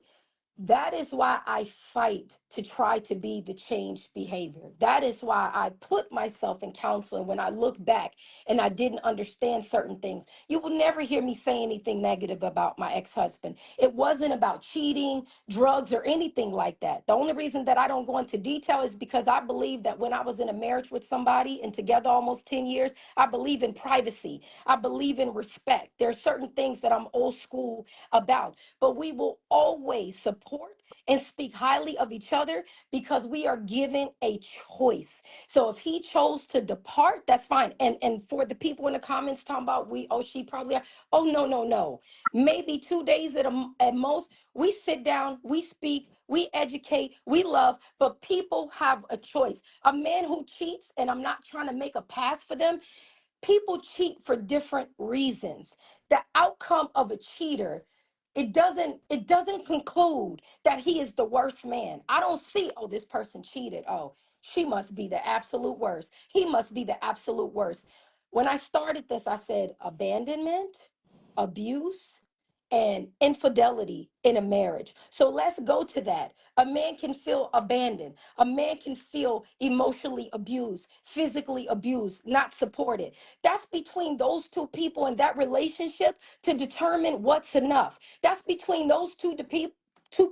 that is why I fight to try to be the changed behavior. That is why I put myself in counseling when I look back and I didn't understand certain things. You will never hear me say anything negative about my ex-husband. It wasn't about cheating, drugs, or anything like that. The only reason that I don't go into detail is because I believe that when I was in a marriage with somebody and together almost 10 years, I believe in privacy. I believe in respect. There are certain things that I'm old school about, but we will always support and speak highly of each other because we are given a choice. So if he chose to depart, that's fine. And for the people in the comments talking about she probably are. Oh, no, no, no. Maybe 2 days at most. We sit down, we speak, we educate, we love, but people have a choice. A man who cheats, and I'm not trying to make a pass for them, people cheat for different reasons. The outcome of a cheater, it doesn't conclude that he is the worst man. I don't see, oh, this person cheated, oh, she must be the absolute worst, he must be the absolute worst. When I started this, I said abandonment, abuse, and infidelity in a marriage. So let's go to that. A man can feel abandoned, a man can feel emotionally abused, physically abused, not supported. That's between those two people in that relationship to determine what's enough. That's between those two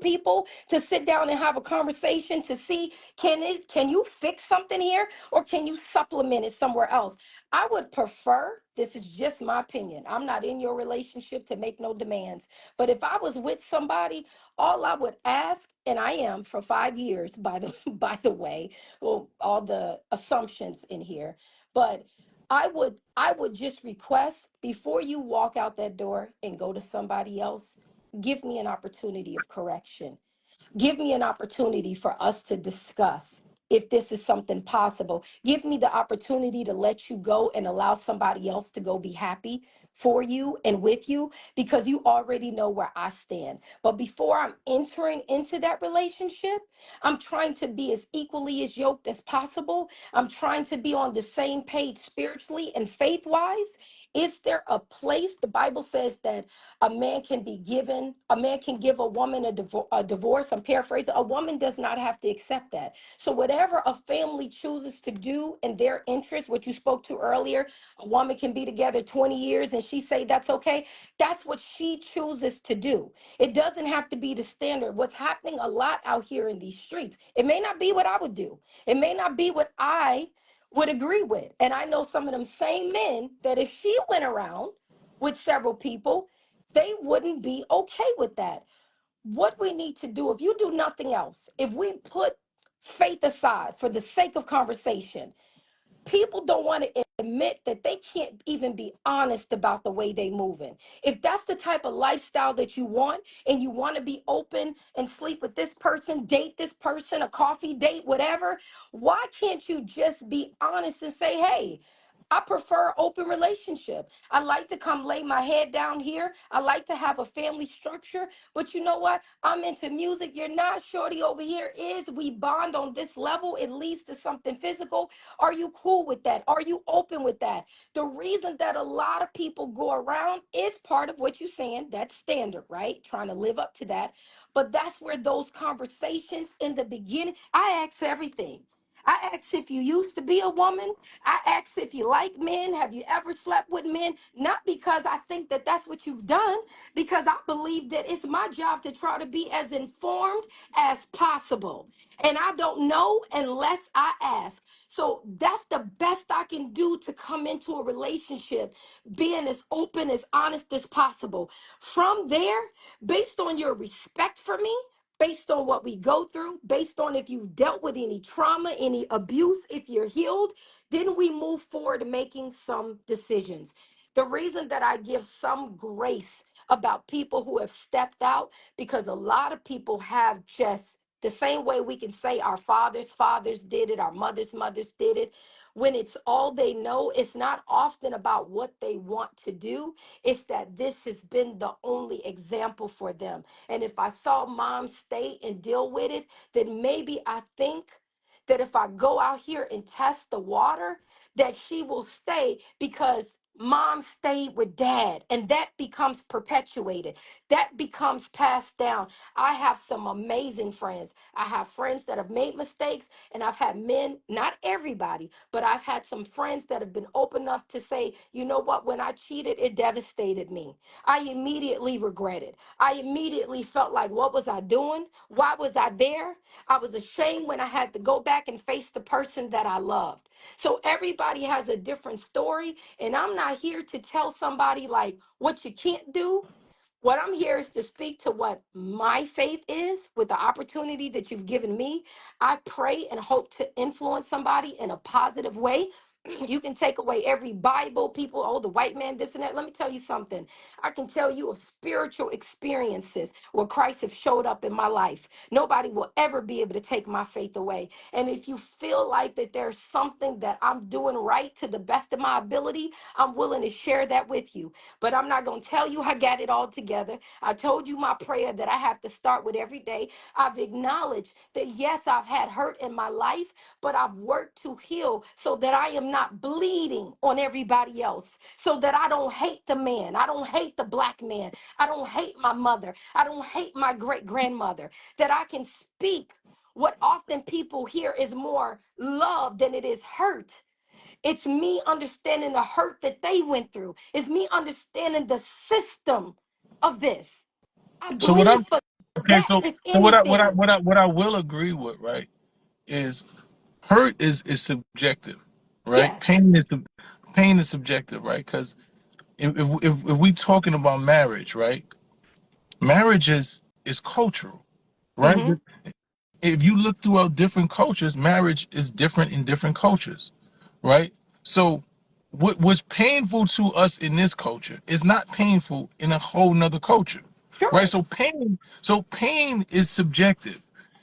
people to sit down and have a conversation to see, can you fix something here or can you supplement it somewhere else? I would prefer, this is just my opinion, I'm not in your relationship to make no demands, but if I was with somebody, all I would ask, and I am for 5 years, by the by the way, well, all the assumptions in here, but I would just request, before you walk out that door and go to somebody else, give me an opportunity of correction. Give me an opportunity for us to discuss if this is something possible. Give me the opportunity to let you go and allow somebody else to go be happy for you and with you, because you already know where I stand. But before I'm entering into that relationship, I'm trying to be as equally as yoked as possible. I'm trying to be on the same page spiritually and faith wise. Is there a place? The Bible says that a man can give a woman a divorce. I'm paraphrasing. A woman does not have to accept that. So whatever a family chooses to do in their interest, what you spoke to earlier, a woman can be together 20 years and she say that's okay. That's what she chooses to do. It doesn't have to be the standard. What's happening a lot out here in these streets, it may not be what I would do. It may not be what I would agree with. And I know some of them same men that if she went around with several people, they wouldn't be okay with that. What we need to do, if you do nothing else, if we put faith aside, for the sake of conversation, people don't want to admit that they can't even be honest about the way they moving. If that's the type of lifestyle that you want, and you want to be open and sleep with this person, date this person, a coffee date, whatever, why can't you just be honest and say, hey, I prefer open relationship. I like to come lay my head down here. I like to have a family structure. But you know what? I'm into music. You're not. Shorty over here is. We bond on this level. It leads to something physical. Are you cool with that? Are you open with that? The reason that a lot of people go around is part of what you're saying. That's standard, right? Trying to live up to that. But that's where those conversations in the beginning, I ask everything. I ask if you used to be a woman. I ask if you like men. Have you ever slept with men? Not because I think that that's what you've done, because I believe that it's my job to try to be as informed as possible. And I don't know unless I ask. So that's the best I can do to come into a relationship, being as open, as honest as possible. From there, based on your respect for me, based on what we go through, based on if you dealt with any trauma, any abuse, if you're healed, then we move forward to making some decisions. The reason that I give some grace about people who have stepped out, because a lot of people have just the same way we can say our fathers did it, our mothers did it. When it's all they know, it's not often about what they want to do. It's that this has been the only example for them. And if I saw mom stay and deal with it, then maybe I think that if I go out here and test the water, that she will stay because mom stayed with dad, and that becomes perpetuated. That becomes passed down. I have some amazing friends. I have friends that have made mistakes, and I've had men, not everybody, but I've had some friends that have been open enough to say, you know what, when I cheated, it devastated me. I immediately regretted. I immediately felt like, what was I doing? Why was I there? I was ashamed when I had to go back and face the person that I loved. So everybody has a different story, and I'm not here to tell somebody like what you can't do. What I'm here is to speak to what my faith is with the opportunity that you've given me. I pray and hope to influence somebody in a positive way. You can take away every Bible, people, oh, the white man, this and that. Let me tell you something. I can tell you of spiritual experiences where Christ has showed up in my life. Nobody will ever be able to take my faith away. And if you feel like that there's something that I'm doing right to the best of my ability, I'm willing to share that with you. But I'm not going to tell you I got it all together. I told you my prayer that I have to start with every day. I've acknowledged that, yes, I've had hurt in my life, but I've worked to heal so that I am not bleeding on everybody else, so that I don't hate the man. I don't hate the black man. I don't hate my mother. I don't hate my great grandmother. That I can speak what often people hear is more love than it is hurt. It's me understanding the hurt that they went through. It's me understanding the system of this. I So what bleed I'm for okay. that, So if so what I what I anything. what I what I will agree with, right, is hurt is subjective, right? Yes. Pain is subjective, right? Because if we talking about marriage, right? Marriage is cultural, right? Mm-hmm. If you look throughout different cultures, marriage is different in different cultures, right? So what was painful to us in this culture is not painful in a whole nother culture, right? Sure. So pain is subjective.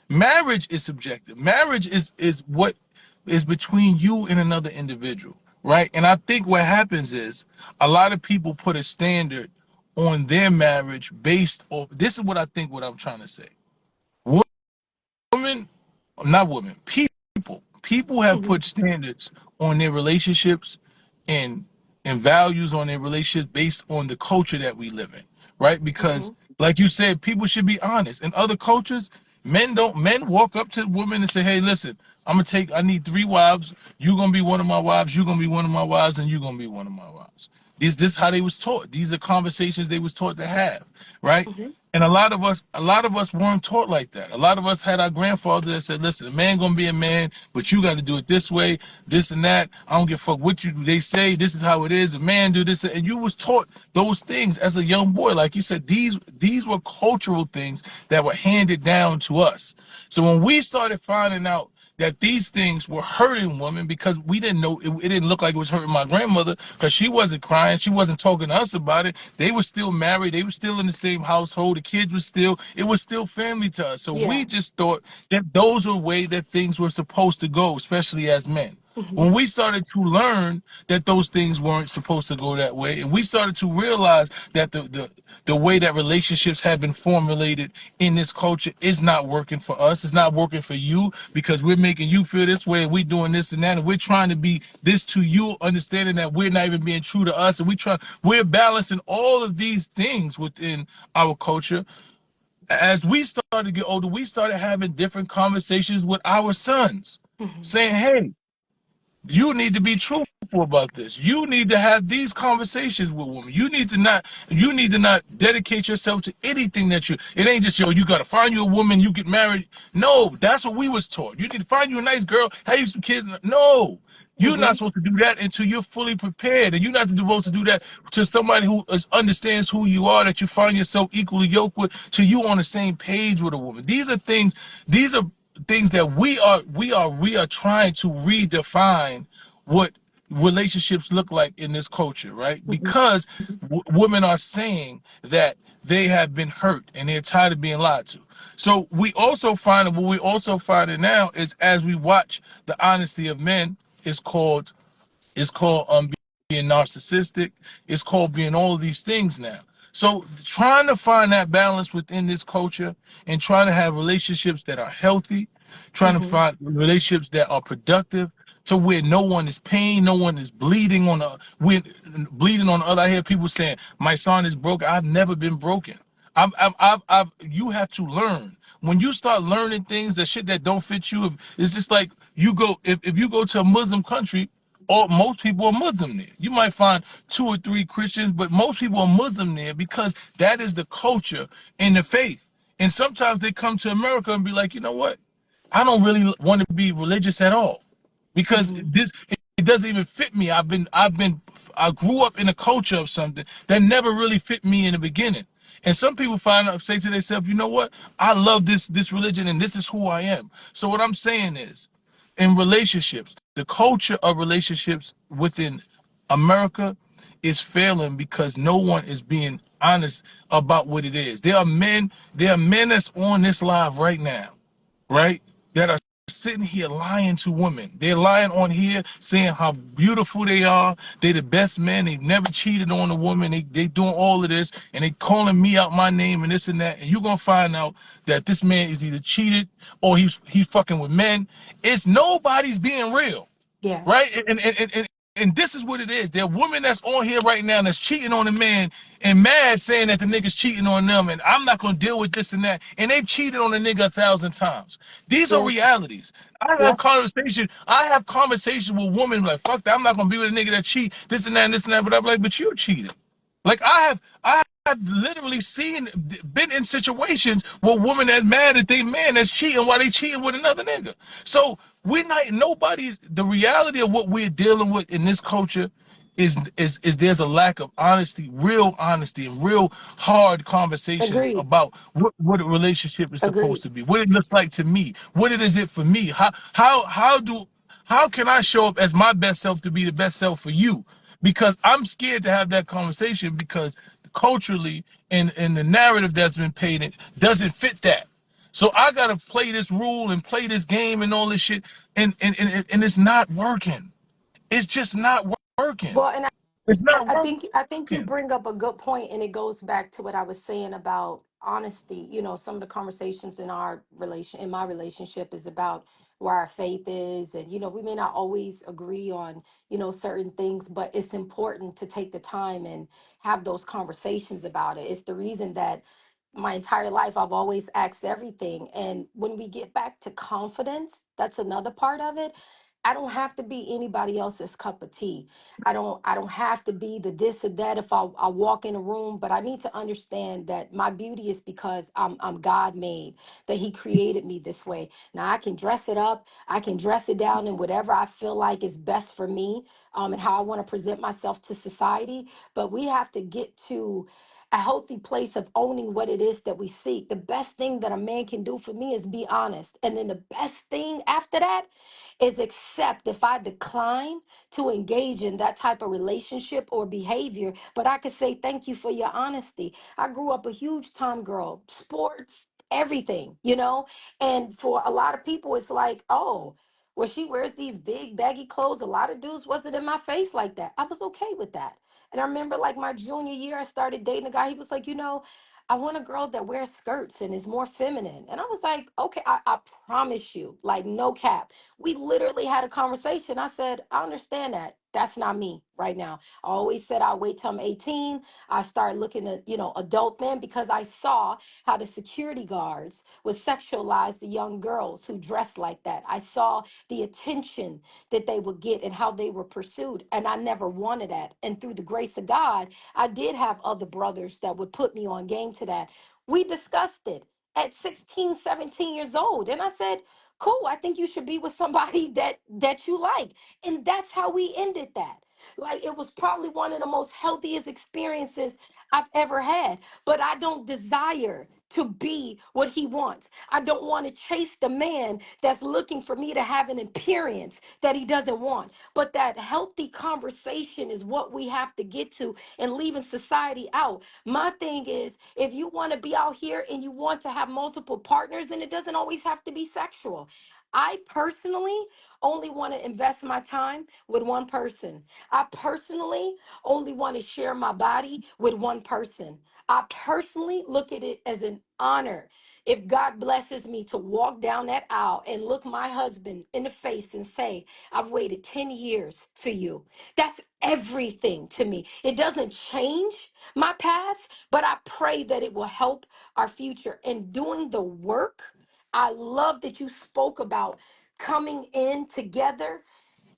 Marriage is subjective. Marriage is what is between you and another individual, right? And I think what happens is a lot of people put a standard on their marriage based off. This is what I think. What I'm trying to say. Women, not women, people have Mm-hmm. put standards on their relationships and values on their relationships based on the culture that we live in, right? Mm-hmm. Because like you said, people should be honest. In other cultures, men walk up to women and say, hey, listen, I need 3 wives. You're gonna be one of my wives, you're gonna be one of my wives, and you're gonna be one of my wives. This is how they was taught. These are conversations they was taught to have, right? And a lot of us weren't taught like that. A lot of us had our grandfather that said, "Listen, a man gonna be a man, but you got to do it this way, this and that. I don't give a fuck what you they say. This is how it is. A man do this." And you was taught those things as a young boy. Like you said, these were cultural things that were handed down to us. So when we started finding out that these things were hurting women, because we didn't know it didn't look like it was hurting my grandmother, because she wasn't crying, she wasn't talking to us about it. They were still married, they were still in the same household, the kids were still, it was still family to us. So we Yeah. just thought that those were the way that things were supposed to go, especially as men. Hmm. When we started to learn that those things weren't supposed to go that way, and we started to realize that the way that relationships have been formulated in this culture is not working for us, it's not working for you, because we're making you feel this way, and we're doing this and that, and we're trying to be this to you, understanding that we're not even being true to us, and we're balancing all of these things within our culture. As we started to get older, we started having different conversations with our sons, Hmm. saying, "Hey, you need to be truthful about this. You need to have these conversations with women. You need to not dedicate yourself to anything that you, it ain't just, yo, you gotta find you a woman, you get married. No, that's what we was taught. You need to find you a nice girl, have you some kids. No. You're Hmm. not supposed to do that until you're fully prepared. And you're not supposed to do that to somebody who understands who you are, that you find yourself equally yoked with, till you on the same page with a woman. These are things that we are trying to redefine what relationships look like in this culture, right? Hmm. Because women are saying that they have been hurt and they're tired of being lied to. So what we also find it now is, as we watch the honesty of men, is called being narcissistic. It's called being all of these things now. So trying to find that balance within this culture, and trying to have relationships that are healthy, trying to Hmm. find relationships that are productive, to where no one is paying, no one is bleeding on the we bleeding on the other. I hear people saying, "My son is broken." I've never been broken. You have to learn. When you start learning things, that shit that don't fit you, it's just like if you go to a Muslim country, most people are Muslim there. You might find two or three Christians, but most people are Muslim there, because that is the culture and the faith. And sometimes they come to America and be like, you know what? I don't really want to be religious at all, because Hmm. it doesn't even fit me. I grew up in a culture of something that never really fit me in the beginning. And some people find out, say to themselves, you know what? I love this religion, and this is who I am. So what I'm saying is, in relationships, the culture of relationships within America is failing, because no one is being honest about what it is. There are men that's on this live right now, right? That are sitting here lying to women. They're lying on here, saying how beautiful they are. They the best men. They've never cheated on a woman. They doing all of this, and they calling me out my name and this and that. And you're gonna find out that this man is either cheated, or he's fucking with men. It's nobody's being real, Yeah. right? And this is what it is. There are women that's on here right now that's cheating on a man and mad, saying that the nigga's cheating on them, and I'm not gonna deal with this and that. And they've cheated on a nigga 1,000 times. These are Yeah. realities. I Yeah. have conversation. I have conversations with women like, fuck that. I'm not gonna be with a nigga that cheat, this and that, and this and that. But I'm like, but you cheated. Like I've literally been in situations where women that's mad at they man that's cheating while they cheating with another nigga. So we're not nobody's the reality of what we're dealing with in this culture is there's a lack of honesty, and real hard conversations Agreed. about what a relationship is supposed Agreed. to be, what it looks like to me, what it is it for me, how can I show up as my best self to be the best self for you? Because I'm scared to have that conversation, because culturally, and the narrative that's been painted doesn't fit that. So I gotta play this rule and play this game and all this shit, and it's not working. It's just not working. Well, and It's not I think you working. bring up a good point, and it goes back to what I was saying about honesty. Some of the conversations in my relationship is about where our faith is, and we may not always agree on certain things, but it's important to take the time and have those conversations about it. It's the reason that my entire life I've always asked everything, and when we get back to confidence, that's another part of it. I don't have to be anybody else's cup of tea. I don't have to be the this or that if I walk in a room, but I need to understand that my beauty is because I'm God made, that He created me this way. Now I can dress it up, I can dress it down in whatever I feel like is best for me, and how I want to present myself to society. But we have to get to a healthy place of owning what it is that we seek. The best thing that a man can do for me is be honest. And then the best thing after that is accept if I decline to engage in that type of relationship or behavior. But I could say, thank you for your honesty. I grew up a huge time girl, sports, everything, you know? And for a lot of people, it's like, oh, well, she wears these big baggy clothes. A lot of dudes wasn't in my face like that. I was okay with that. And I remember like my junior year, I started dating a guy. He was like, I want a girl that wears skirts and is more feminine. And I was like, okay, I promise you, like no cap. We literally had a conversation. I said, I understand that. That's not me right now. I always said I'll wait till I'm 18. I started looking at, adult men because I saw how the security guards would sexualize the young girls who dressed like that. I saw the attention that they would get and how they were pursued. And I never wanted that. And through the grace of God, I did have other brothers that would put me on game to that. We discussed it at 16, 17 years old. And I said, cool, I think you should be with somebody that you like. And that's how we ended that. Like it was probably one of the most healthiest experiences I've ever had. But I don't desire to be what he wants. I don't want to chase the man that's looking for me to have an appearance that he doesn't want. But that healthy conversation is what we have to get to and leaving society out. My thing is, if you want to be out here and you want to have multiple partners, and it doesn't always have to be sexual. I personally only want to invest my time with one person. I personally only want to share my body with one person. I personally look at it as an honor if God blesses me to walk down that aisle and look my husband in the face and say, I've waited 10 years for you. That's everything to me. It doesn't change my past, but I pray that it will help our future. And doing the work, I love that you spoke about coming in together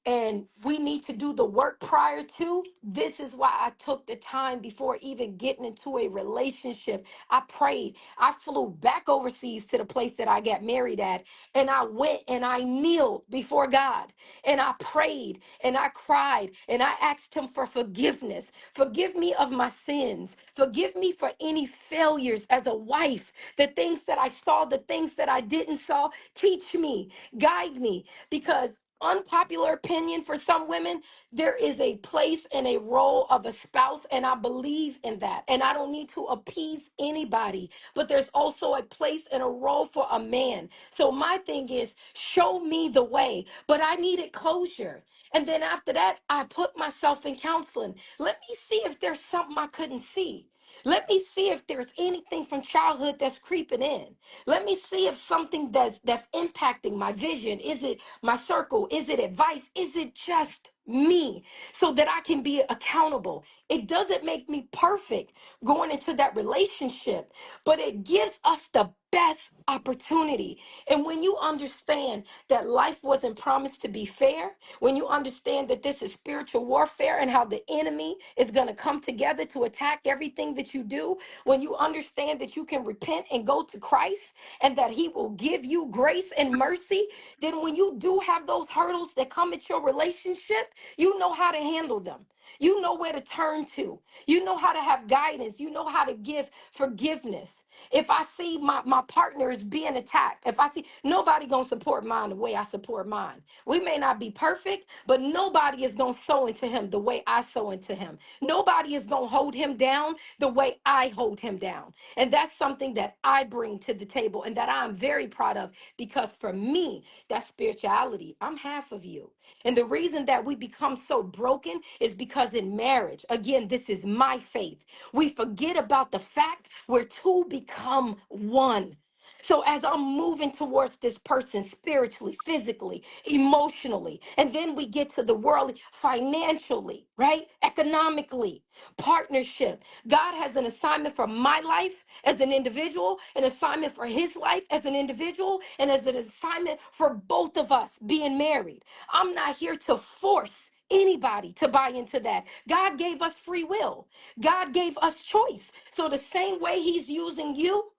and we need to do the work prior to. This is why I took the time before even getting into a relationship. I prayed. I flew back overseas to the place that I got married at, and I went and I kneeled before God, and I prayed and I cried and I asked him for forgiveness. Forgive me of my sins. Forgive me for any failures as a wife, the things that I saw, the things that I didn't saw. Teach me, guide me, because unpopular opinion for some women, there is a place and a role of a spouse, and I believe in that. And I don't need to appease anybody, but there's also a place and a role for a man. So my thing is, show me the way, but I needed closure. And then after that, I put myself in counseling. Let me see if there's something I couldn't see. Let me see if there's anything from childhood that's creeping in. Let me see if something that's impacting my vision. Is it my circle? Is it advice? Is it just me so that I can be accountable? It doesn't make me perfect going into that relationship, but it gives us the best opportunity. And when you understand that life wasn't promised to be fair, when you understand that this is spiritual warfare and how the enemy is going to come together to attack everything that you do, when you understand that you can repent and go to Christ and that he will give you grace and mercy, then when you do have those hurdles that come at your relationship, you know how to handle them. You know where to turn to. You know how to have guidance. You know how to give forgiveness. If I see my partner is being attacked, if I see nobody gonna support mine the way I support mine. We may not be perfect, but nobody is gonna sow into him the way I sow into him. Nobody is gonna hold him down the way I hold him down. And that's something that I bring to the table and that I'm very proud of, because for me, that's spirituality. I'm half of you. And the reason that we become so broken is because in marriage, again, this is my faith, we forget about the fact where two become one. So as I'm moving towards this person spiritually, physically, emotionally, and then we get to the world financially, right? Economically, partnership. God has an assignment for my life as an individual, an assignment for his life as an individual, and as an assignment for both of us being married. I'm not here to force anybody to buy into that. God gave us free will. God gave us choice. So the same way he's using you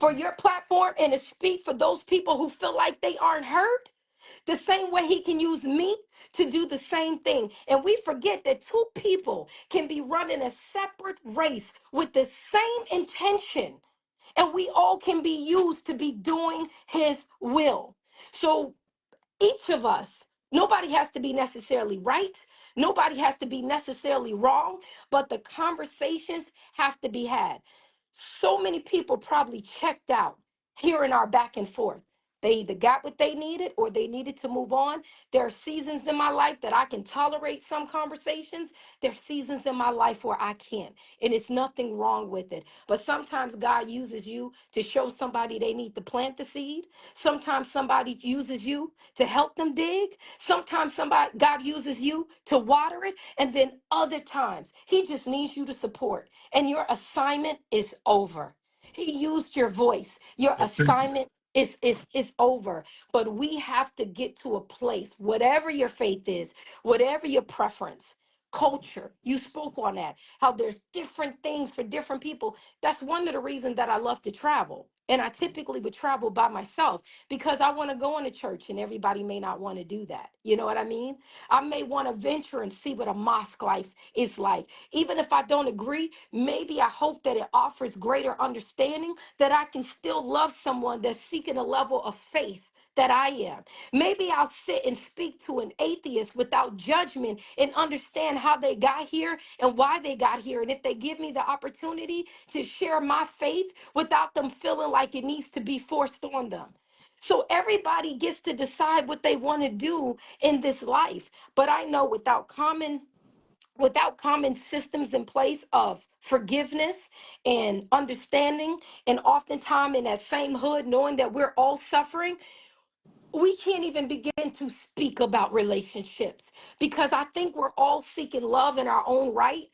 for your platform and to speak for those people who feel like they aren't heard, the same way he can use me to do the same thing. And we forget that two people can be running a separate race with the same intention, and we all can be used to be doing his will. So each of us, nobody has to be necessarily right, nobody has to be necessarily wrong, but the conversations have to be had. So many people probably checked out hearing our back and forth. They either got what they needed or they needed to move on. There are seasons in my life that I can tolerate some conversations. There are seasons in my life where I can't. And it's nothing wrong with it. But sometimes God uses you to show somebody they need to plant the seed. Sometimes somebody uses you to help them dig. Sometimes God uses you to water it. And then other times he just needs you to support. And your assignment is over. He used your voice. Your That's it. assignment is over. But we have to get to a place, whatever your faith is, whatever your preference, culture. You spoke on that, how there's different things for different people. That's one of the reasons that I love to travel. And I typically would travel by myself because I want to go in a church and everybody may not want to do that. You know what I mean? I may want to venture and see what a mosque life is like. Even if I don't agree, maybe I hope that it offers greater understanding that I can still love someone that's seeking a level of faith that I am. Maybe I'll sit and speak to an atheist without judgment and understand how they got here and why they got here. And if they give me the opportunity to share my faith without them feeling like it needs to be forced on them. So everybody gets to decide what they want to do in this life. But I know without common systems in place of forgiveness and understanding, and oftentimes in that same hood, knowing that we're all suffering, we can't even begin to speak about relationships because I think we're all seeking love in our own right.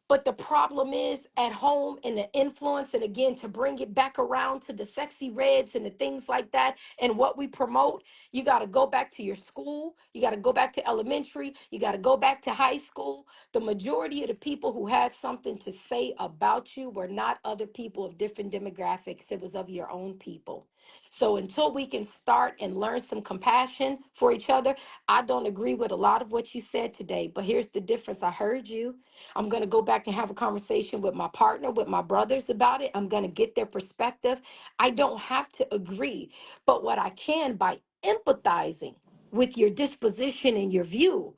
But the problem is at home and the influence, and again, to bring it back around to the sexy reds and the things like that, and what we promote, you got to go back to your school. You got to go back to elementary. You got to go back to high school. The majority of the people who had something to say about you were not other people of different demographics, it was of your own people. So until we can start and learn some compassion for each other, I don't agree with a lot of what you said today, but here's the difference. I heard you. I'm going to go back and have a conversation with my partner, with my brothers about it. I'm going to get their perspective. I don't have to agree, but what I can by empathizing with your disposition and your view,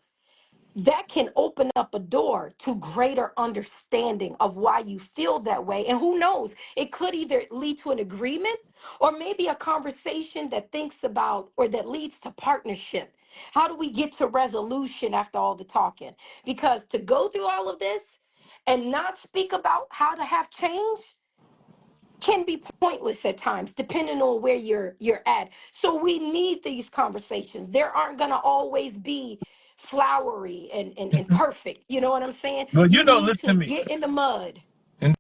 that can open up a door to greater understanding of why you feel that way. And who knows, it could either lead to an agreement or maybe a conversation that thinks about or that leads to partnership. How do we get to resolution after all the talking? Because to go through all of this and not speak about how to have change can be pointless at times depending on where you're at. So we need these conversations. There aren't going to always be flowery and perfect. You know what I'm saying? Well, You need listen to to me. get in the mud. And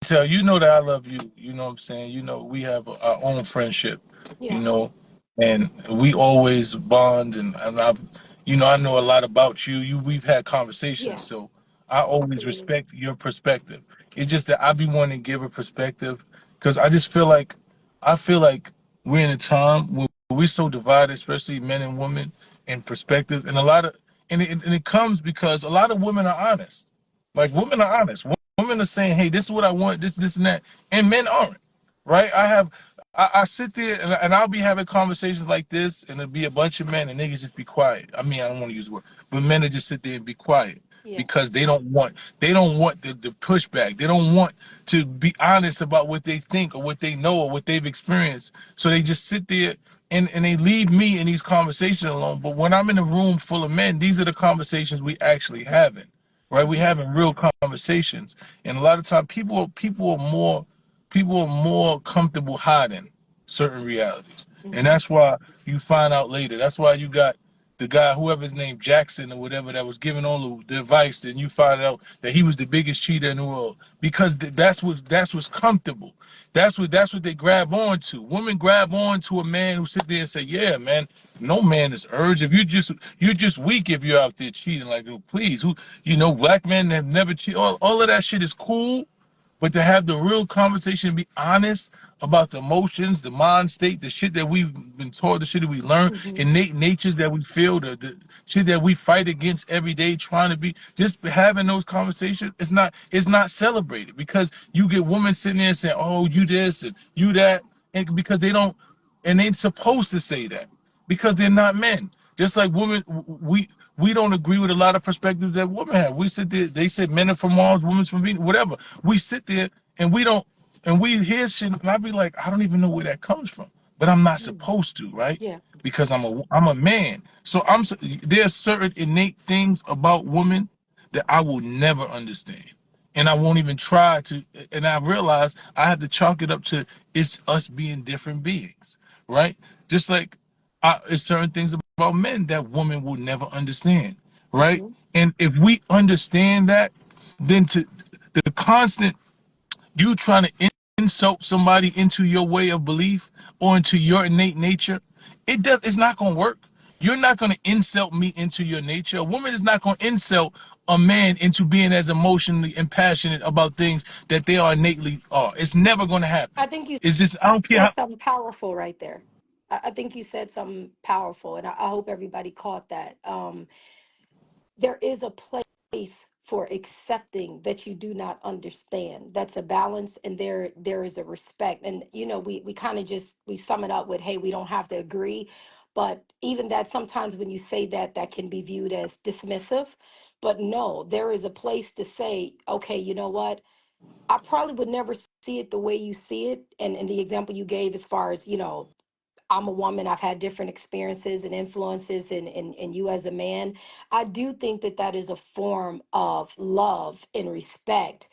tell you know that I love you. You know what I'm saying? We have our own friendship, you Yeah. know, and we always bond. And I know a lot about you. We've had conversations. Yeah, So I always absolutely. respect your perspective. It's just that I be wanting to give a perspective because I feel like we're in a time where we're so divided, especially men and women in perspective. And it comes because a lot of women are honest. Like women are honest. Women are saying, "Hey, this is what I want. This, and that," and men aren't. Right? I sit there and I'll be having conversations like this, and it'll be a bunch of men, and niggas just be quiet. I mean, I don't want to use the word, but men will just sit there and be quiet Yeah. because they don't want the pushback. They don't want to be honest about what they think or what they know or what they've experienced. So they just sit there and they leave me in these conversations alone. But when I'm in a room full of men, these are the conversations we actually having. Right? We Hmm. having real conversations. And a lot of time people are more comfortable hiding. certain realities. And Hmm. that's why you find out later. That's why you got the guy, whoever's named Jackson or whatever, that was giving all the advice, and you find out that he was the biggest cheater in the world because that's what's comfortable. That's what they grab on to. Women grab on to a man who sit there and say, "Yeah, man, no man is urged. If you're just weak if you're out there cheating. Like, oh, please, who black men have never cheated. All of that shit is cool, but to have the real conversation and be honest about the emotions, the mind state, the shit that we've been taught, the shit that we learn, Hmm. innate natures that we feel, the shit that we fight against every day, trying to be just having those conversations, it's not celebrated because you get women sitting there saying, "Oh, you this and you that," and because they don't, and they're supposed to say that because they're not men. Just like women, we don't agree with a lot of perspectives that women have. We sit there, they say men are from Mars, women's from Venus, whatever. We sit there and we don't, and we hear shit, and I be like, I don't even know where that comes from, but I'm not Hmm. supposed to, right? Yeah. Because I'm a man. So there's certain innate things about women that I will never understand, and I won't even try to. And I realize I have to chalk it up to it's us being different beings, right? Just like it's certain things about men that women will never understand, right? Hmm. And if we understand that, then to the constant you trying to insult somebody into your way of belief or into your innate nature, it's not going to work. You're not going to insult me into your nature. A woman is not going to insult a man into being as emotionally and passionate about things that they are innately are. It's never going to happen. I think you It's just I don't care said how. something powerful right there. I think you said something powerful, and I hope everybody caught that. There is a place for accepting that you do not understand. That's a balance, and there is a respect. And we kind of just we sum it up with, hey, we don't have to agree. But even that, sometimes when you say that, that can be viewed as dismissive. But no, there is a place to say, okay, you know what, I probably would never see it the way you see it. And the example you gave, as far as, I'm a woman, I've had different experiences and influences, and you as a man, I do think that that is a form of love and respect,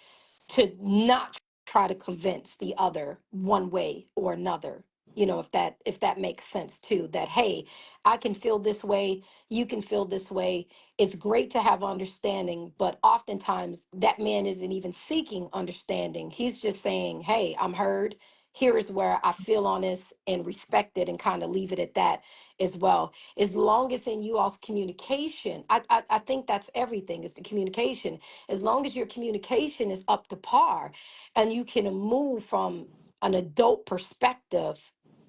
to not try to convince the other one way or another. If that makes sense too, that hey, I can feel this way, you can feel this way. It's great to have understanding, but oftentimes that man isn't even seeking understanding. He's just saying, hey, I'm heard, here is where I feel on this, and respect it, and kind of leave it at that as well. As long as in you all's communication, I think that's everything, is the communication. As long as your communication is up to par, and you can move from an adult perspective,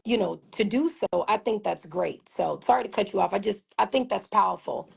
to do so, I think that's great. So sorry to cut you off. I think that's powerful.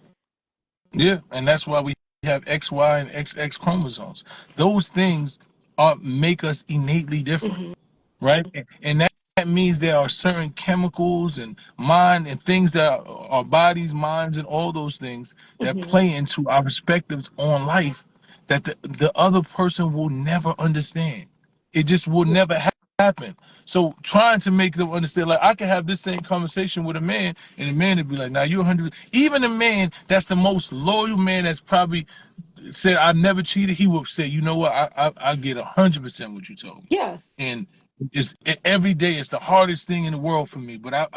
Yeah, and that's why we have XY and XX chromosomes. Those things are make us innately different, Hmm. right? And that means there are certain chemicals and mind and things that our bodies, minds, and all those things that Hmm. play into our perspectives on life that the other person will never understand. It just will never happen. So trying to make them understand, like I can have this same conversation with a man, and the man would be like, "Now you're 100." Even a man that's the most loyal man, that's probably said I never cheated, he will say, "You know what? I get 100% what you told me." Yes. And every day it's the hardest thing in the world for me. But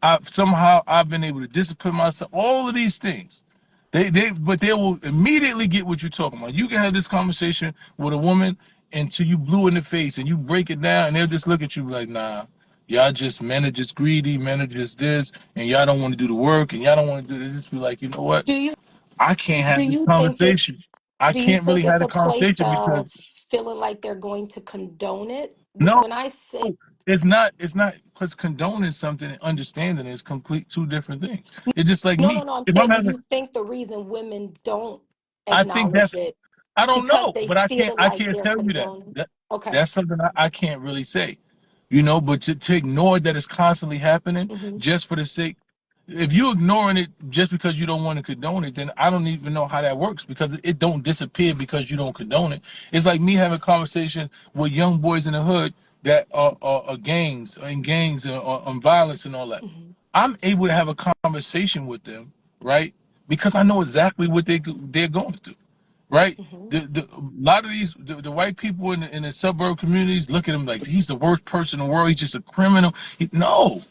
I've somehow I've been able to discipline myself. All of these things, but they will immediately get what you're talking about. You can have this conversation with a woman until you blue in the face and you break it down, and they'll just look at you like, nah. Y'all just men are just greedy, men are just this, and y'all don't want to do the work, and y'all don't want to do this. Just be like, you know what? Do you I can't do have this you think conversation. it's I do you can't really think it's have the a place conversation because of feeling like they're going to condone it? no, When I say it's not. It's not because condoning something and understanding is complete two different things. It's just like no, me. no, no, I'm If I'm saying, do having, you think the reason women don't I think acknowledge that's. it I don't because know, they but I can't. feel I like can't they're tell you that. condoning? Okay. That's something I can't really say. But to ignore that it's constantly happening Hmm. just for the sake. If you ignoring it just because you don't want to condone it, then I don't even know how that works because it don't disappear because you don't condone it. It's like me having conversations with young boys in the hood that are gangs and gangs and violence and all that. Hmm. I'm able to have a conversation with them, right? Because I know exactly what they're going through, right? Hmm. A lot of these the white people in the suburb communities look at him like he's the worst person in the world. He's just a criminal. No,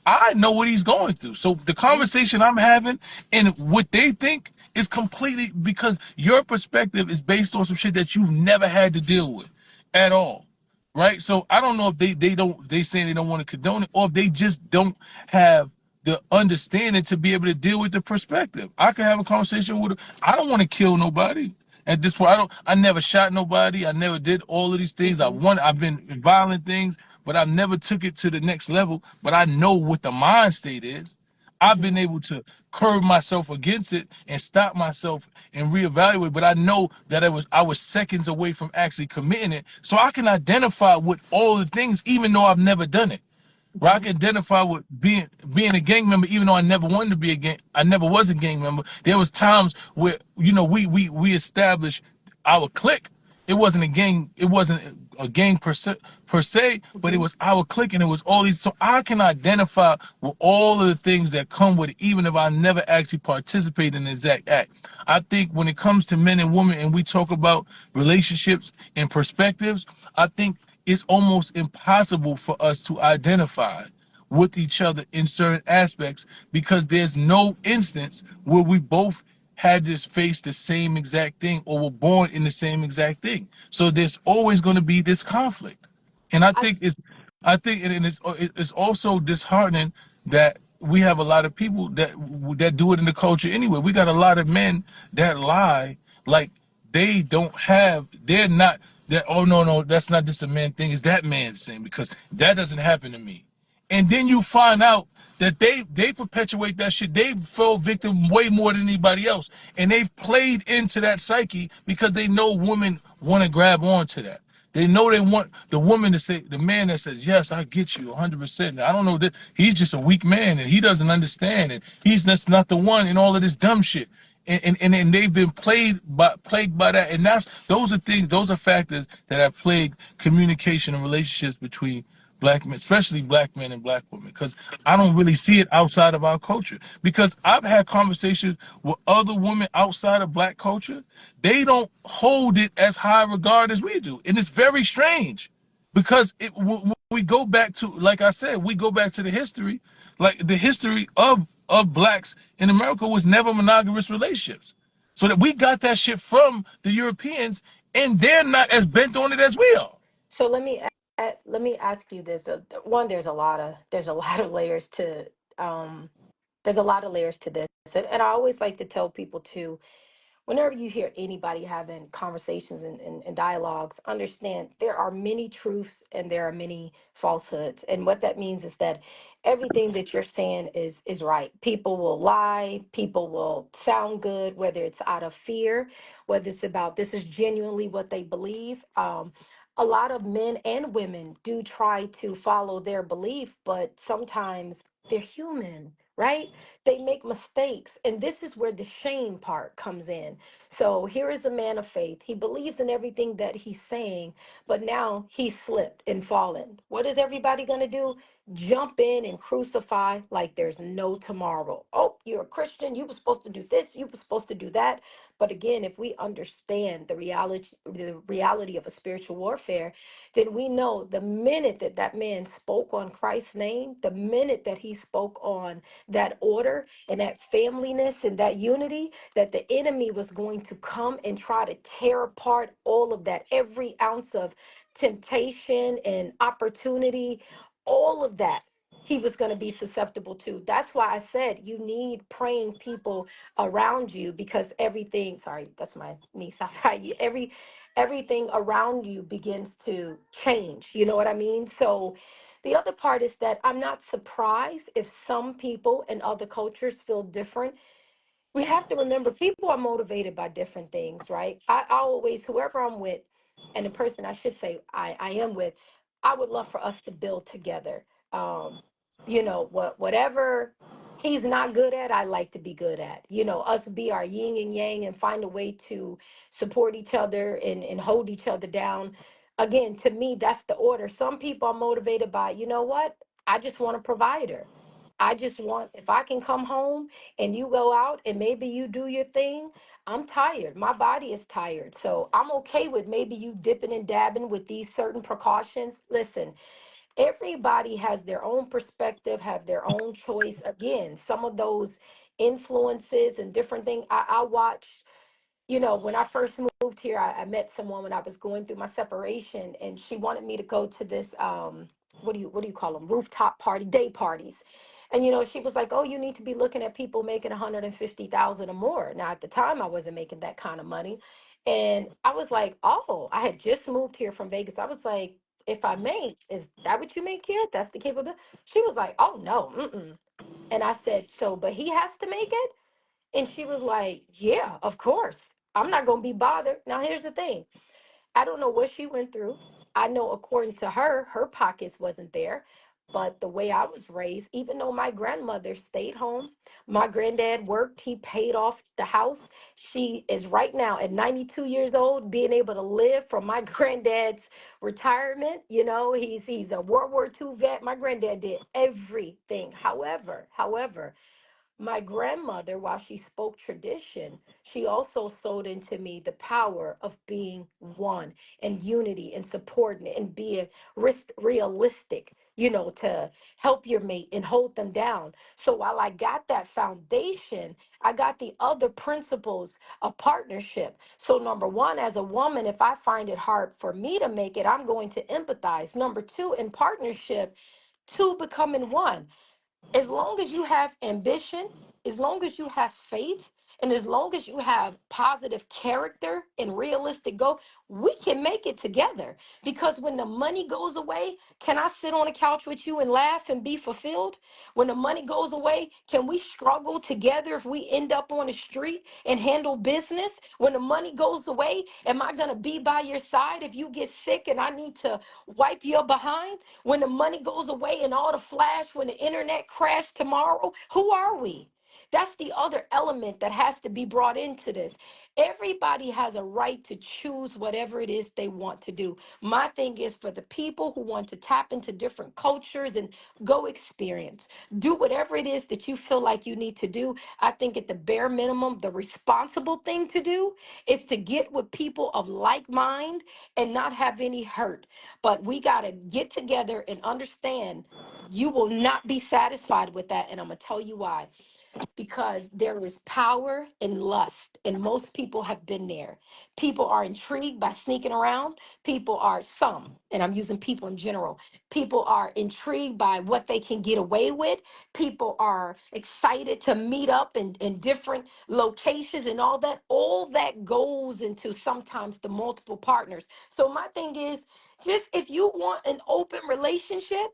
I know what he's going through. So the Hmm. conversation I'm having and what they think is completely because your perspective is based on some shit that you've never had to deal with at all. Right? So I don't know if they saying they don't want to condone it or if they just don't have the understanding to be able to deal with the perspective. I could have a conversation with her. I don't want to kill nobody. At this point, I never shot nobody. I never did all of these things. Hmm. I've been in violent things, but I never took it to the next level. But I know what the mind state is. I've Hmm. been able to curb myself against it and stop myself and reevaluate. But I know that I was seconds away from actually committing it. So I can identify with all the things, even though I've never done it. Where I Hmm. can identify with being a gang member, even though I never wanted to be a gang. I never was a gang member. There was times where we established our clique. It wasn't a gang. It wasn't a gang per se, but it Hmm. was our clique, and it was all these. So I can identify with all of the things that come with it, even if I never actually participated in the exact act. I think when it comes to men and women, and we talk about relationships and perspectives, I think it's almost impossible for us to identify with each other in certain aspects because there's no instance where we both had this face the same exact thing or were born in the same exact thing. So there's always going to be this conflict. And I, I think it's also disheartening that we have a lot of people that do it in the culture anyway. We got a lot of men that lie like they don't have they're not that oh no that's not just a man thing, it's that man's thing because that doesn't happen to me. And then you find out that they perpetuate that shit. They fell victim way more than anybody else, and they've played into that psyche because they know women want to grab onto that. They know they want the woman to say, the man that says, "Yes, I get you 100%." I don't know that he's just a weak man and he doesn't understand, and he's just not the one, and all of this dumb shit. And they've been plagued by that, and those are factors that have plagued communication and relationships between black men, especially black men and black women, because I don't really see it outside of our culture. Because I've had conversations with other women outside of black culture, they don't hold it as high regard as we do, and it's very strange. Because when we go back to, like I said, we go back to the history, like the history of blacks in America was never monogamous relationships, so that we got that shit from the Europeans, and they're not as bent on it as we are. so let me ask you this. One, there's a lot of layers to um, there's a lot of layers to this, and I always like to tell people too, whenever you hear anybody having conversations and dialogues, understand there are many truths and there are many falsehoods. And what that means is that everything that you're saying is right. People will lie, people will sound good, whether it's out of fear, whether it's about this is genuinely what they believe. A lot of men and women do try to follow their belief, but sometimes they're human, right? They make mistakes. And this is where the shame part comes in. So here is a man of faith. He believes in everything that he's saying, but now he's slipped and fallen. What is everybody going to do? Jump in and crucify like there's no tomorrow. Oh, you're a Christian. You were supposed to do this. You were supposed to do that. But again, if we understand the reality of a spiritual warfare, then we know the minute that that man spoke on Christ's name, the minute that he spoke on that order and that familyness and that unity, that the enemy was going to come and try to tear apart all of that, every ounce of temptation and opportunity, all of that. He was going to be susceptible to. That's why I said you need praying people around you because everything. Sorry, that's my niece. I'm sorry. Everything around you begins to change. You know what I mean? So the other part is that I'm not surprised if some people in other cultures feel different. We have to remember people are motivated by different things, right? I always, whoever I'm with, and the person I should say I am with, I would love for us to build together. Whatever he's not good at, I like to be good at. Us be our yin and yang and find a way to support each other and hold each other down. Again, to me, that's the order. Some people are motivated by, you know what? I just want a provider. I just want, if I can come home and you go out and maybe you do your thing, I'm tired. My body is tired. So I'm okay with maybe you dipping and dabbing with these certain precautions. Listen, everybody has their own perspective, have their own choice. Again, some of those influences and different things. I watched, when I first moved here, I met someone when I was going through my separation, and she wanted me to go to this what do you call them, rooftop party, day parties. And she was like, "Oh, you need to be looking at people making 150,000 or more." Now at the time I wasn't making that kind of money. And I was like, "Oh, I had just moved here from Vegas." I was like, "If I make, is that what you make here? That's the capability?" She was like, "Oh no, mm-mm." And I said, "So, but he has to make it?" And she was like, "Yeah, of course. I'm not going to be bothered." Now, here's the thing. I don't know what she went through. I know according to her, her pockets wasn't there. But the way I was raised, even though my grandmother stayed home, my granddad worked, he paid off the house. She is right now at 92 years old, being able to live from my granddad's retirement. He's a World War II vet. My granddad did everything. However, my grandmother, while she spoke tradition, she also sold into me the power of being one and unity and supporting and being realistic, to help your mate and hold them down. So while I got that foundation, I got the other principles of partnership. So, number one, as a woman, if I find it hard for me to make it, I'm going to empathize. Number two, in partnership, two becoming one. As long as you have ambition, as long as you have faith, and as long as you have positive character and realistic goal, we can make it together. Because when the money goes away, can I sit on a couch with you and laugh and be fulfilled? When the money goes away, can we struggle together if we end up on the street and handle business? When the money goes away, am I going to be by your side if you get sick and I need to wipe your behind? When the money goes away and all the flash, when the internet crashed tomorrow, who are we? That's the other element that has to be brought into this. Everybody has a right to choose whatever it is they want to do. My thing is for the people who want to tap into different cultures and go experience, do whatever it is that you feel like you need to do. I think at the bare minimum, the responsible thing to do is to get with people of like mind and not have any hurt. But we got to get together and understand you will not be satisfied with that. And I'm going to tell you why. Because there is power in lust, and most people have been there. People are intrigued by sneaking around. People are some, and I'm using people in general. People are intrigued by what they can get away with. People are excited to meet up in different locations and all that. All that goes into sometimes the multiple partners. So my thing is, just if you want an open relationship,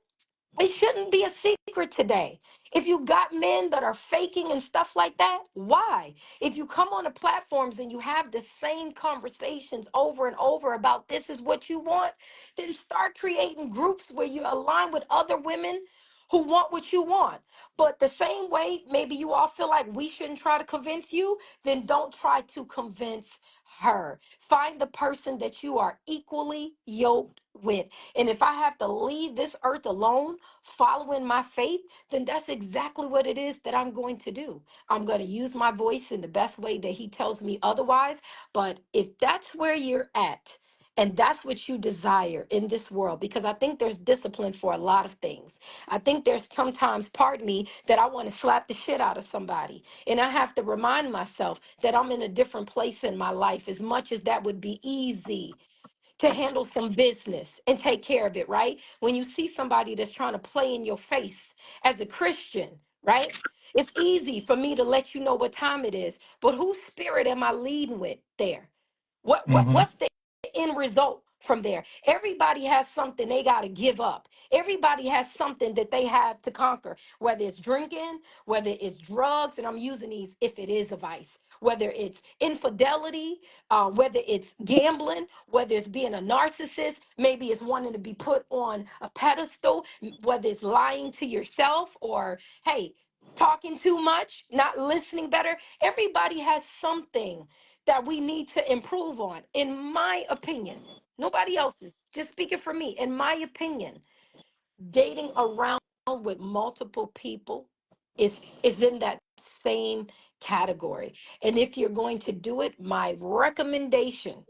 it shouldn't be a secret today. If you got men that are faking and stuff like that, why? If you come on the platforms and you have the same conversations over and over about this is what you want, then start creating groups where you align with other women who want what you want. But the same way, maybe you all feel like we shouldn't try to convince you, then don't try to convince her. Find the person that you are equally yoked with. And if I have to leave this earth alone, following my faith, then that's exactly what it is that I'm going to do. I'm going to use my voice in the best way that he tells me otherwise. But if that's where you're at, and that's what you desire in this world, because I think there's discipline for a lot of things. I think there's sometimes part of me that I want to slap the shit out of somebody. And I have to remind myself that I'm in a different place in my life, as much as that would be easy to handle some business and take care of it, right? When you see somebody that's trying to play in your face as a Christian, right? It's easy for me to let you know what time it is, but whose spirit am I leading with there? Mm-hmm. What's the end result from there? Everybody has something they got to give up. Everybody has something that they have to conquer, whether it's drinking, whether it's drugs, and I'm using these if it is a vice, whether it's infidelity, whether it's gambling, whether it's being a narcissist, maybe it's wanting to be put on a pedestal, whether it's lying to yourself or, hey, talking too much, not listening better. Everybody has something that we need to improve on, in my opinion. Nobody else's, just speaking for me. In my opinion, dating around with multiple people is in that same category. And if you're going to do it, my recommendation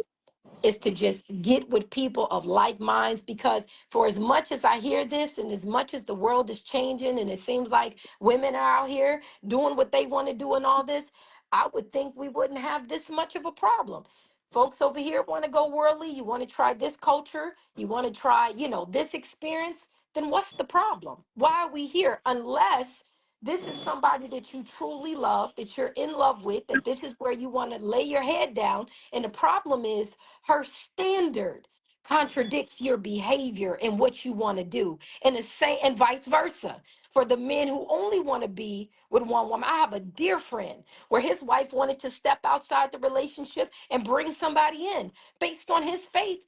is to just get with people of like minds, because for as much as I hear this and as much as the world is changing and it seems like women are out here doing what they want to do and all this, I would think we wouldn't have this much of a problem. Folks over here want to go worldly, you want to try this culture, you want to try, this experience, then what's the problem? Why are we here? Unless this is somebody that you truly love, that you're in love with, that this is where you want to lay your head down. And the problem is her standard contradicts your behavior and what you want to do, and the same and vice versa for the men who only want to be with one woman. I have a dear friend where his wife wanted to step outside the relationship and bring somebody in based on his faith.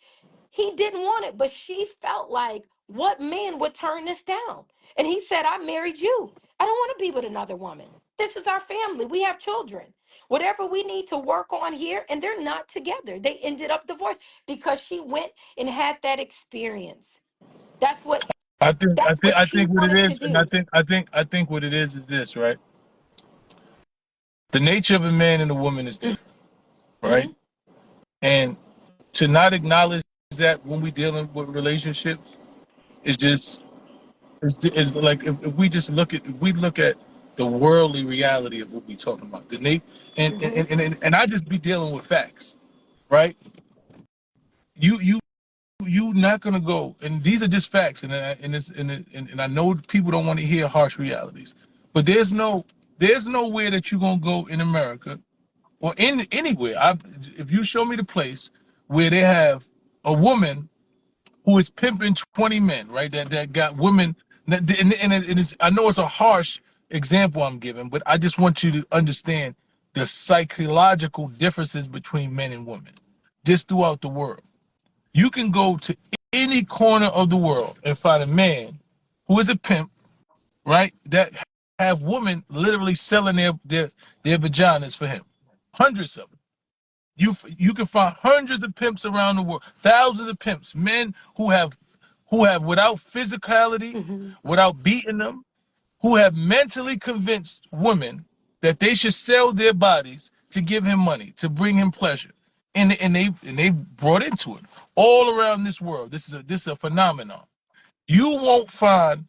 He didn't want it, but she felt like, what man would turn this down? And he said, I married you. I don't want to be with another woman. This is our family. We have children. Whatever we need to work on here, and they're not together. They ended up divorced because she went and had that experience. That's what I think I that's think what I she think what it wanted to is, and I do. think I think I think what it is this, right? The nature of a man and a woman is different, right? Mm-hmm. And to not acknowledge that when we dealing with relationships is just is like if we just look at the worldly reality of what we talking about. The Nate Mm-hmm. and I just be dealing with facts, right? You not gonna go, and these are just facts, and I know people don't want to hear harsh realities, but there's nowhere that you're gonna go in America or in anywhere. If you show me the place where they have a woman who is pimping 20 men, right? That got women, and it is, I know it's a harsh example I'm giving, but I just want you to understand the psychological differences between men and women just throughout the world. You can go to any corner of the world and find a man who is a pimp, right? That have women literally selling their vaginas for him. Hundreds of them. You can find hundreds of pimps around the world, thousands of pimps, men who have without physicality, Mm-hmm. without beating them, who have mentally convinced women that they should sell their bodies to give him money, to bring him pleasure. And they brought into it all around this world. This is a phenomenon. You won't find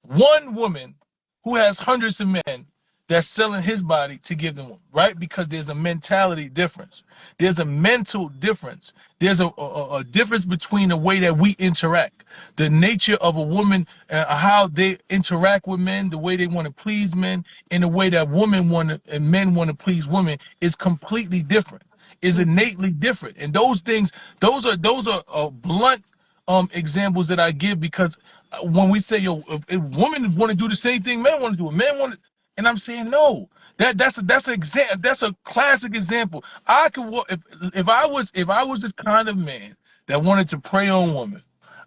one woman who has hundreds of men that's selling his body to give them, right? Because there's a mentality difference. There's a mental difference. There's a difference between the way that we interact, the nature of a woman, how they interact with men, the way they want to please men, and the way that women want to and men want to please women is completely different. Is Mm-hmm. innately different, and those things, those are blunt examples that I give because when we say yo, if women want to do the same thing men want to do, it, men want to, and I'm saying no. That's a classic example. I could if I was this kind of man that wanted to prey on women,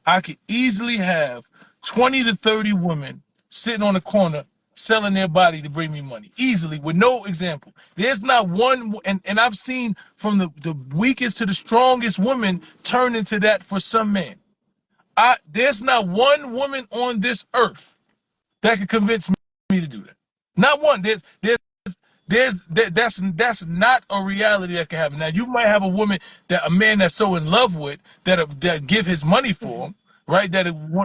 I could easily have 20 to 30 women sitting on the corner selling their body to bring me money easily with no example. There's not one, and I've seen from the weakest to the strongest women turn into that for some men. There's not one woman on this earth that can convince me to do that. Not one. That's not a reality that can happen. Now you might have a man that's so in love with that give his money for Mm-hmm. him, right?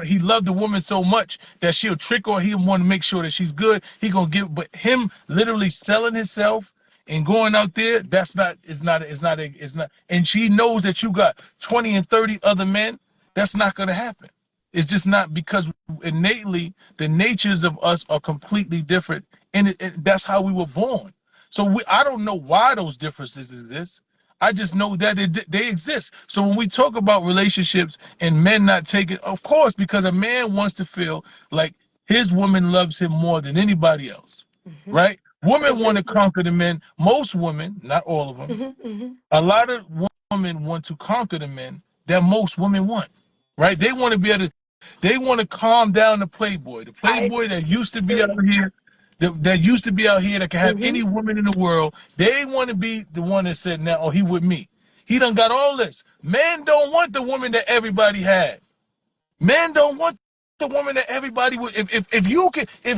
He loved the woman so much that she'll trick or he want to make sure that she's good. He gonna give, but him literally selling himself and going out there, it's not. And she knows that you got 20 and 30 other men. That's not gonna happen. It's just not because innately the natures of us are completely different, and that's how we were born. So I don't know why those differences exist. I just know that they exist. So when we talk about relationships and men not taking, of course, because a man wants to feel like his woman loves him more than anybody else, Mm-hmm. right? Women want Mm-hmm. to conquer the men. Most women, not all of them, Mm-hmm. a lot of women want to conquer the men that most women want, right? They want to calm down the I playboy that used to be out agree. here, that used to be out here that can have Mm-hmm. any woman in the world. They want to be the one that said, now, oh, he with me. He done got all this. Men don't want the woman that everybody had. Men don't want the woman that everybody would. If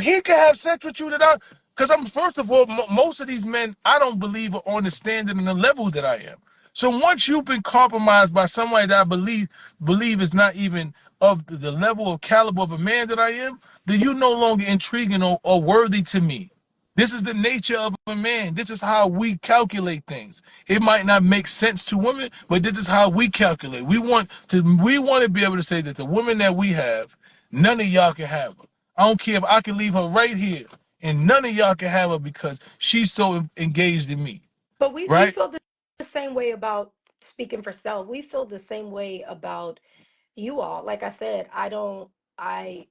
he could have sex with you, that I. Because I'm first of all, most of these men I don't believe are on the standard and the levels that I am. So once you've been compromised by somebody that I believe is not even of the level of caliber of a man that I am, then you're no longer intriguing or worthy to me. This is the nature of a man. This is how we calculate things. It might not make sense to women, but this is how we calculate. We want to be able to say that the woman that we have, none of y'all can have her. I don't care if I can leave her right here, and none of y'all can have her because she's so engaged in me, But we right? feel the same way about, speaking for self. We feel the same way about you all. Like I said, I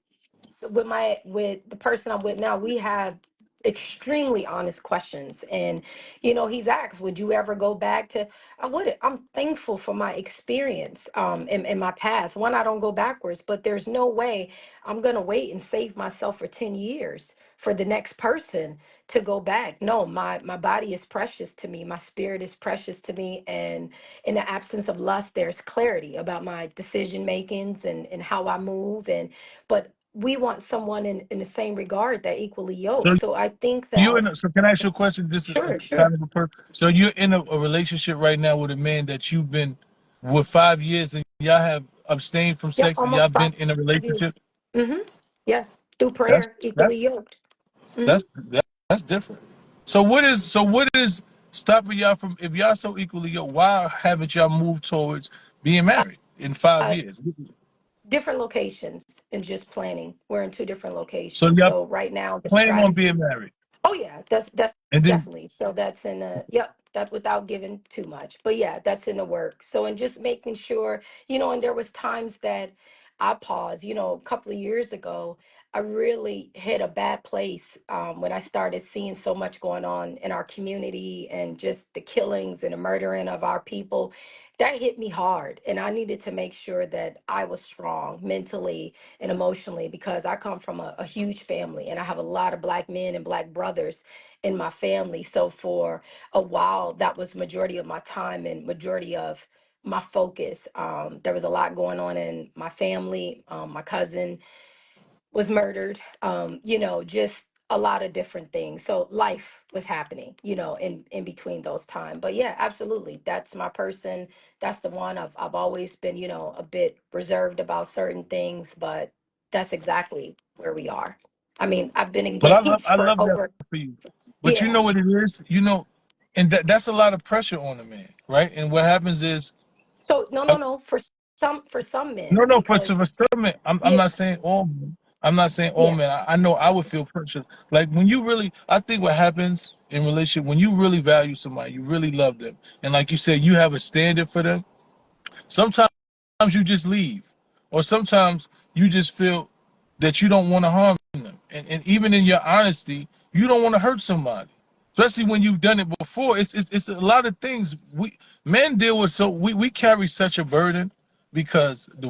with the person I'm with now, we have extremely honest questions. And he's asked, would you ever go back to? I would. I'm thankful for my experience in my past. One, I don't go backwards, but there's no way I'm gonna wait and save myself for 10 years for the next person to go back. No, my body is precious to me, my spirit is precious to me, and in the absence of lust, there's clarity about my decision makings and how I move. And but we want someone in the same regard that equally So yoked. So I think you that, so can I ask you a question? This is sure, kind sure. of a So you're in a relationship right now with a man that you've been with 5 years, and y'all have abstained from Yep, sex, and y'all almost been five in a relationship. years. Mm-hmm. Yes, through That's prayer, equally that's yoked. Mm-hmm. that's different. So what is stopping y'all from, if y'all so equally yoked, why haven't y'all moved towards being married in five Uh, years? Different locations and just planning. We're in two different So locations. y'all So right now the planning on being strategy. married, Oh yeah, that's and then definitely. So that's in the, yep, that's without giving too much. But yeah, that's in the work. So, and just making sure, and there was times that I paused, a couple of years ago, I really hit a bad place when I started seeing so much going on in our community and just the killings and the murdering of our people. That hit me hard. And I needed to make sure that I was strong mentally and emotionally, because I come from a huge family and I have a lot of black men and black brothers in my family. So for a while, that was majority of my time and majority of my focus. There was a lot going on in my family. My cousin was murdered, just a lot of different things. So life was happening, in between those time. But yeah, absolutely. That's my person. That's the one. I've always been, a bit reserved about certain things, but that's exactly where we are. I mean, I've been but engaged I for love that over, for you. But you yeah, know what it is, and that's a lot of pressure on a man, right? And what happens is, so no, no, no, for some no, men, no, because for some men, I'm yeah, not saying all men. I'm not saying all yeah, men. I know I would feel pressure. Like when you really, I think what happens in relationship, when you really value somebody, you really love them. And like you said, you have a standard for them. Sometimes you just leave, or sometimes you just feel that you don't want to harm them. And even in your honesty, you don't want to hurt somebody, especially when you've done it before. It's a lot of things we men deal with. So we carry such a burden because if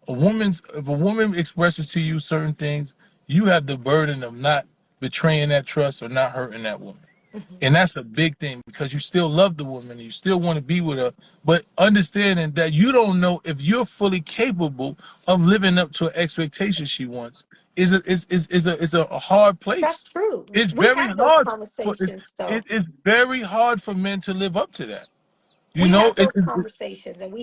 a woman expresses to you certain things, you have the burden of not betraying that trust or not hurting that woman. mhm. And that's a big thing because you still love the woman and you still want to be with her, but understanding that you don't know if you're fully capable of living up to an expectation she wants is a hard That's place. true. It's We very have those hard for conversations, though. it's very hard for men to live up to that. You We know, have those conversations, and we